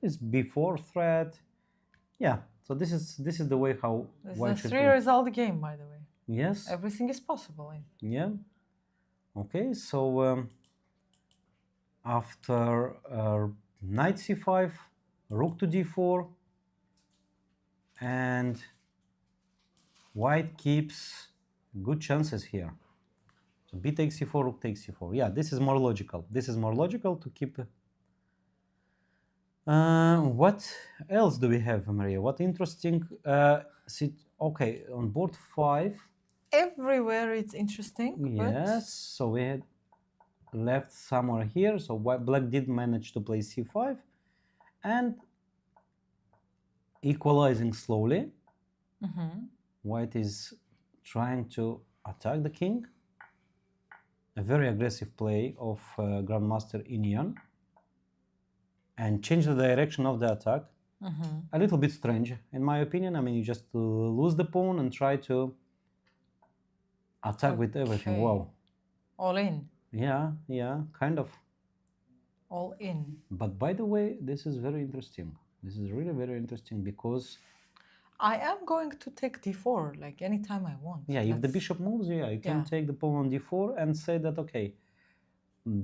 it's b4 threat. Yeah, so this is the way how this is white a should 3 play. result game, by the way. Yes. Everything is possible. Yeah. Okay, so after knight c5, rook to d4, and white keeps good chances here. So b takes c4, rook takes c4. Yeah, this is more logical. This is more logical to keep. What else do we have, Maria? What interesting? Okay, on board 5. Everywhere it's interesting. Yes, so we had left somewhere here. So black did manage to play c5 and equalizing slowly. But, White is trying to attack the king. A very aggressive play of Grandmaster Inian. And change the direction of the attack. A little bit strange, in my opinion. I mean, you just lose the pawn and try to attack with everything. Okay. Wow. all in. Yeah, kind of. All in. But by the way, this is very interesting. This is really very interesting because I am going to take d4 like anytime I want. yeah, if the That's- bishop moves, yeah, you can Yeah. take the pawn on d4 and say that okay,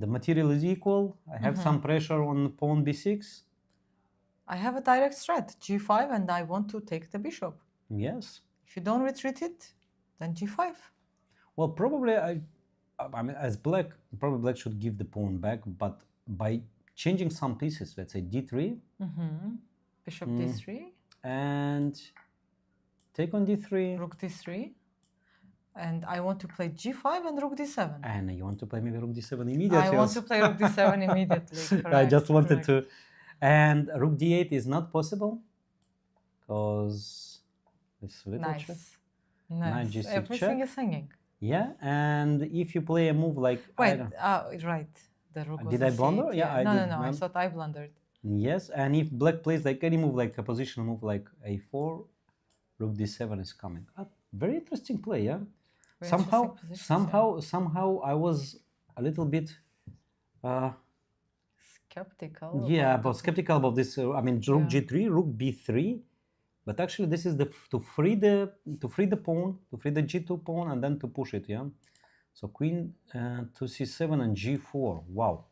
the material is equal. I have some pressure on pawn b6. I have a direct threat, g5, and I want to take the bishop. Yes. If you don't retreat it, then g5. Well, probably I mean, as black, probably black should give the pawn back, but by changing some pieces, let's say d3 Bishop d3, and take on d3, rook d3, and I want to play g5 and rook d7. and you want to play maybe rook d7 immediately. I want also. to play rook d7 immediately. I correct, just wanted correct. to, and rook d8 is not possible because it's little check. Nice. Knight Nice. g6 Everything check. is hanging. Yeah, and if you play a move like I Wait, don't- right. The rook was Did a I blunder? c8, Yeah, I no, did. No, I No. thought I blundered. yes, and if black plays like any move, like a positional move like a4, rook d7 is coming. Very interesting play, yeah. Very Somehow, interesting positions, yeah. somehow, I was a little bit, Skeptical. yeah, about but the- skeptical about this. I mean, rook Yeah. g3, rook b3, but actually, this is to free the pawn, to free the g2 pawn, and then to push it, yeah. So queen to c7 and g4. Wow,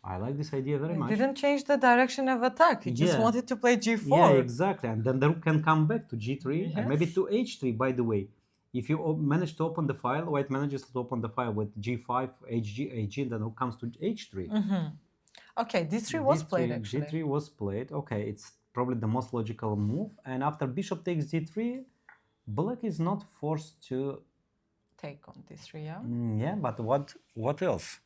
I like this idea very It much. didn't change the direction of attack. He just Yeah. wanted to play g4. Yeah, exactly. And then the rook can come back to g3 and maybe Yes. to h3, by the way. If you manage to open the file, white manages to open the file with g5, hg, hg, and then rook comes to h3. Okay, d3 was played D3 actually. g3 was played. Okay, it's probably the most logical move. And after bishop takes d3, black is not forced to... Take on d3, yeah. Yeah, but what else?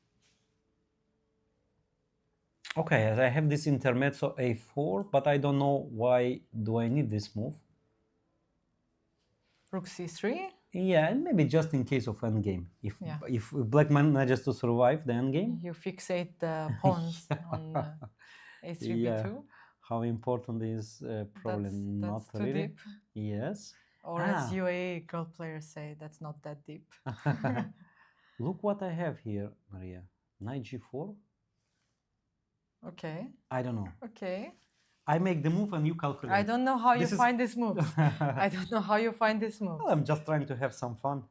Okay, I have this intermezzo a4, but I don't know why do I need this move. Rook c3. Yeah, and maybe just in case of endgame. Yeah. If black manages to survive the endgame. You fixate the pawns on a3, Yeah. b2. How important is probably not That's too really. deep. Yes. Or as UAE girl players say, that's not that deep. Look what I have here, Maria. Knight g4. Okay, I don't know. okay. I make the move and you calculate. I don't know how you This is- find this move. I don't know how you find this move. Well, I'm just trying to have some fun.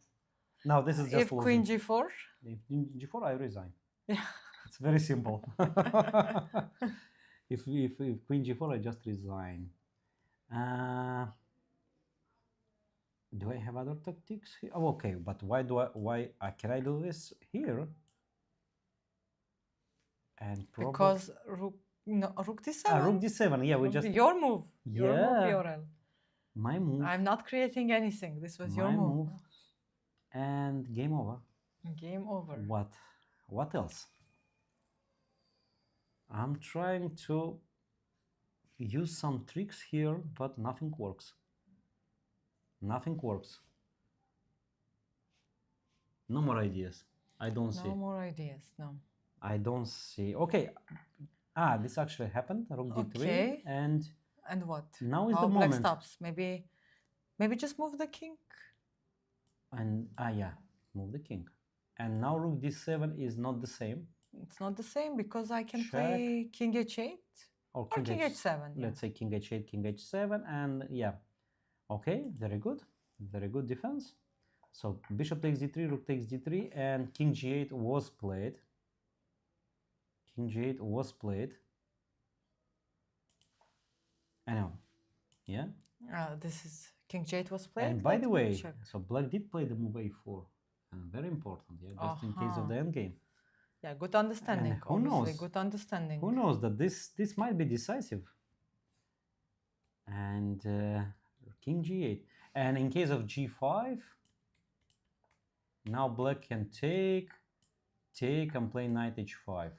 Now this is just If queen losing. g4, If g4, I resign. yeah. It's very simple. if queen g4, I just resign. Do I have other tactics? Oh, okay, but why can I do this here? And Because rook d7. rook d7. Yeah, we Rook just your move. Your move, Yeah. Yorel. my move. I'm not creating anything. This was your My move. move. And game over. Game over. What else? I'm trying to use some tricks here, but nothing works. Nothing works. No more ideas. I don't see. No more ideas. No. I don't see. Okay. This actually happened. Rook d3. Okay. And And what? now is How the black moment. stops? Maybe just move the king. And yeah, move the king. And now rook d7 is not the same. It's not the same because I can Check. play king h8 Or or king h7. Yeah. Let's say king h8, king h7, and yeah. Okay, very good. Very good defense. So bishop takes d3, rook takes d3, and king g8 was played. King g8 was played. I know. Yeah. This is king g8 was played. And by Let the me way, check. so black did play the move a4. Very important, yeah, just in case of Uh-huh. the end game. Yeah, good understanding. who Obviously, knows? good understanding. Who knows that this might be decisive. And king g8. And in case of g5, now black can take and play knight h5.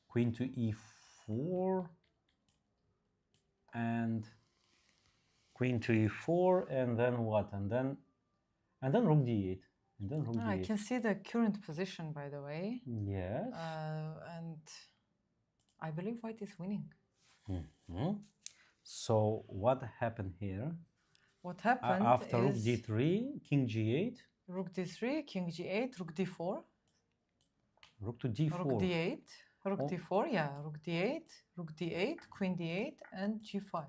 Queen to e4 and queen to e4, and then what? And then rook d8. And then rook I d8. can see the current position, by the way. Yes. And I believe white is winning. Mhm. So what happened here? What happened After rook is d3, king g8, rook d3, king g8, rook d4, rook to d4. rook d8, rook Oh. d4, yeah, rook d8, rook d8, queen d8, and g5.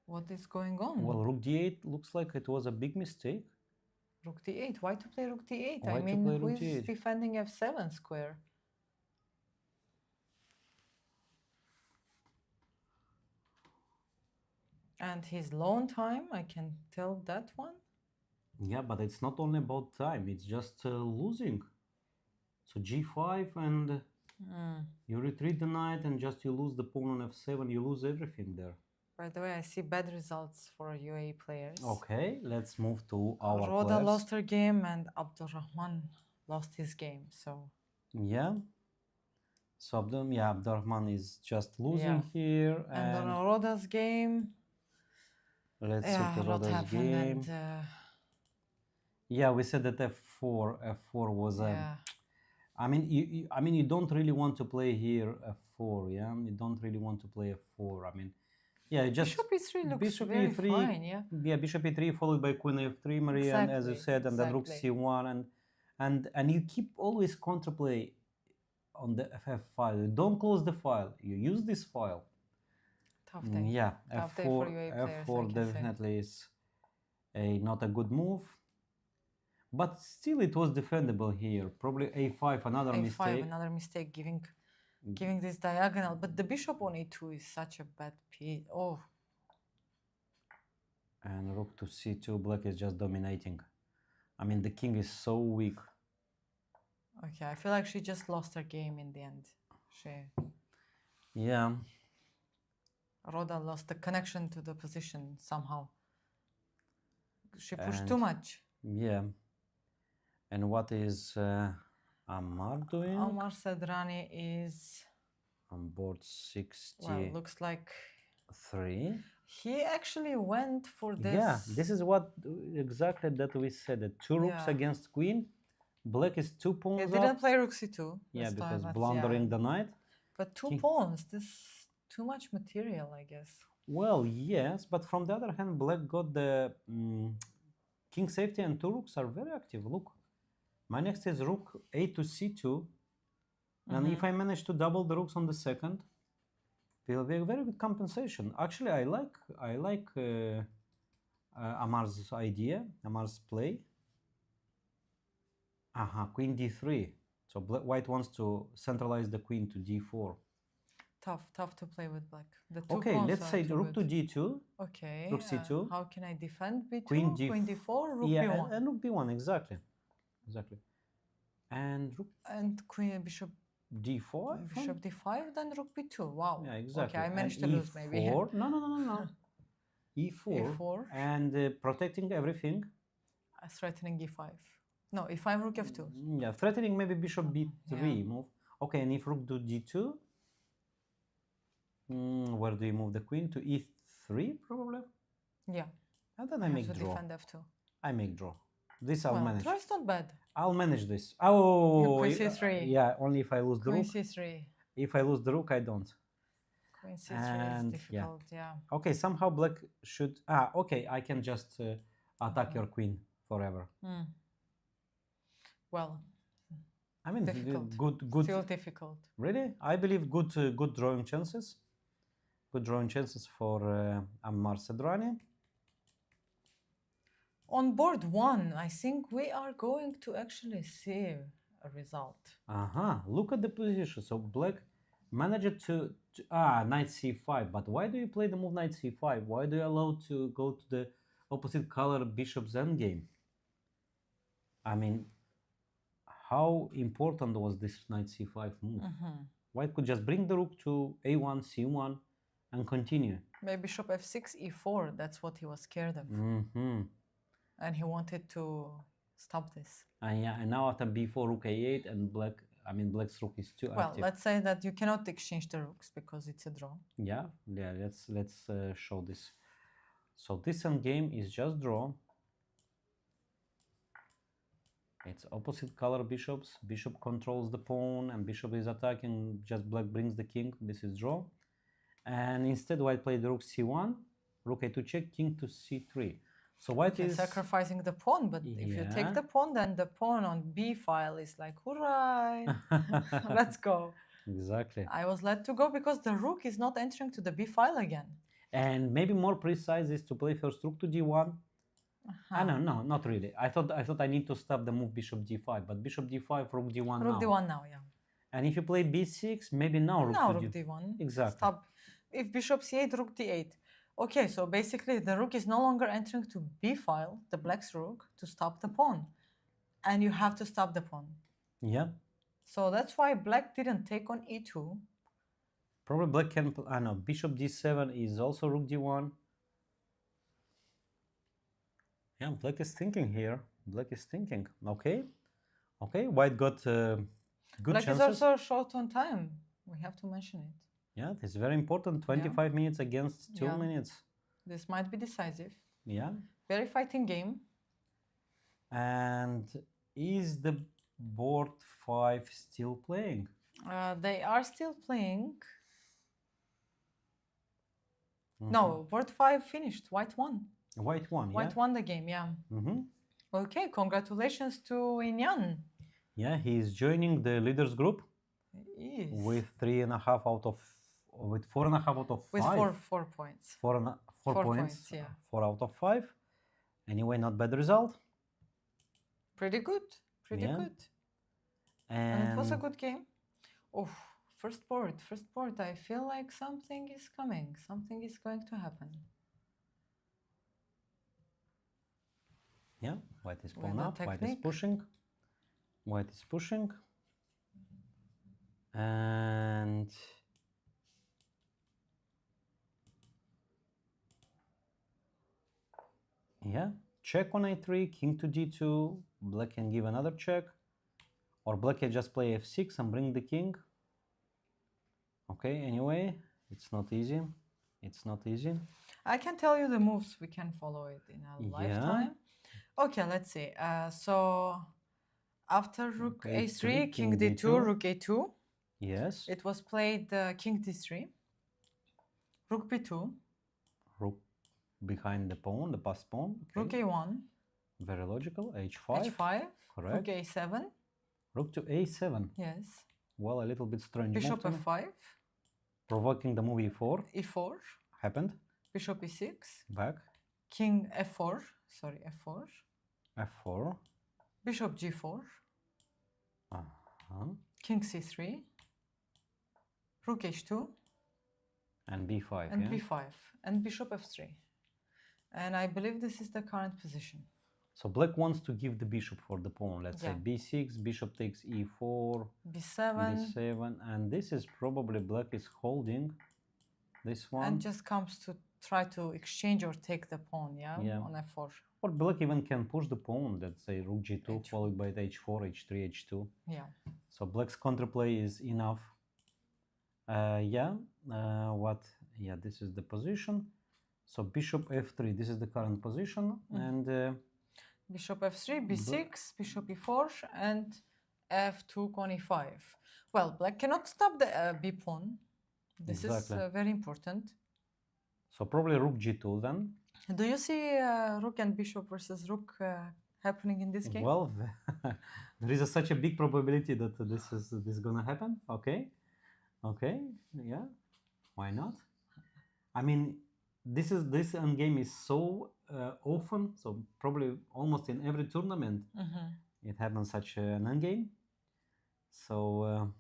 What is going on? Well, rook d8 looks like it was a big mistake. Rook d8. Why to play rook d8? Why I to mean, play who rook is d8? defending f7 square? And his long time, I can tell that one. Yeah, but it's not only about time, it's just losing. So g5 and you retreat the knight and just you lose the pawn on f7, you lose everything there. By the way, I see bad results for UAE players. Okay, let's move to our Rhoda players. lost her game and Abdurrahman lost his game. So Yeah. So Abdurrahman is just losing here. and And on Rhoda's game, let's see yeah, to a lot Rhoda's happened. game. And Yeah, we said that f4 was a. yeah, I mean, you don't really want to play here f4. Yeah, you don't really want to play f4. I mean, yeah, just bishop e3 looks bishop very e3. fine. Yeah, Yeah, bishop e3 followed by queen f3, Maria, and as you Exactly, said, and then rook exactly. c1, and you keep always counterplay on the ff file. You don't close the file. You use this file. Tough day. Yeah, Tough day f4 for UAE players, I f4 can say. definitely is not a good move. But still, it was defendable here. Probably a5, another A5, mistake. another mistake, giving this diagonal. But the bishop on e2 is such a bad piece. Oh, And rook to c2, black is just dominating. I mean, the king is so weak. okay. I feel like she just lost her game in the end. Yeah. Rhoda lost the connection to the position somehow. She pushed And- too much. Yeah. And what is Ammar doing? Omar Sadrani is, On board 63. well, looks like he actually went for this. Yeah, this is what exactly that we said. That two rooks Yeah. against queen. Black is 2 He pawns didn't up. play rook c2. Yeah, Let's because that's- blundering yeah. the knight. But two King- pawns, this too much material, I guess. Well, yes, but from the other hand, black got the king safety, and two rooks are very active. Look, my next is rook a to c2, and if I manage to double the rooks on the second, it will be a very good compensation. Actually, I like Ammar's idea, Ammar's play. Queen d3. So white wants to centralize the queen to d4. Tough to play with black. The two Okay, pawns let's are say too rook to good. d2. Okay. rook c2. How can I defend b2? Queen Queen d4, rook Yeah, b1. and rook b1, exactly. And rook And queen bishop d4. bishop d5, then rook b2. Wow. Yeah, exactly. Okay, I And managed to lose maybe. E4. No. E4. A4. And protecting everything. Threatening e5. No, e5, rook f2. Yeah, threatening maybe bishop b3 Yeah. move. Okay, and if rook to d2, where do you move the queen? To e3 probably? Yeah. And then I I have make to draw. defend f2. I make draw. This I'll Well, manage. draw is not bad. I'll manage this. Oh, Queen c3. yeah, only if I lose the Queen rook. c3. If I lose the rook, I don't. Queen c3 And, is difficult, yeah. Okay, somehow black should... okay, I can just attack your queen forever. Well, I mean, difficult. good. Still difficult. Really? I believe good drawing chances. Good drawing chances for Ammar Sadrani. On board one, I think we are going to actually see a result. Look at the position. So black manage it to knight c5. But why do you play the move knight c5? Why do you allow to go to the opposite color bishop's endgame? I mean, how important was this knight c5 move? White could just bring the rook to a1, c1, and continue. Maybe bishop f6, e4. That's what he was scared of, and he wanted to stop this. And yeah, and now after b4, rook a8, and black's rook is too Well, active. let's say that you cannot exchange the rooks because it's a draw. Yeah. Let's show this. So this endgame is just draw. It's opposite color bishops. Bishop controls the pawn, and bishop is attacking. Just black brings the king. This is draw. And instead, white played rook c1, rook a2 check, king to c3. So white He's is sacrificing the pawn, but if you take Yeah. the pawn, then the pawn on b file is like, hooray, let's go. exactly. I was let to go because the rook is not entering to the b file again. And maybe more precise is to play first rook to d1. No, not really. I thought I need to stop the move bishop d5, but bishop d5, rook d1 Rook now. d1 now, yeah. And if you play b6, maybe now rook Now to rook d. d1. Exactly. Stop. If bishop c8, rook d8. Okay, so basically the rook is no longer entering to b file, the black's rook, to stop the pawn. And you have to stop the pawn. Yeah. So that's why black didn't take on e2. Probably black can. No, bishop d7 is also rook d1. Yeah, black is thinking here. Black is thinking. Okay. White got good Black chances. is also short on time. We have to mention it. Yeah, it's very important. 25 minutes against 2 Yeah. minutes. This might be decisive. Yeah. Very fighting game. And is the board 5 still playing? They are still playing. Mm-hmm. No, board 5 finished. White won. White won. White won the game, yeah. Okay, congratulations to Inyan. Yeah, he is joining the leaders group Yes. with 3.5 out of, with 4.5 out of 5. With four points. Four Four points. points, yeah. 4 out of 5. Anyway, not bad result. Pretty good. Pretty Yeah. good. And it was a And good game. Oh, first board. I feel like something is coming. Something is going to happen. yeah, white is With pawn the up. White is technique. pushing. White is pushing. And yeah, check on a3, king to d2. Black can give another check, or black can just play f6 and bring the king. Okay, anyway, it's not easy. It's not easy. I can tell you the moves. We can follow it in a lifetime. Okay, let's see. So after rook Okay, a3, king king d2, d2. rook a2, Yes. it was played king d3, rook b2, Rook behind the pawn, the passed pawn. rook Okay. a1, Very logical. h5. h5, Correct. rook a7, Rook to a7. yes, Well, a little bit strange bishop move to me. f5, Provoking the move e4. e4, Happened. bishop e6, Back. king f4, sorry, f4, f4. bishop g4, Uh-huh. king c3, rook h2, And b5. and yeah? b5, and bishop f3. And I believe this is the current position. So black wants to give the bishop for the pawn. Let's say Yeah. b6, bishop takes e4, b7, b7, and this is probably black is holding this one. and just comes to try to exchange or take the pawn, yeah, Yeah. on f4. Or black even can push the pawn. Let's say rook g2 H4. followed by h4, h3, h2. Yeah. So black's counterplay is enough. This is the position. So bishop f3, this is the current position. And Bishop f3, b6, bishop e4, and f2, pawn e5. Well, black cannot stop the b pawn. This Exactly. is very important. so probably rook g2 then. Do you see rook and bishop versus rook happening in this game? Well, there is such a big probability that this is gonna happen. Okay, yeah, why not? I mean, this endgame is so often, so probably almost in every tournament it happens such an endgame. So,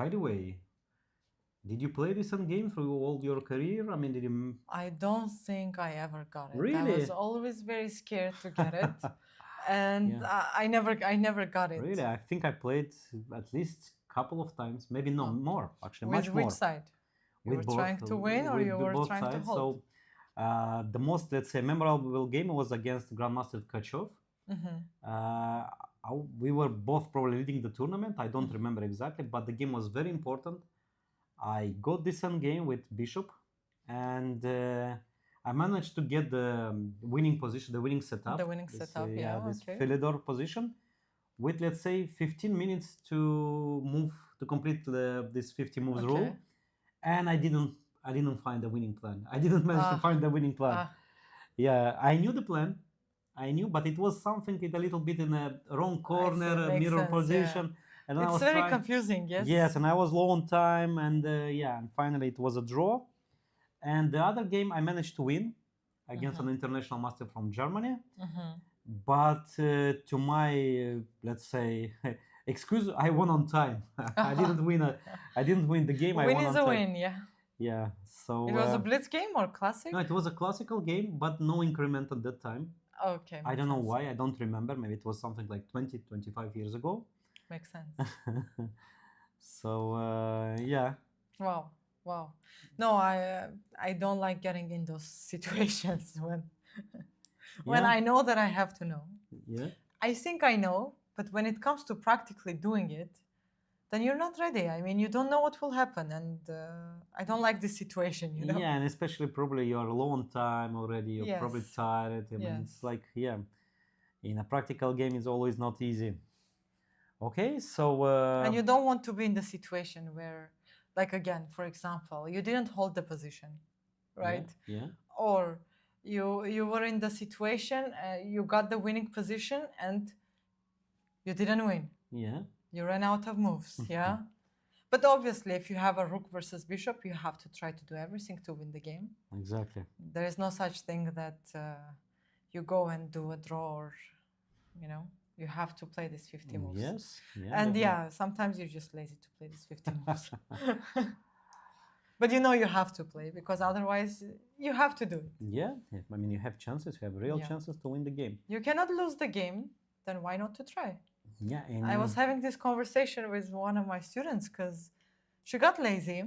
by the way, did you play this game through all your career? I mean, did you I don't think I ever got it. I Really? was always very scared to get it, and Yeah. I never got it. really? I think I played at least a couple of times, maybe no Oh. more, actually, With much which more. side? You With were both, trying to win, or with you were both trying to sides. hold? So the most, let's say, memorable game was against Grandmaster Tkachov. Mhm. We were both probably leading the tournament. I don't remember exactly, but the game was very important. I got this game with Bishop, and I managed to get the winning position, the winning setup. The winning this, setup, yeah, this okay. Philidor position, with let's say 15 minutes to move to complete this 50 moves Okay. rule, and I didn't find the winning plan. I didn't manage to Ah, find the winning plan. ah. Yeah, I knew the plan. I knew, but it was something a little bit in a wrong corner, a makes mirror sense, yeah. position. And then I It's was very trying, confusing, yes. Yes, and I was low on time, and yeah, and finally it was a draw. And the other game I managed to win against an international master from Germany. Mhm. But to my, let's say, excuse, I won on time. I didn't win. I didn't win the game. I Win won is on a time. win, yeah. Yeah. So It was a blitz game or classic? no, it was a classical game, but no increment at that time. Okay. I makes don't know sense. why. I don't remember. Maybe it was something like 20, 25 years ago. Makes sense. So yeah. Wow. Wow. No, I don't like getting in those situations when Yeah. I know that I have to know. Yeah. I think I know, but when it comes to practically doing it, then you're not ready. I mean, you don't know what will happen, and I don't like this situation, you know? Yeah, and especially probably you're a long time already. You're probably Yes. tired. I mean, it's Yes. like in a practical game, it's always not easy. Okay, so And you don't want to be in the situation where, like again, for example, you didn't hold the position, right? Yeah. Or you were in the situation, you got the winning position, and you didn't win. Yeah. You ran out of moves, yeah? But obviously, if you have a rook versus bishop, you have to try to do everything to win the game. Exactly. There is no such thing that you go and do a draw or, you know, you have to play these 50 moves. Yes. Yeah. And definitely. yeah, sometimes you're just lazy to play these 50 moves. But you know you have to play because otherwise you have to do it. Yeah. I mean, you have chances. You have real Yeah. chances to win the game. You cannot lose the game, then why not to try? Yeah. And I was having this conversation with one of my students because she got lazy.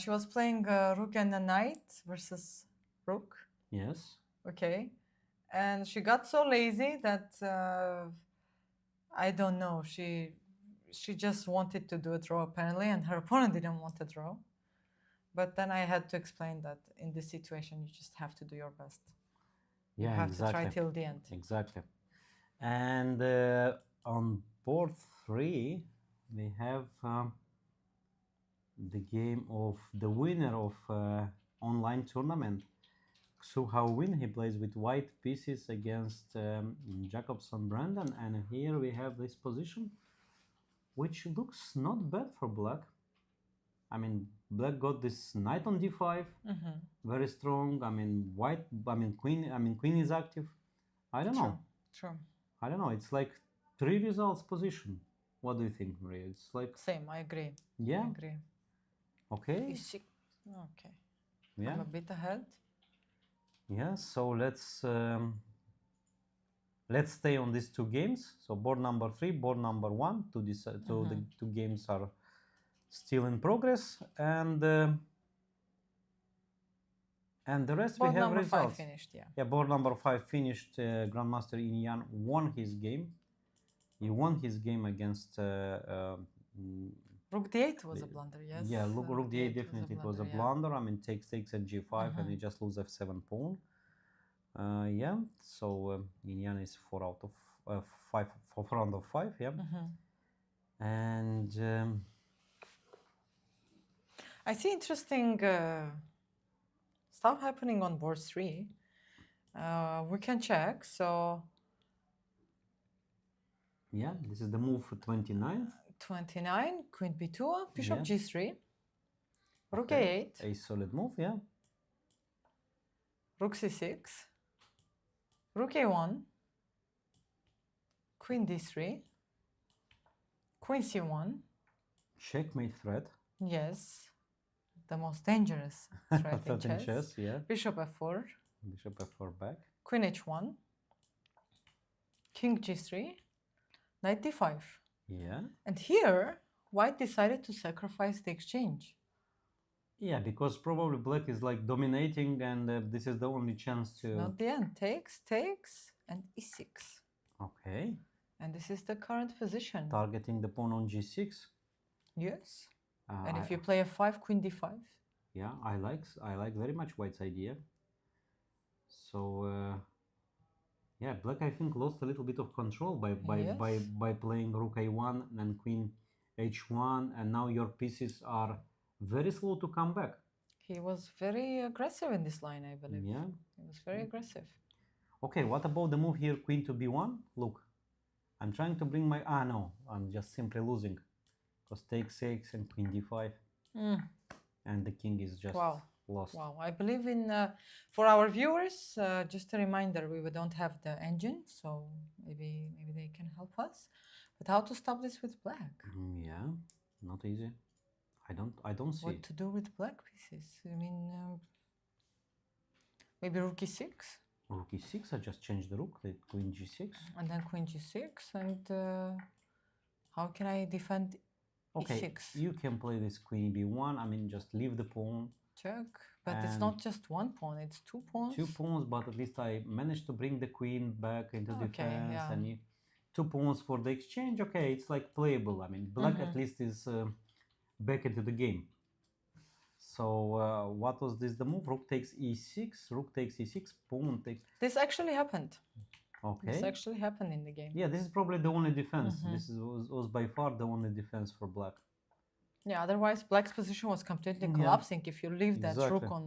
She was playing rook and a knight versus rook. yes. Okay. And she got so lazy that I don't know. She just wanted to do a draw apparently, and her opponent didn't want a draw. But then I had to explain that in this situation you just have to do your best. Yeah. You have exactly. to try till the end. Exactly. And on board 3, we have the game of the winner of online tournament. Xu Win. He plays with white pieces against Jacobson Brandon, and here we have this position, which looks not bad for black. I mean, black got this knight on d5, very strong. I mean, white. I mean, queen is active. I don't know. True. I don't know. It's like 3 results position. What do you think, Maria? It's like Same. I agree. yeah. I agree. Okay. Okay. Yeah. I'm a bit ahead. Yeah. So let's stay on these 2 games. So board number 3, board number 1. The 2 games are still in progress, and the rest Board we have number results. 5 finished, yeah. Yeah, board number 5 finished. Grandmaster Inian won his game. He won his game against Rook d8 was a blunder, yes. yeah, rook d8 was a definitely it was a blunder, yeah. blunder. I mean, takes at g5 and he just loses f7 pawn. Yeah, so Inian is 4 out of 5 for round of 5. Yeah, and I see interesting stuff happening on board 3. We can check. So yeah, this is the move for 29. 29, queen b2, bishop Yeah. g3, rook Okay. a8, A solid move, yeah. rook c6, rook a1, queen d3, queen c1, Checkmate threat. Yes, the most dangerous threat in Threat in chess. chess, yeah. Bishop f4, Bishop f4 back. queen h1, king g3, knight d5. Yeah. And here, white decided to sacrifice the exchange. Yeah, because probably black is like dominating, and this is the only chance to. Not the end. Takes, takes, and e6. Okay. And this is the current position. Targeting the pawn on g6. Yes. Uh, And if I- you play f5, queen d5. Yeah, I like very much white's idea. So yeah, black I think lost a little bit of control by playing rook a1 and queen h1, and now your pieces are very slow to come back. He was very aggressive in this line, I believe. Yeah. He was very aggressive. Okay, what about the move here, queen to b1? Look, I'm trying to bring my no, I'm just simply losing, because take 6 and queen d5, and the king is just Wow. lost. Wow. I believe in, for our viewers, just a reminder, we don't have the engine, so maybe they can help us. But how to stop this with black? Yeah, not easy. I don't see. What to do with black pieces? I mean, maybe rook e6, Rook e6, I just changed the rook, the queen g6. and then queen g6, and how can I defend Okay, e6? you can play this queen b1, I mean just leave the pawn. Check, but it's And not just one pawn, it's two pawns. 2 pawns, but at least I managed to bring the queen back into Okay, defense, yeah. and 2 pawns for the exchange. Okay, it's like playable. I mean, black at least is back into the game. So what was this? The move rook takes e6, rook takes e6, pawn takes. This actually happened. Okay. This actually happened in the game. Yeah, this is probably the only defense. Was by far the only defense for black. Yeah, otherwise black's position was completely Yeah. collapsing. If you leave that rook Exactly. on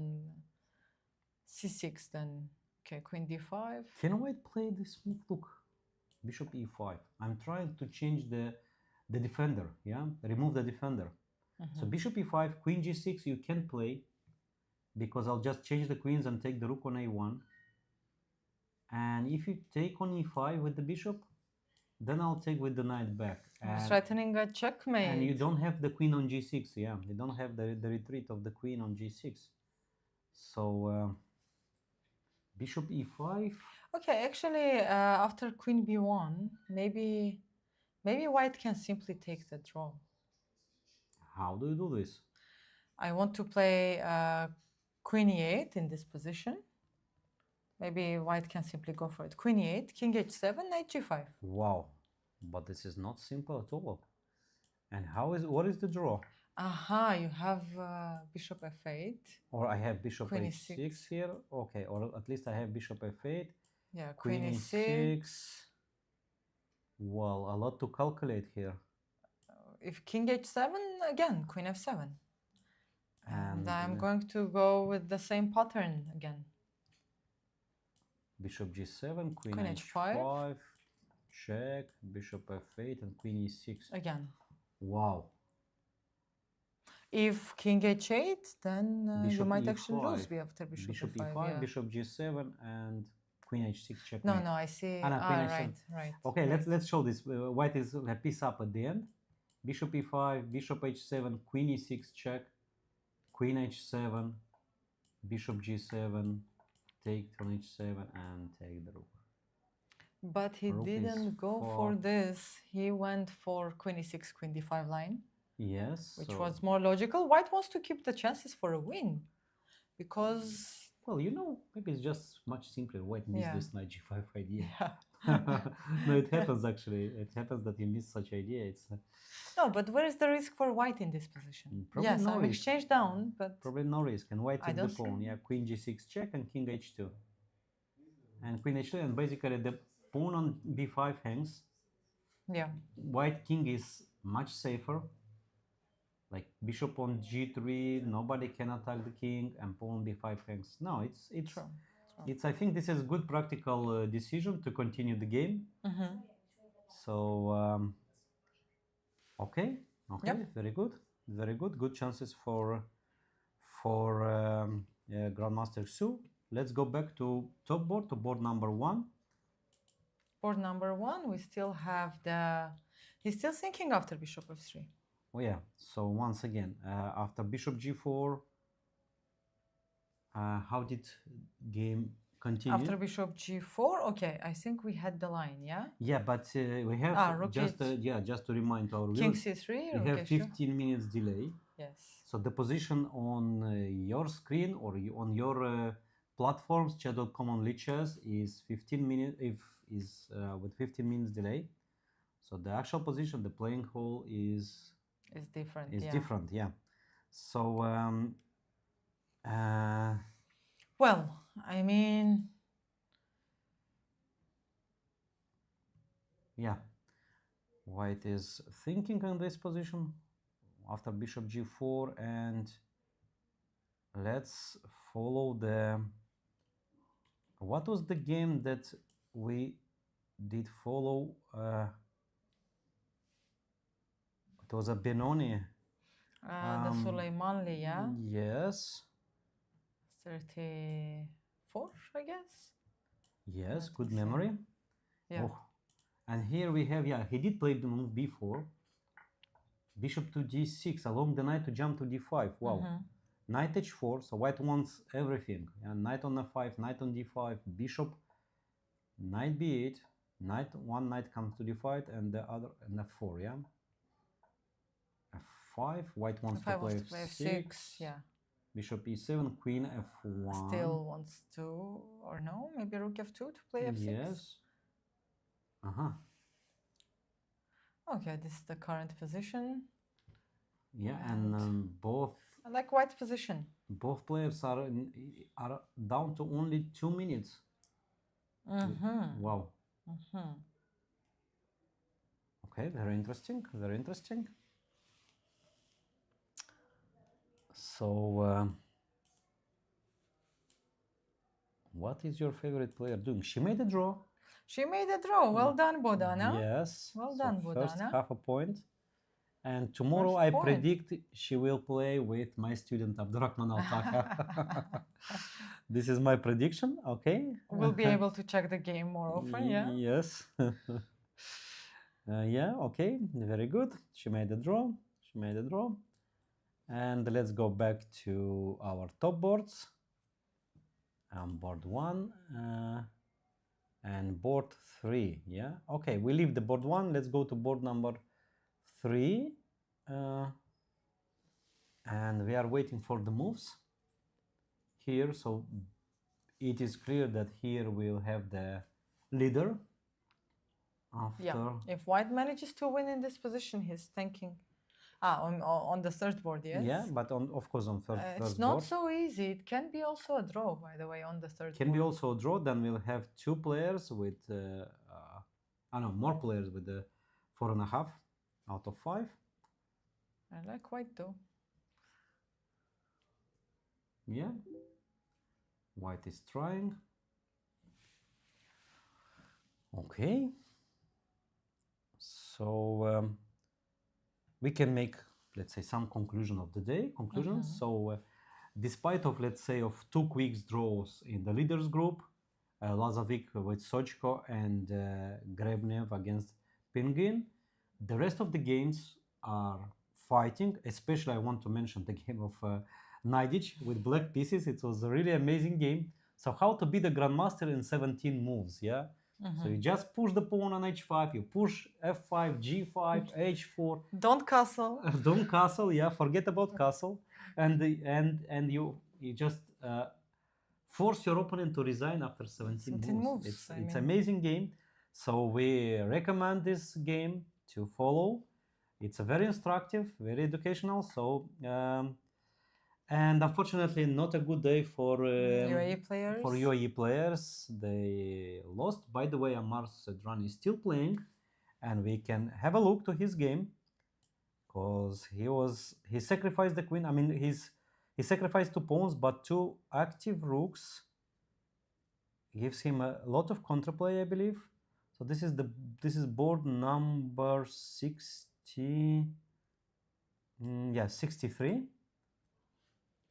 c6, then okay, queen d5. Can white play this move? Look, bishop e5. I'm trying to change the defender. Yeah, remove the defender. So bishop e5, queen g6 you can play, because I'll just change the queens and take the rook on a1. And if you take on e5 with the bishop, then I'll take with the knight back. It's threatening a checkmate. And you don't have the queen on g6, yeah. You don't have the retreat of the queen on g6. So bishop e5. Okay, actually, after queen b1, maybe white can simply take the draw. How do you do this? I want to play queen e8 in this position. Maybe white can simply go for it. Queen e8, king h7, knight g5. Wow, but this is not simple at all. And what is the draw? Aha, you have bishop f8. Or I have bishop Queen h6 e6. here. Okay, or at least I have bishop f8. Yeah, Queen queen e6. e6. Well, a lot to calculate here. If king h7, again, queen f7. And I'm uh, going to go with the same pattern again. Bishop g7, queen Queen h5, h5. check, bishop f8, and queen e6. Again. Wow. If king h8, then you Bishop might actually lose e5. after bishop, Bishop f5. e5, yeah. bishop g7, and queen h6 check. No, I see. Ah, no, queen h7. Right. Okay, let's show this. White is a piece up at the end. Bishop e5, bishop h7, queen e6 check, queen h7, bishop g7, take on h7, and take the rook. But he Rook is didn't go for this. He went for queen e6, queen d5 line, Yes. which so- was more logical. White wants to keep the chances for a win because Well, maybe it's just much simpler. White missed Yeah. this knight g5 idea. yeah. No, it happens actually. It happens that you miss such idea. It's No, but where is the risk for white in this position? Probably Yes, no I'm risk. exchange down, but probably no risk. And white I takes the don't see pawn. any. Yeah, queen g6 check and king h2. And queen h2, and basically the pawn on b5 hangs. yeah. White king is much safer. Like bishop on g3, nobody can attack the king, and pawn b5 hangs. No, it's True. it's. I think this is a good practical decision to continue the game. So okay, Yep. very good. Good chances for Grandmaster Su. Let's go back to top board, to board number 1. Board number 1, we still have he's still thinking after bishop f3. Oh yeah. So once again, after bishop g4, how did game continue? After bishop g4, okay, I think we had the line, yeah? Yeah, but we have rook just h- just to remind our King viewers, c3, we rook have h2. 15 minutes delay. Yes. So the position on your screen or on your platforms, chat.com on Lichess, is 15 minutes with 15 minutes delay. So the actual position, the playing hole is Different, yeah. different, yeah. So Well, I mean, yeah, white is thinking on this position after bishop g4, and let's follow the, what was the game that we did follow? It was a Benoni. the Suleymanli, yeah? Yes. 34, I guess. Yes, Let good me see. memory. Yeah. Oh. And here we have, yeah, he did play the move b4. Bishop to d6, along the knight to jump to d5. Wow. Mhm. Knight h4, so white wants everything. Yeah, knight on f5, knight on d5, bishop, knight b8, one knight comes to d5, and the other and f4, yeah. f5, white wants If to I play was to play f6. f6, yeah. Bishop e7, queen f1. Still wants to, or no, maybe rook f2 to play f6. Yes. Uh-huh. Okay, this is the current position. Yeah, and both I like white's position. players are down to only 2 minutes. Mm-hmm. Wow. Mm-hmm. Okay, very interesting. Very interesting. So, what is your favorite player doing? She made a draw. She made a draw. Well done, Bodana. Yes. Well so done, first Bodana. half a point. And tomorrow First I point. predict she will play with my student Abdurrahman Altaka. This is my prediction, okay? We'll be able to check the game more often, yeah? Yes. Yeah, okay, very good. She made a draw. She made a draw. And let's go back to our top boards. Board 1 and board 3. Yeah, okay, we leave the board 1. Let's go to board number 3. And we are waiting for the moves here. So it is clear that here we'll have the leader. After. Yeah. If white manages to win in this position, he's thinking. On the third board, yes. Yeah, but of course on third it's not board. so easy. It can be also a draw, by the way, on the third Can board. be also a draw. Then we'll have 2 players with, more players with the 4.5 out of 5. I like white though. Yeah. White is trying. Okay. So we can make, let's say, some conclusion of the day. Conclusions. So despite of, let's say, of 2 quick draws in the leaders group, Lazovic with Sochko and Grebnev against Pingin, the rest of the games are fighting. Especially I want to mention the game of Najdic with black pieces. It was a really amazing game. So how to be the grandmaster in 17 moves, yeah? So you just push the pawn on h5, you push f5, g5, h4. Don't castle. Don't castle, yeah, forget about castle. And you just force your opponent to resign after 17 moves. It's amazing game. So we recommend this game to follow. It's a very instructive, very educational. So and unfortunately, not a good day for UAE players. For UAE players, they lost. By the way, Ammar Sedran is still playing, and we can have a look to his game, because he sacrificed the queen. I mean, he sacrificed 2 pawns, but 2 active rooks gives him a lot of counterplay, I believe. So this is board number 60. Yeah, 63.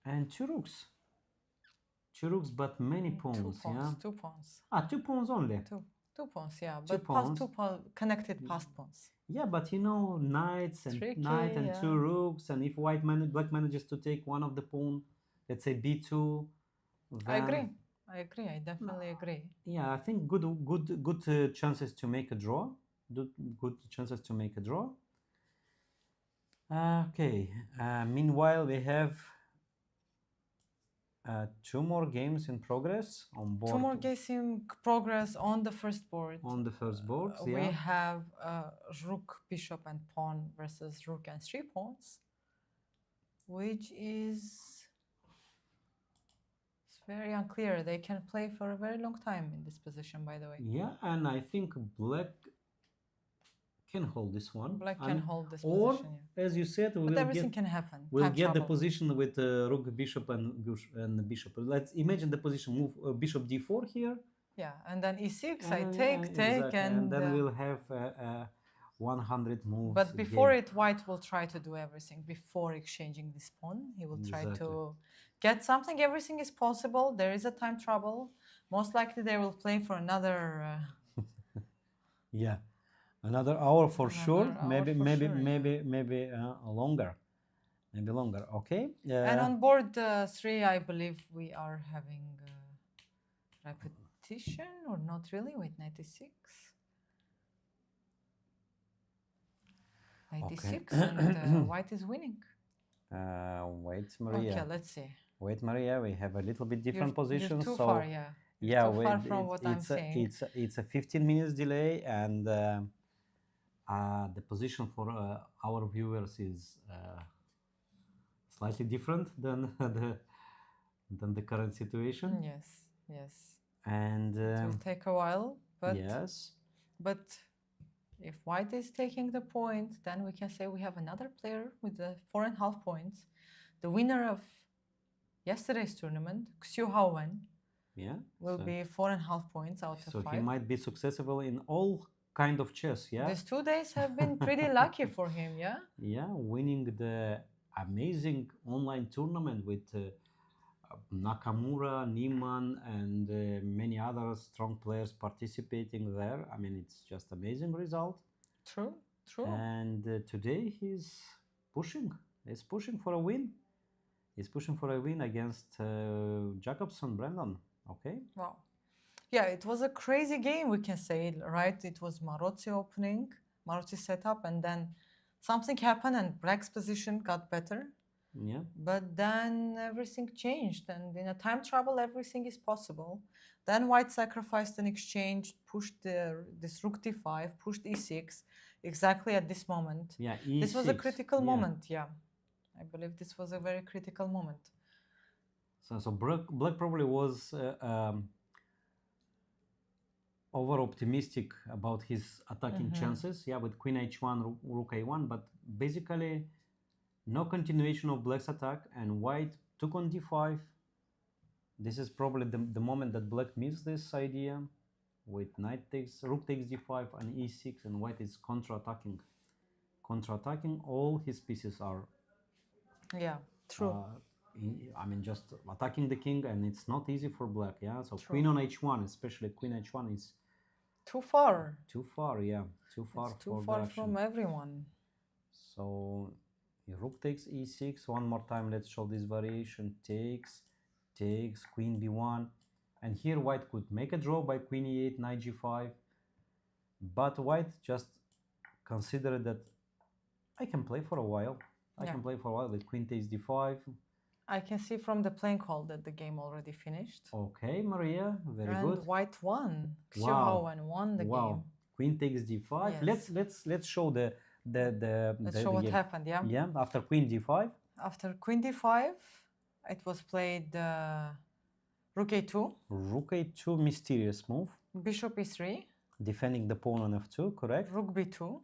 And 2 rooks. 2 rooks, but many pawns, 2 pawns, yeah? 2 pawns. 2 pawns only. 2 2 pawns, yeah, Two but past pawns. 2 connected past pawns. Yeah, but you know, knights and Tricky, knight and two yeah. rooks, and if black manages to take one of the pawn, let's say b2, I then agree. I definitely agree. yeah, I think good chances to make a draw. Good chances to make a draw. Okay. Meanwhile, we have 2 more games in progress on board. 2 more games in progress on the first board. On the first board, We yeah. have rook, bishop, and pawn versus rook and 3 pawns, which is it's very unclear. They can play for a very long time in this position, by the way. Yeah, and I think black can hold this one. Black can hold this or, position, yeah. as you said, But everything can happen. we'll Time get the travel. position with rook, bishop, and bishop. Let's imagine the position. Move bishop d4 here. Yeah, and then e6, I and- take, exactly, and then we'll have 100 moves. but before game. it, white will try to do everything before exchanging this pawn. He will try Exactly. to get something. Everything is possible. There is a time trouble. Most likely they will play for another. Yeah, another hour for Another sure. hour Maybe, for maybe, sure, yeah. maybe longer. Maybe longer. Okay. And on board 3, I believe we are having repetition or not really. Wait, 96. 96, and white is winning. Wait, Maria. Okay, let's see. Wait, Maria. We have a little bit different You're positions. too so far, yeah. yeah, too far from what I'm it's saying. it's a 15 minutes delay, and the position for our viewers is slightly different than the current situation. Yes, yes. And It will take a while, but yes, but if white is taking the point, then we can say we have another player with the 4.5 points, the winner of yesterday's tournament, Xiu Haowen, yeah, will so, be 4.5 points out of so 5. he might be successful in all kind of chess. Yeah, These 2 days have been pretty lucky for him, yeah? yeah, winning the amazing online tournament with Nakamura, Niemann, and many other strong players participating there. I mean, it's just amazing result. True, true. And today he's pushing. He's pushing for a win. He's pushing for a win against Jacobson, Brendan. Okay. Wow. Yeah, it was a crazy game, we can say, right? It was Marozzi opening, Marozzi setup, and then something happened and black's position got better. Yeah. But then everything changed, and in a time trouble, everything is possible. Then white sacrificed an exchange, pushed this rook d5, pushed e6, exactly at this moment. Yeah. This was a E6, critical yeah. moment, yeah. I believe this was a very critical moment. So black probably was over optimistic about his attacking chances. Yeah, with queen h1, rook a1, but basically no continuation of black's attack, and white took on d5. This is probably the moment that black missed this idea with rook takes d5 and e6, and white is counter-attacking. All his pieces are Yeah, true. I mean, just attacking the king, and it's not easy for black. Yeah, so True. queen on h1, especially queen h1, is Too far. too far. Yeah, too far. It's too for far the action. from everyone. So rook takes e6 one more time. Let's show this variation. Takes, queen b1, and here white could make a draw by queen e8, knight g5, but white just considered that I can play for a while. I Yeah. can play for a while with queen takes d5. I can see from the playing call that the game already finished. Okay, Maria, very And good. white won. Xiu Wow. Haowen won the Wow. game. Queen takes d5. Yes. Let's show the Let's show what game. happened, yeah? Yeah, after queen d5. After queen d5, it was played rook a2, Rook a2, mysterious move. bishop e3, Defending the pawn on f2, correct? rook b2,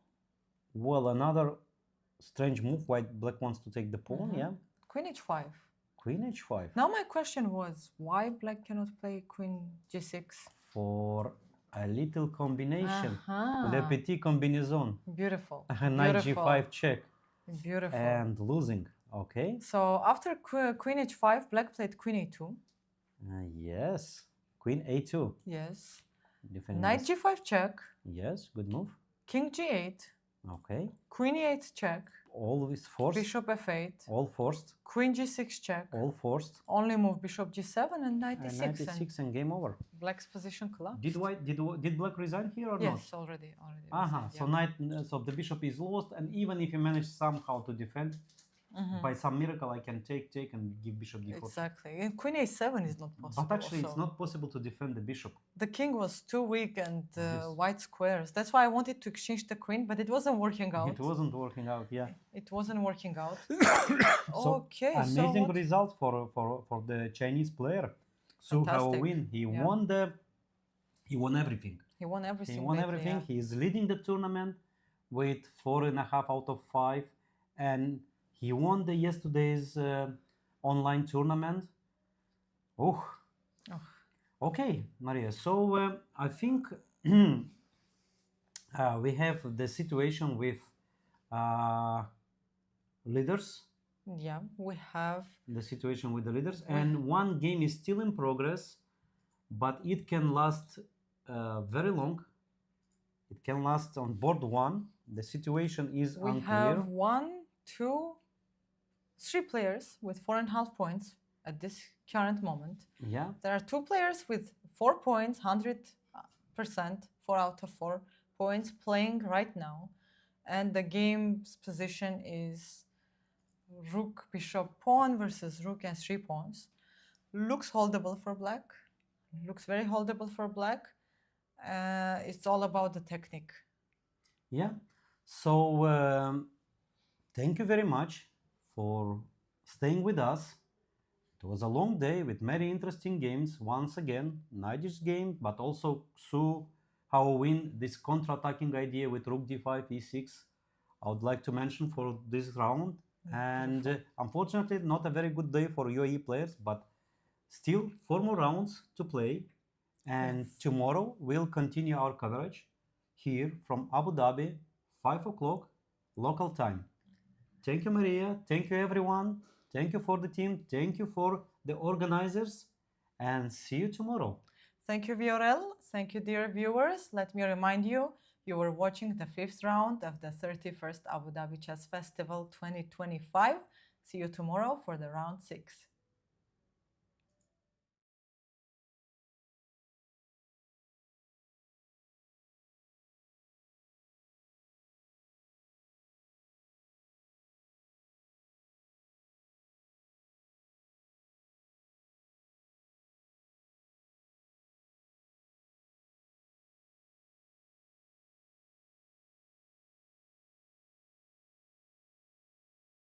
Well, another strange move. Black wants to take the pawn, yeah? queen h5. Queen h5. Now my question was, why black cannot play queen g6? For a little combination. Aha. Le petit combinaison. Beautiful. Knight Beautiful. g5 check. Beautiful. And losing. Okay. So after queen h5, black played queen a2. Yes. Queen a2. Yes. Defending Knight this- g5 check, Yes, good move. king g8, Okay. queen e8 check, Always forced. bishop f8, All forced. queen g6 check, All forced. only move bishop g7 and knight And e6, knight and e6 and game over. black's position collapsed. Did black resign here or not? Yes, already. Aha, resigned, so yeah. knight, so the bishop is lost, and even if you manage somehow to defend, by some miracle I can take and give bishop d4. Exactly. And queen a7 is not possible. But actually, it's also. not possible to defend the bishop. The king was too weak and Yes. white squares. That's why I wanted to exchange the queen, but it wasn't working out. It wasn't working out. Yeah. It wasn't working out. So, okay, so amazing what- result for the Chinese player. Su Fantastic. Haowin. He Yeah. won everything. he won everything. He won lately, everything. yeah. He is leading the tournament with 4.5 out of 5, and he won the yesterday's online tournament. Oh. Okay, Maria. So I think we have the situation with leaders. Yeah, we have. The situation with the leaders, and one game is still in progress, but it can last very long. It can last on board one. The situation is We unclear. have 1, 2, 3 players with 4.5 points at this current moment. Yeah, There are 2 players with 4 points, 100%, 4 out of 4 points playing right now. And the game's position is rook, bishop, pawn versus rook and 3 pawns. Looks holdable for black. Looks very holdable for black. It's all about the technique. yeah. So thank you very much for staying with us. It was a long day with many interesting games. Once again, Nigel's game, but also Su Haowin, this counter-attacking idea with rook d5, e6. I would like to mention for this round. And unfortunately, not a very good day for UAE players, but still 4 more rounds to play. And Yes. tomorrow we'll continue our coverage here from Abu Dhabi, 5 o'clock local time. Thank you, Maria. Thank you, everyone. Thank you for the team. Thank you for the organizers. And see you tomorrow. Thank you, Viorel. Thank you, dear viewers. Let me remind you, you were watching the 5th round of the 31st Abu Dhabi Chess Festival 2025. See you tomorrow for the round 6.